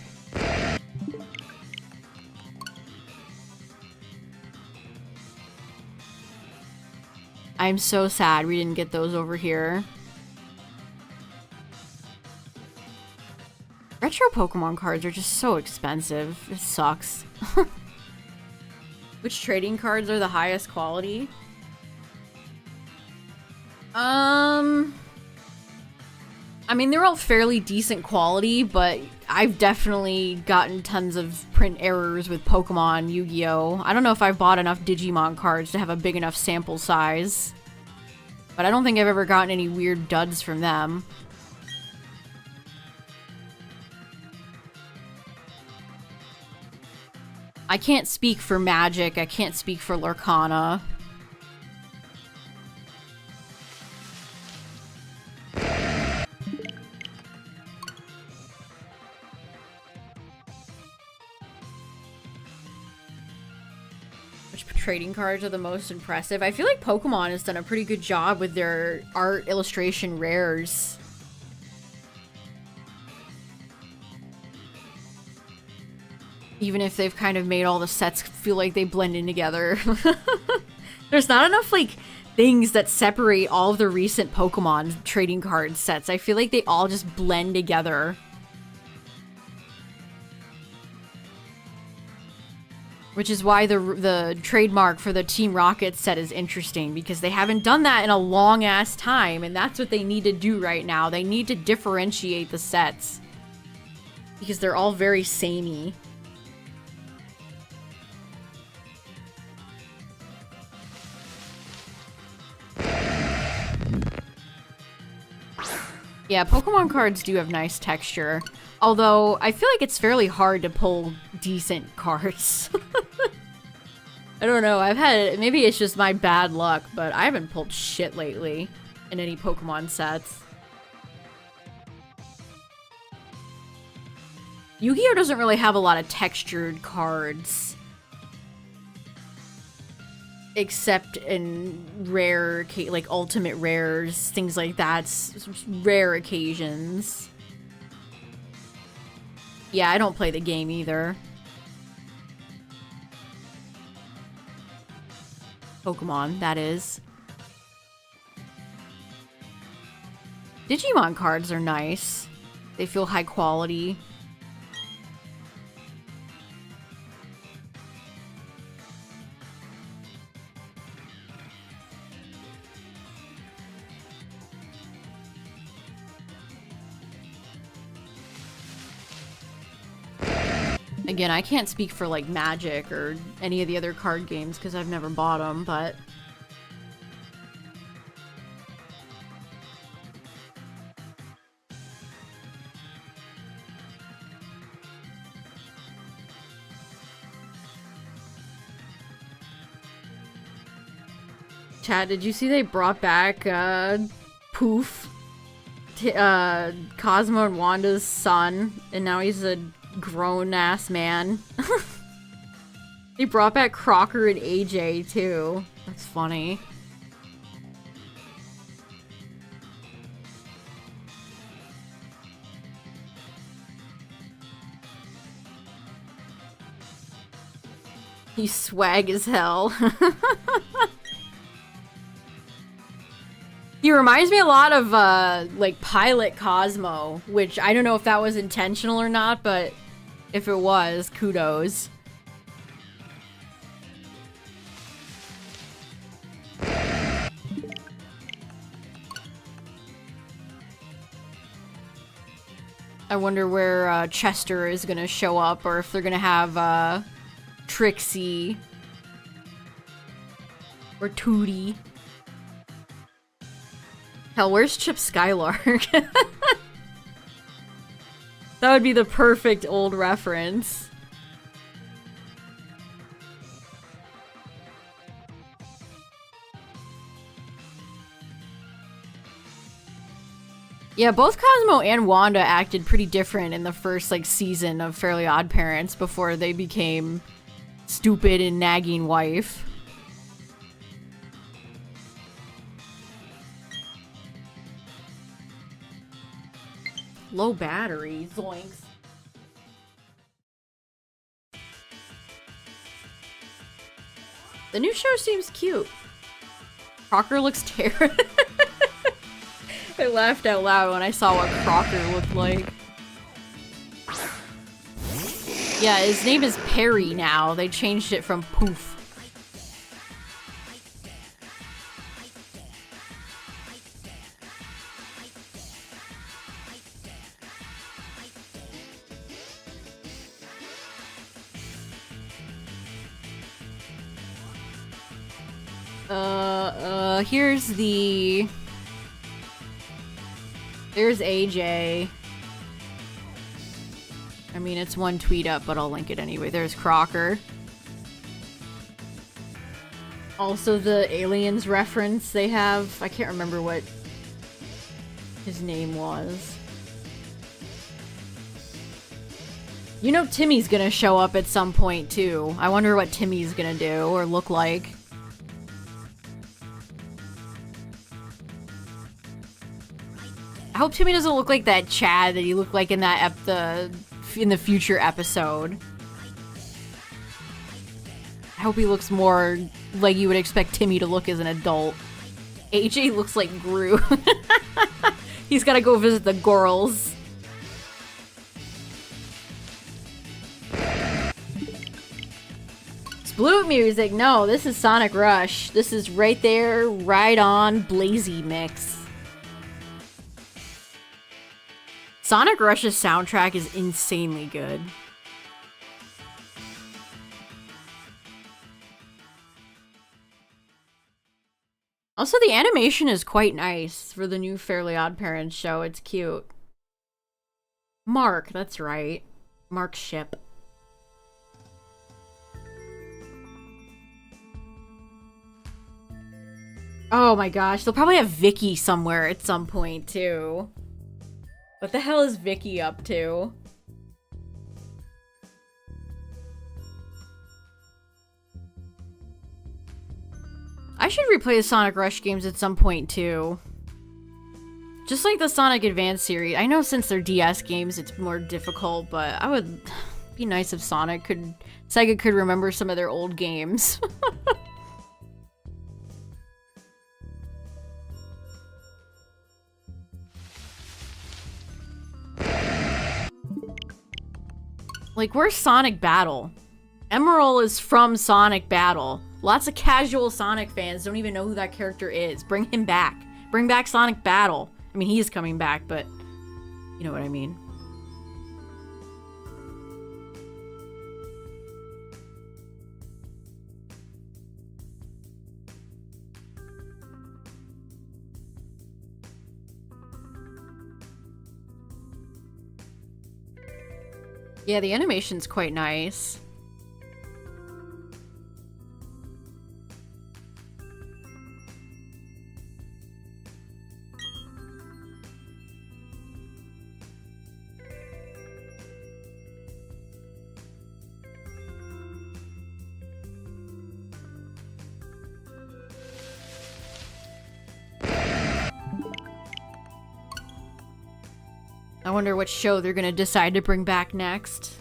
I'm so sad we didn't get those over here. Retro Pokemon cards are just so expensive. It sucks. Which trading cards are the highest quality? I mean, they're all fairly decent quality, but I've definitely gotten tons of print errors with Pokemon, Yu-Gi-Oh! I don't know if I've bought enough Digimon cards to have a big enough sample size. But I don't think I've ever gotten any weird duds from them. I can't speak for Magic, I can't speak for Lorcana. Which trading cards are the most impressive? I feel like Pokemon has done a pretty good job with their art illustration rares. Even if they've kind of made all the sets feel like they blend in together. There's not enough, like, things that separate all of the recent Pokemon trading card sets. I feel like they all just blend together. Which is why the trademark for the Team Rocket set is interesting, because they haven't done that in a long-ass time, and that's what they need to do right now. They need to differentiate the sets. Because they're all very samey. Yeah, Pokemon cards do have nice texture. Although, I feel like it's fairly hard to pull decent cards. I don't know, maybe it's just my bad luck, but I haven't pulled shit lately in any Pokemon sets. Yu-Gi-Oh! Doesn't really have a lot of textured cards. Except in rare, like ultimate rares, things like that, rare occasions. Yeah, I don't play the game either. Pokemon, that is. Digimon cards are nice. They feel high quality. Again, I can't speak for, like, Magic or any of the other card games because I've never bought them, but... Chat, did you see they brought back, Poof? Cosmo and Wanda's son, and now he's a grown-ass man. They brought back Crocker and AJ, too. That's funny. He's swag as hell. He reminds me a lot of, like, Pilot Cosmo, which I don't know if that was intentional or not, but if it was, kudos. I wonder where, Chester is gonna show up, or if they're gonna have, Trixie. Or Tootie. Hell, where's Chip Skylark? That would be the perfect old reference. Yeah, both Cosmo and Wanda acted pretty different in the first, like, season of Fairly Odd Parents before they became stupid and nagging wife. Low battery, zoinks. The new show seems cute. Crocker looks terrible. I laughed out loud when I saw what Crocker looked like. Yeah, his name is Perry now. They changed it from Poof. Here's the... There's AJ. I mean, it's one tweet up, but I'll link it anyway. There's Crocker. Also, the aliens reference they have. I can't remember what his name was. You know Timmy's gonna show up at some point, too. I wonder what Timmy's gonna do or look like. I hope Timmy doesn't look like that Chad that he looked like in that in the future episode. I hope he looks more like you would expect Timmy to look as an adult. AJ looks like Gru. He's gotta go visit the girls. Sploot music. No, this is Sonic Rush. This is right there, right on Blazy Mix. Sonic Rush's soundtrack is insanely good. Also, the animation is quite nice for the new Fairly Odd Parents show. It's cute. Mark, that's right. Mark Ship. Oh my gosh, they'll probably have Vicky somewhere at some point, too. What the hell is Vicky up to? I should replay the Sonic Rush games at some point, too. Just like the Sonic Advance series. I know since they're DS games, it's more difficult, but I would be nice if Sega could remember some of their old games. Like, where's Sonic Battle? Emerald is from Sonic Battle. Lots of casual Sonic fans don't even know who that character is. Bring him back. Bring back Sonic Battle. I mean, he is coming back, but you know what I mean. Yeah, the animation's quite nice. I wonder what show they're gonna decide to bring back next.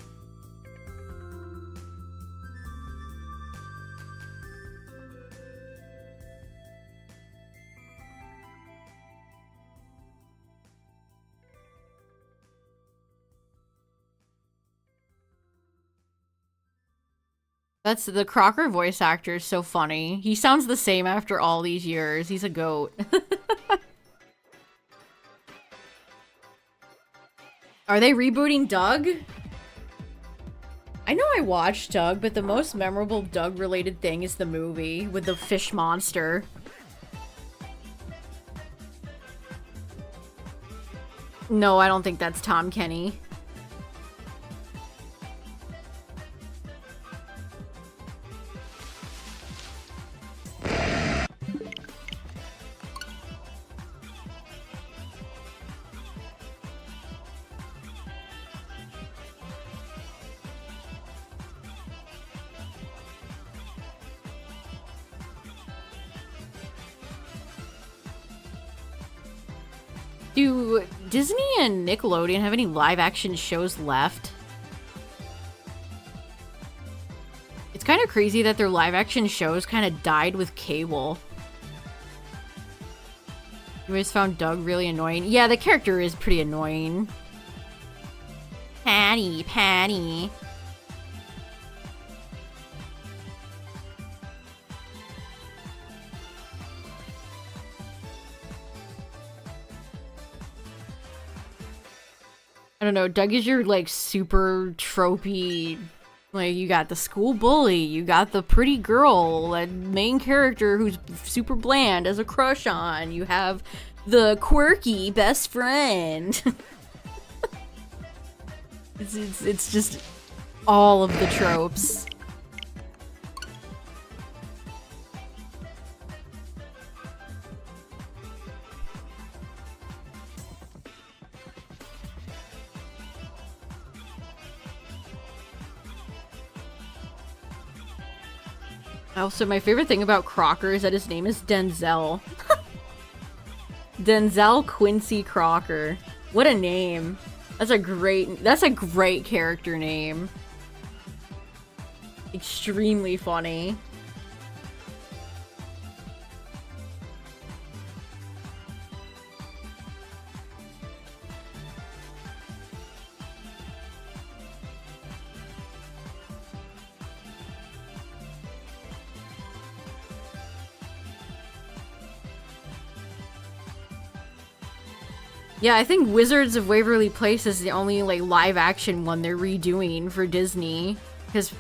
That's the Crocker voice actor is so funny. He sounds the same after all these years. He's a goat. Are they rebooting Doug? I know I watched Doug, but the most memorable Doug-related thing is the movie with the fish monster. No, I don't think that's Tom Kenny. Do Disney and Nickelodeon have any live-action shows left? It's kind of crazy that their live-action shows kind of died with cable. You always found Doug really annoying. Yeah, the character is pretty annoying. Patty, Patty. I don't know, Doug is your, like, super tropey, like, you got the school bully, you got the pretty girl, the main character who's super bland, has a crush on, you have the quirky best friend. It's just all of the tropes. Also, my favorite thing about Crocker is that his name is Denzel. Denzel Quincy Crocker. What a name. That's a great character name. Extremely funny. Yeah, I think Wizards of Waverly Place is the only, like, live-action one they're redoing for Disney. Because,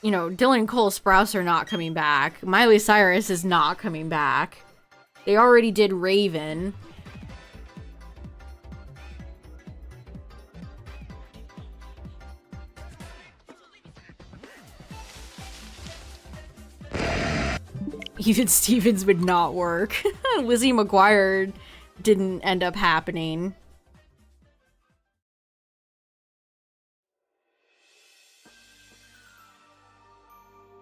you know, Dylan Cole Sprouse are not coming back. Miley Cyrus is not coming back. They already did Raven. Even Stevens would not work. Lizzie McGuire didn't end up happening.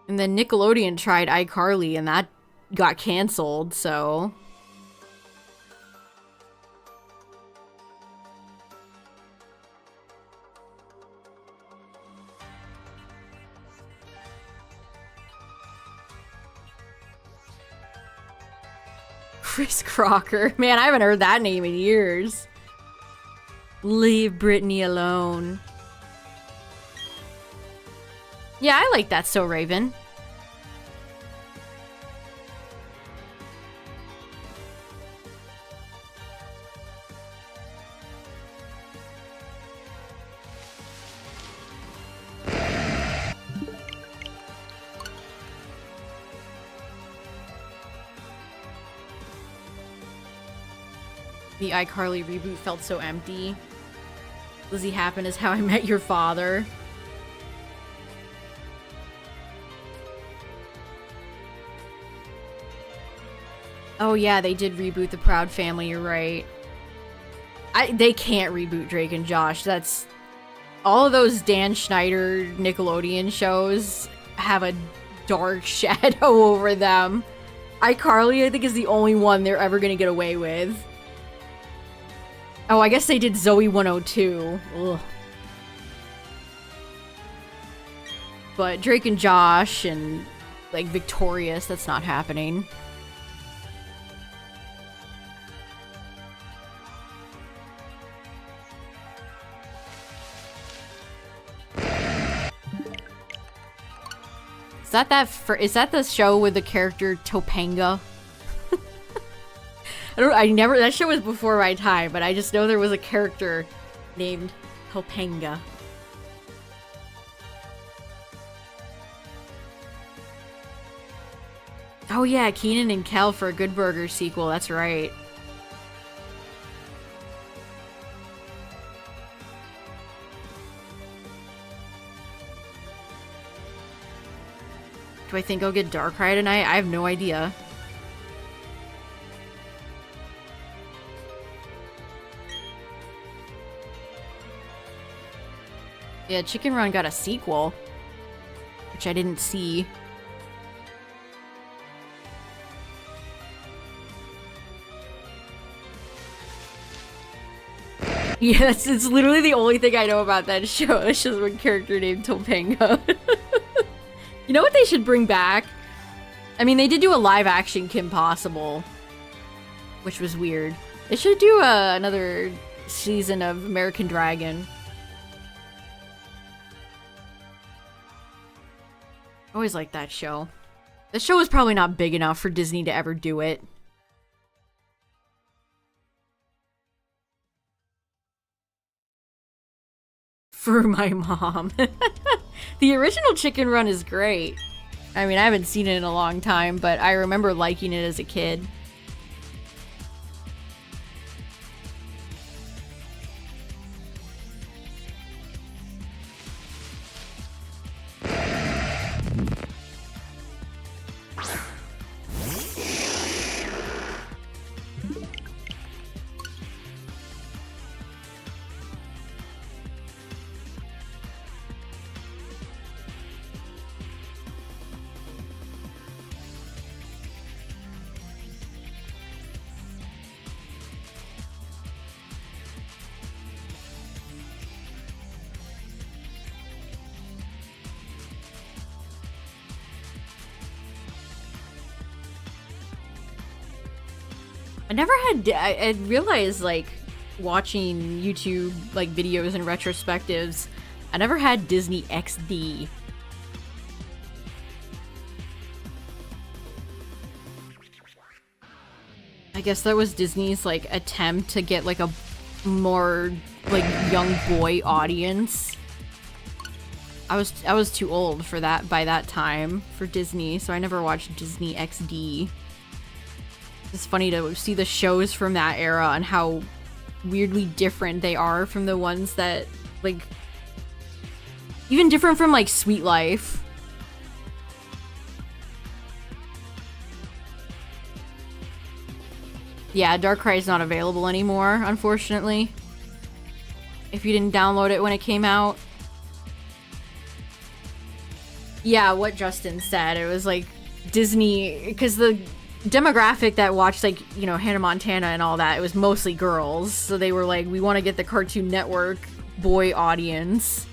And then Nickelodeon tried iCarly and that got canceled, so... Chris Crocker. Man, I haven't heard that name in years. Leave Britney alone. Yeah, I like that So Raven. The iCarly reboot felt so empty. Lizzie Happen is How I Met Your Father. Oh yeah, they did reboot The Proud Family, you're right. They can't reboot Drake and Josh. That's... all of those Dan Schneider Nickelodeon shows have a dark shadow over them. iCarly, I think, is the only one they're ever gonna get away with. Oh, I guess they did Zoe 102. Ugh. But Drake and Josh and, like, Victorious, that's not happening. Is that the show with the character Topanga? That show was before my time, but I just know there was a character named Topanga. Oh yeah, Keenan and Kel for a Good Burger sequel, that's right. Do I think I'll get Darkrai tonight? I have no idea. Yeah, Chicken Run got a sequel, which I didn't see. Yes, it's literally the only thing I know about that show. It's just one character named Topanga. You know what they should bring back? I mean, they did do a live-action Kim Possible, which was weird. They should do another season of American Dragon. Always liked that show. The show was probably not big enough for Disney to ever do it. For my mom. The original Chicken Run is great. I mean, I haven't seen it in a long time, but I remember liking it as a kid. I never had, I realized, like, watching YouTube, like, videos and retrospectives, I never had Disney XD. I guess that was Disney's, like, attempt to get, like, a more, like, young boy audience. I was too old for that by that time for Disney, so I never watched Disney XD. It's funny to see the shows from that era and how weirdly different they are from the ones that, like, even different from, like, Sweet Life. Yeah, Darkrai is not available anymore, unfortunately. If you didn't download it when it came out. Yeah, what Justin said, it was like Disney, because the demographic that watched, like, you know, Hannah Montana and all that, it was mostly girls, so they were like, we want to get the Cartoon Network boy audience.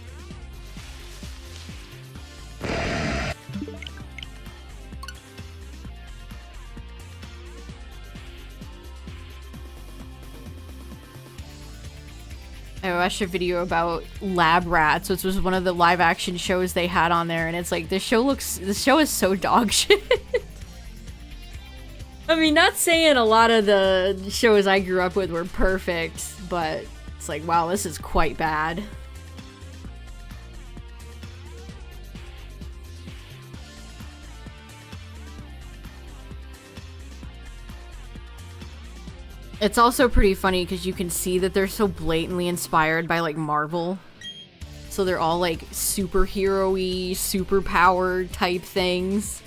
I watched a video about Lab Rats, which was one of the live action shows they had on there, and it's like, this show is so dog shit. I mean, not saying a lot of the shows I grew up with were perfect, but it's like, wow, this is quite bad. It's also pretty funny because you can see that they're so blatantly inspired by, like, Marvel. So they're all, like, superhero-y, super-powered type things.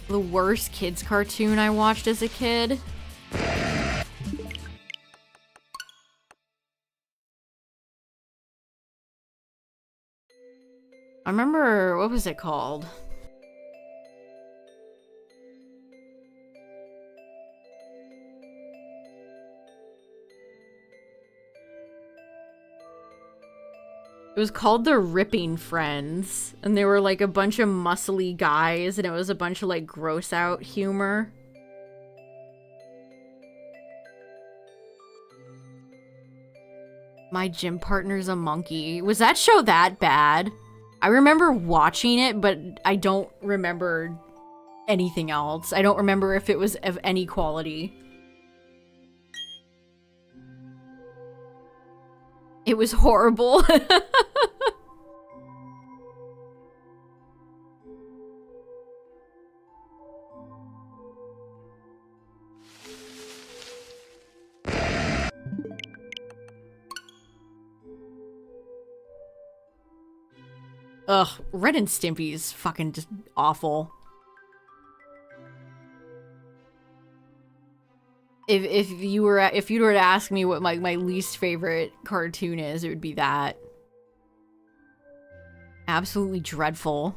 The worst kids cartoon I watched as a kid. I remember, what was it called? It was called The Ripping Friends, and they were like a bunch of muscly guys, and it was a bunch of, like, gross out humor. My gym partner's a monkey. Was that show that bad? I remember watching it, but I don't remember anything else. I don't remember if it was of any quality. It was horrible. Ugh, Ren and Stimpy's fucking just awful. If you were to ask me what my least favorite cartoon is, it would be that. Absolutely dreadful.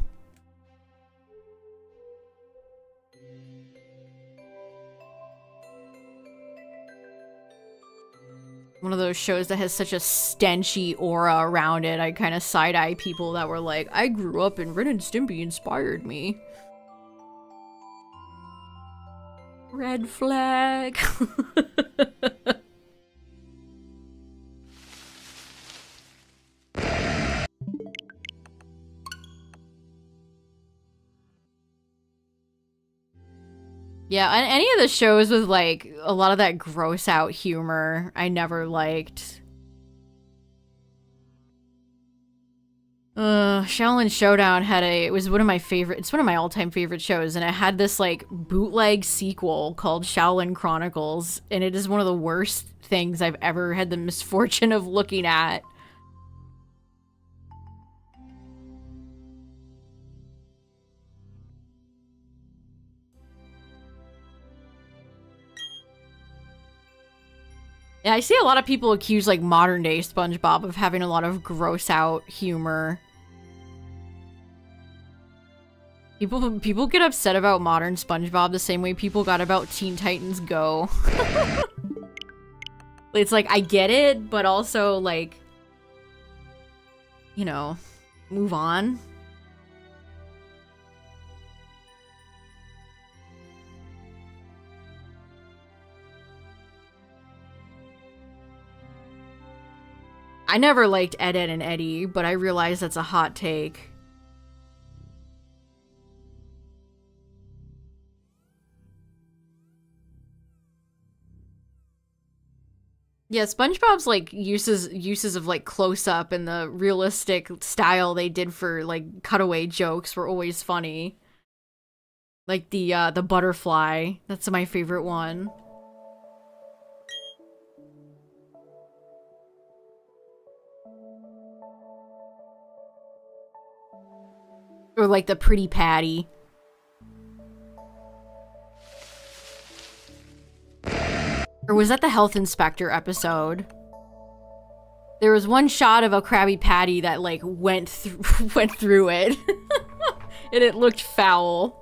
one of those shows that has such a stenchy aura around it. I kind of side-eye people that were like, I grew up and Ren and Stimpy inspired me. Red flag. Yeah, and any of the shows with, like, a lot of that gross out humor, I never liked. Shaolin Showdown it was one of my favorite, it's one of my all-time favorite shows, and it had this, like, bootleg sequel called Shaolin Chronicles, and it is one of the worst things I've ever had the misfortune of looking at. Yeah, I see a lot of people accuse, like, modern-day SpongeBob of having a lot of gross-out humor. People get upset about modern SpongeBob the same way people got about Teen Titans Go. It's like, I get it, but also, like, you know, move on. I never liked Ed, Edd and Eddy, but I realize that's a hot take. Yeah, SpongeBob's, like, uses of, like, close-up and the realistic style they did for, like, cutaway jokes were always funny. Like the butterfly. That's my favorite one. Or, like, the pretty Patty. Or was that the health inspector episode? There was one shot of a Krabby Patty that, like, went through it. And it looked foul.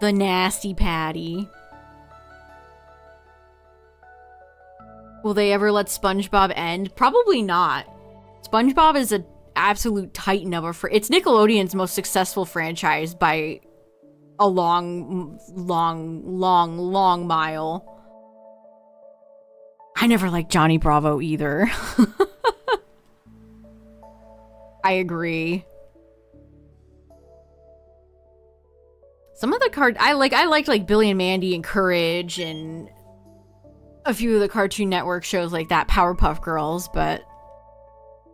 The nasty Patty. Will they ever let SpongeBob end? Probably not. SpongeBob is an absolute titan of it's Nickelodeon's most successful franchise by a long mile. I never liked Johnny Bravo either. I agree. Some of the I liked like Billy and Mandy and Courage and a few of the Cartoon Network shows like that, Powerpuff Girls, but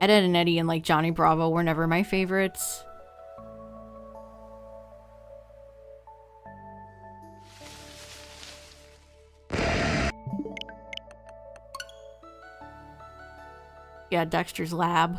Ed, Edd and Eddy and like Johnny Bravo were never my favorites. Yeah, Dexter's Lab.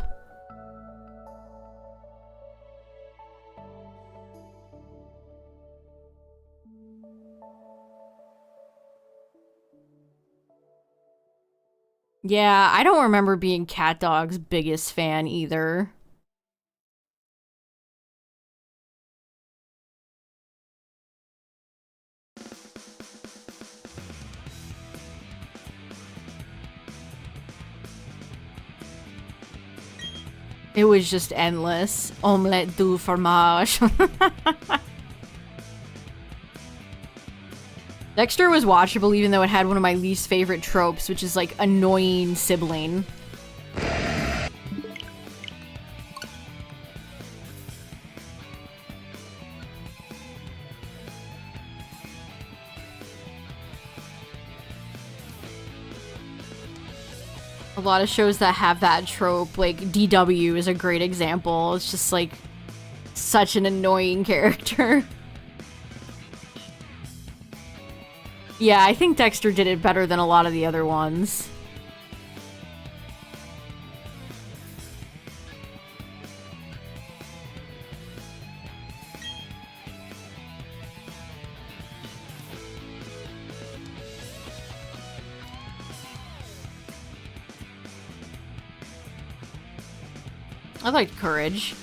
Yeah, I don't remember being Cat Dog's biggest fan either. It was just endless. Omelette du fromage. Dexter was watchable even though it had one of my least favorite tropes, which is like annoying sibling. A lot of shows that have that trope, like DW is a great example. It's just like such an annoying character. Yeah, I think Dexter did it better than a lot of the other ones. I liked Courage.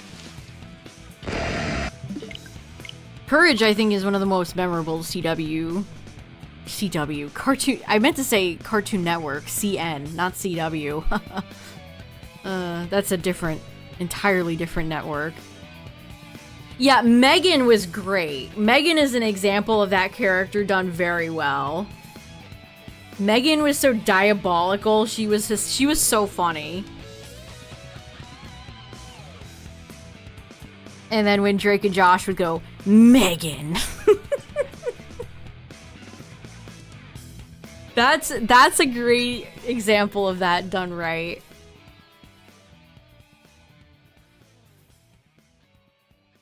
Courage, I think, is one of the most memorable cartoon. I meant to say Cartoon Network, CN, not CW. That's a entirely different network. Yeah, Megan was great. Megan is an example of that character done very well. Megan was so diabolical. She was so funny. And then when Drake and Josh would go, Megan. That's a great example of that done right.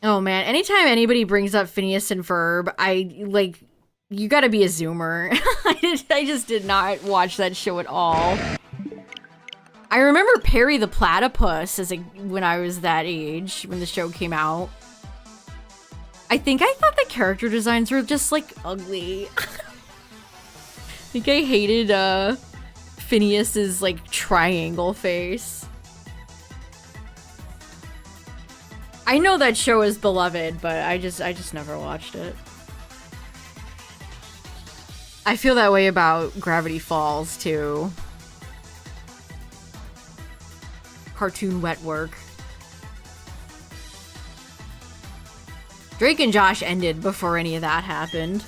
Oh man, anytime anybody brings up Phineas and Ferb, you gotta be a Zoomer. I just did not watch that show at all. I remember Perry the Platypus when I was that age, when the show came out. I thought the character designs were just, like, ugly. I think I hated, Phineas's, like, triangle face. I know that show is beloved, but I just never watched it. I feel that way about Gravity Falls, too. Cartoon wet work. Drake and Josh ended before any of that happened.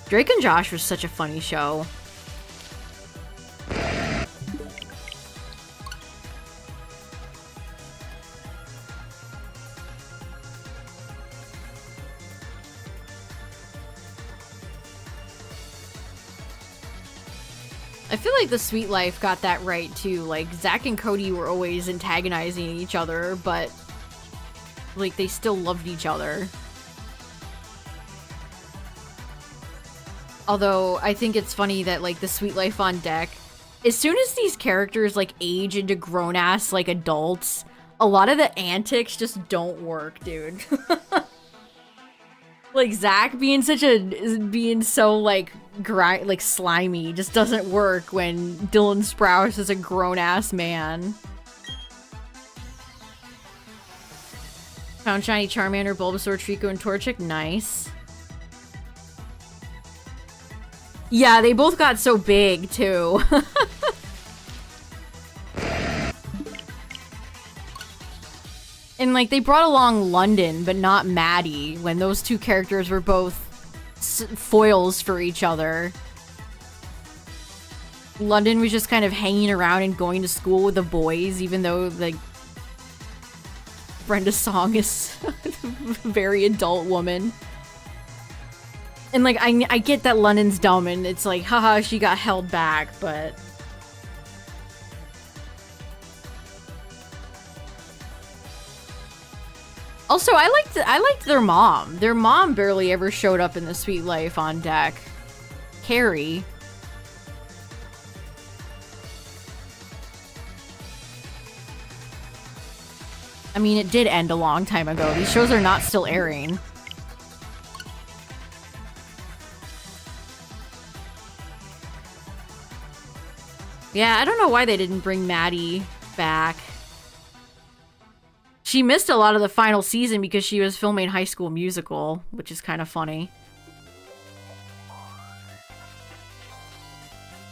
Drake and Josh was such a funny show. I feel like The Sweet Life got that right too. Like, Zach and Cody were always antagonizing each other, but like they still loved each other. Although, I think it's funny that, like, The Sweet Life on Deck, as soon as these characters, like, age into grown-ass, like, adults, a lot of the antics just don't work, dude. Like, Zach being so, like, slimy just doesn't work when Dylan Sprouse is a grown-ass man. Found Shiny Charmander, Bulbasaur, Trico, and Torchic. Nice. Yeah, they both got so big, too. And, like, they brought along London, but not Maddie, when those two characters were both foils for each other. London was just kind of hanging around and going to school with the boys, even though, like, Brenda Song is a very adult woman. And, like, I get that London's dumb, and it's like, haha, she got held back, but... Also, I liked their mom. Their mom barely ever showed up in The Sweet Life on Deck. Carrie. I mean, it did end a long time ago. These shows are not still airing. Yeah, I don't know why they didn't bring Maddie back. She missed a lot of the final season because she was filming High School Musical, which is kind of funny.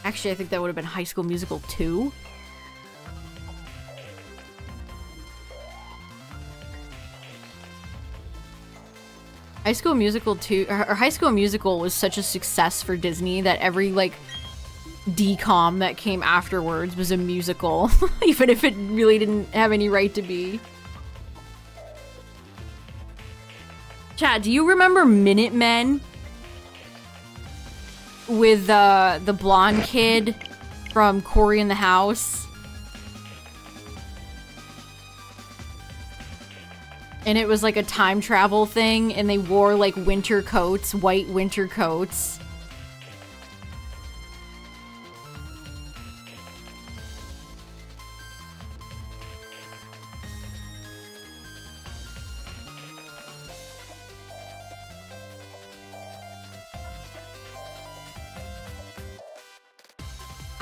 Actually, I think that would have been High School Musical 2. High School Musical 2, or High School Musical was such a success for Disney that every, like, DCOM that came afterwards was a musical, even if it really didn't have any right to be. Chat, do you remember Minutemen? With the blonde kid from Cory in the House? And it was like a time travel thing, and they wore like winter coats, white winter coats.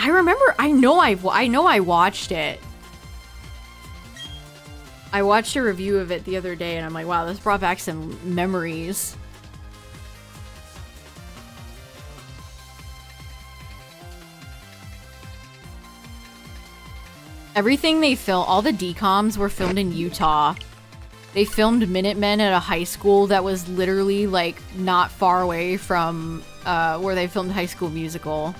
I remember, I know I watched it. I watched a review of it the other day and I'm like, wow, this brought back some memories. Everything they film, all the decoms were filmed in Utah. They filmed Minutemen at a high school that was literally, like, not far away from where they filmed High School Musical.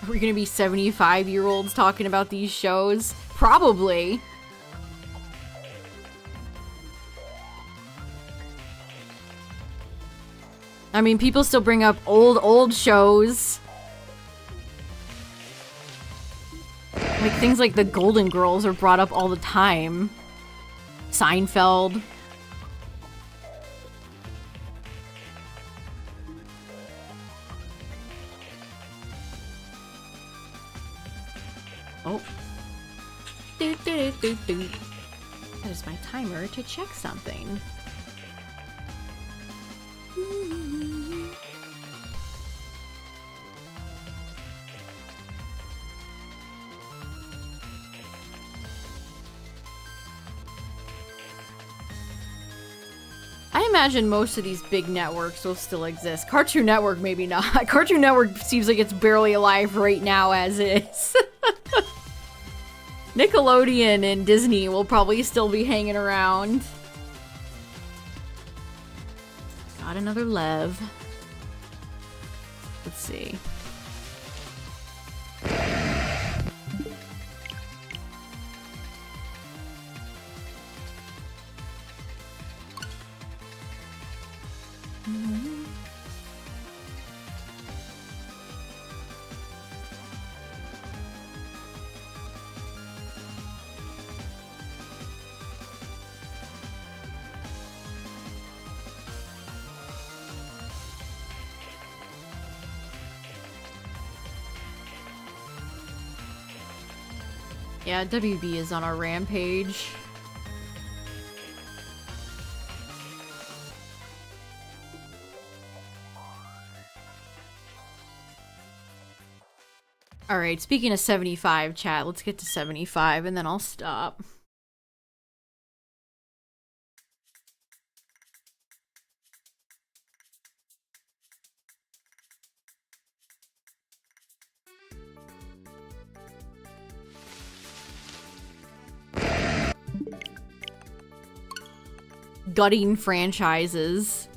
Are we gonna be 75-year-olds talking about these shows? Probably. I mean, people still bring up old shows. Like, things like the Golden Girls are brought up all the time. Seinfeld. Oh. That is my timer to check something. I imagine most of these big networks will still exist. Cartoon Network, maybe not. Cartoon Network seems like it's barely alive right now as is. Nickelodeon and Disney will probably still be hanging around. Got another Lev. Let's see. Yeah, WB is on a rampage. Alright, speaking of 75, chat, let's get to 75 and then I'll stop. Gutting franchises.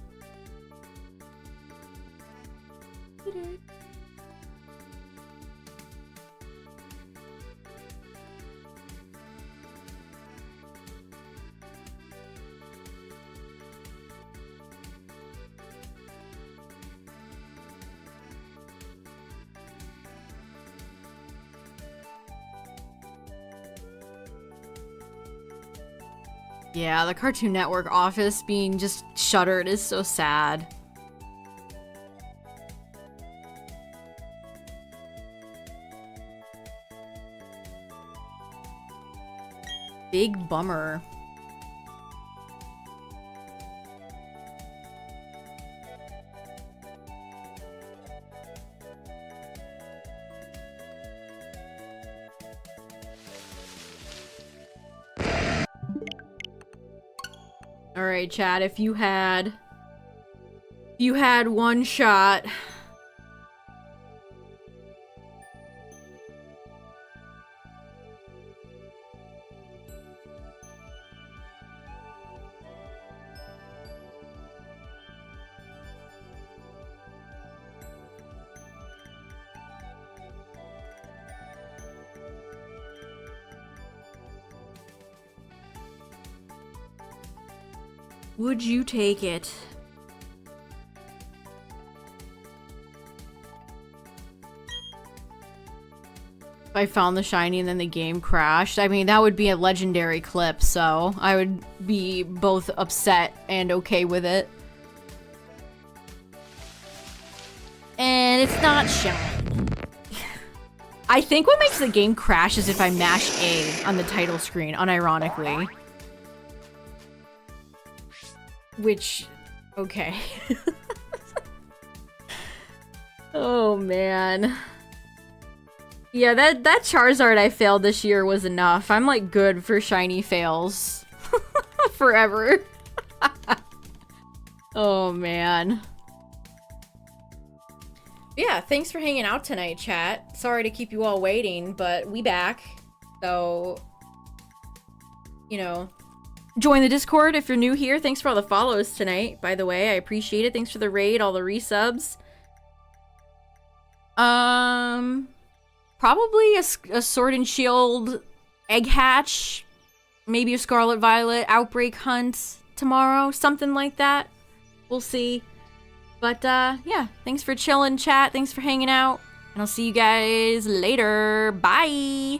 Yeah, the Cartoon Network office being just shuttered is so sad. Big bummer. Alright, chat, if you had one shot. Would you take it? I found the shiny and then the game crashed. I mean, that would be a legendary clip, so I would be both upset and okay with it. And it's not shiny. I think what makes the game crash is if I mash A on the title screen, unironically. Which, okay. Oh, man. Yeah, that Charizard I failed this year was enough. I'm, like, good for shiny fails. Forever. Oh, man. Yeah, thanks for hanging out tonight, chat. Sorry to keep you all waiting, but we back. So, you know, join the Discord if you're new here. Thanks for all the follows tonight, by the way. I appreciate it. Thanks for the raid, all the resubs. Probably a Sword and Shield egg hatch, maybe a Scarlet Violet outbreak hunt tomorrow, something like that. We'll see. But, yeah, thanks for chilling, chat. Thanks for hanging out. And I'll see you guys later. Bye!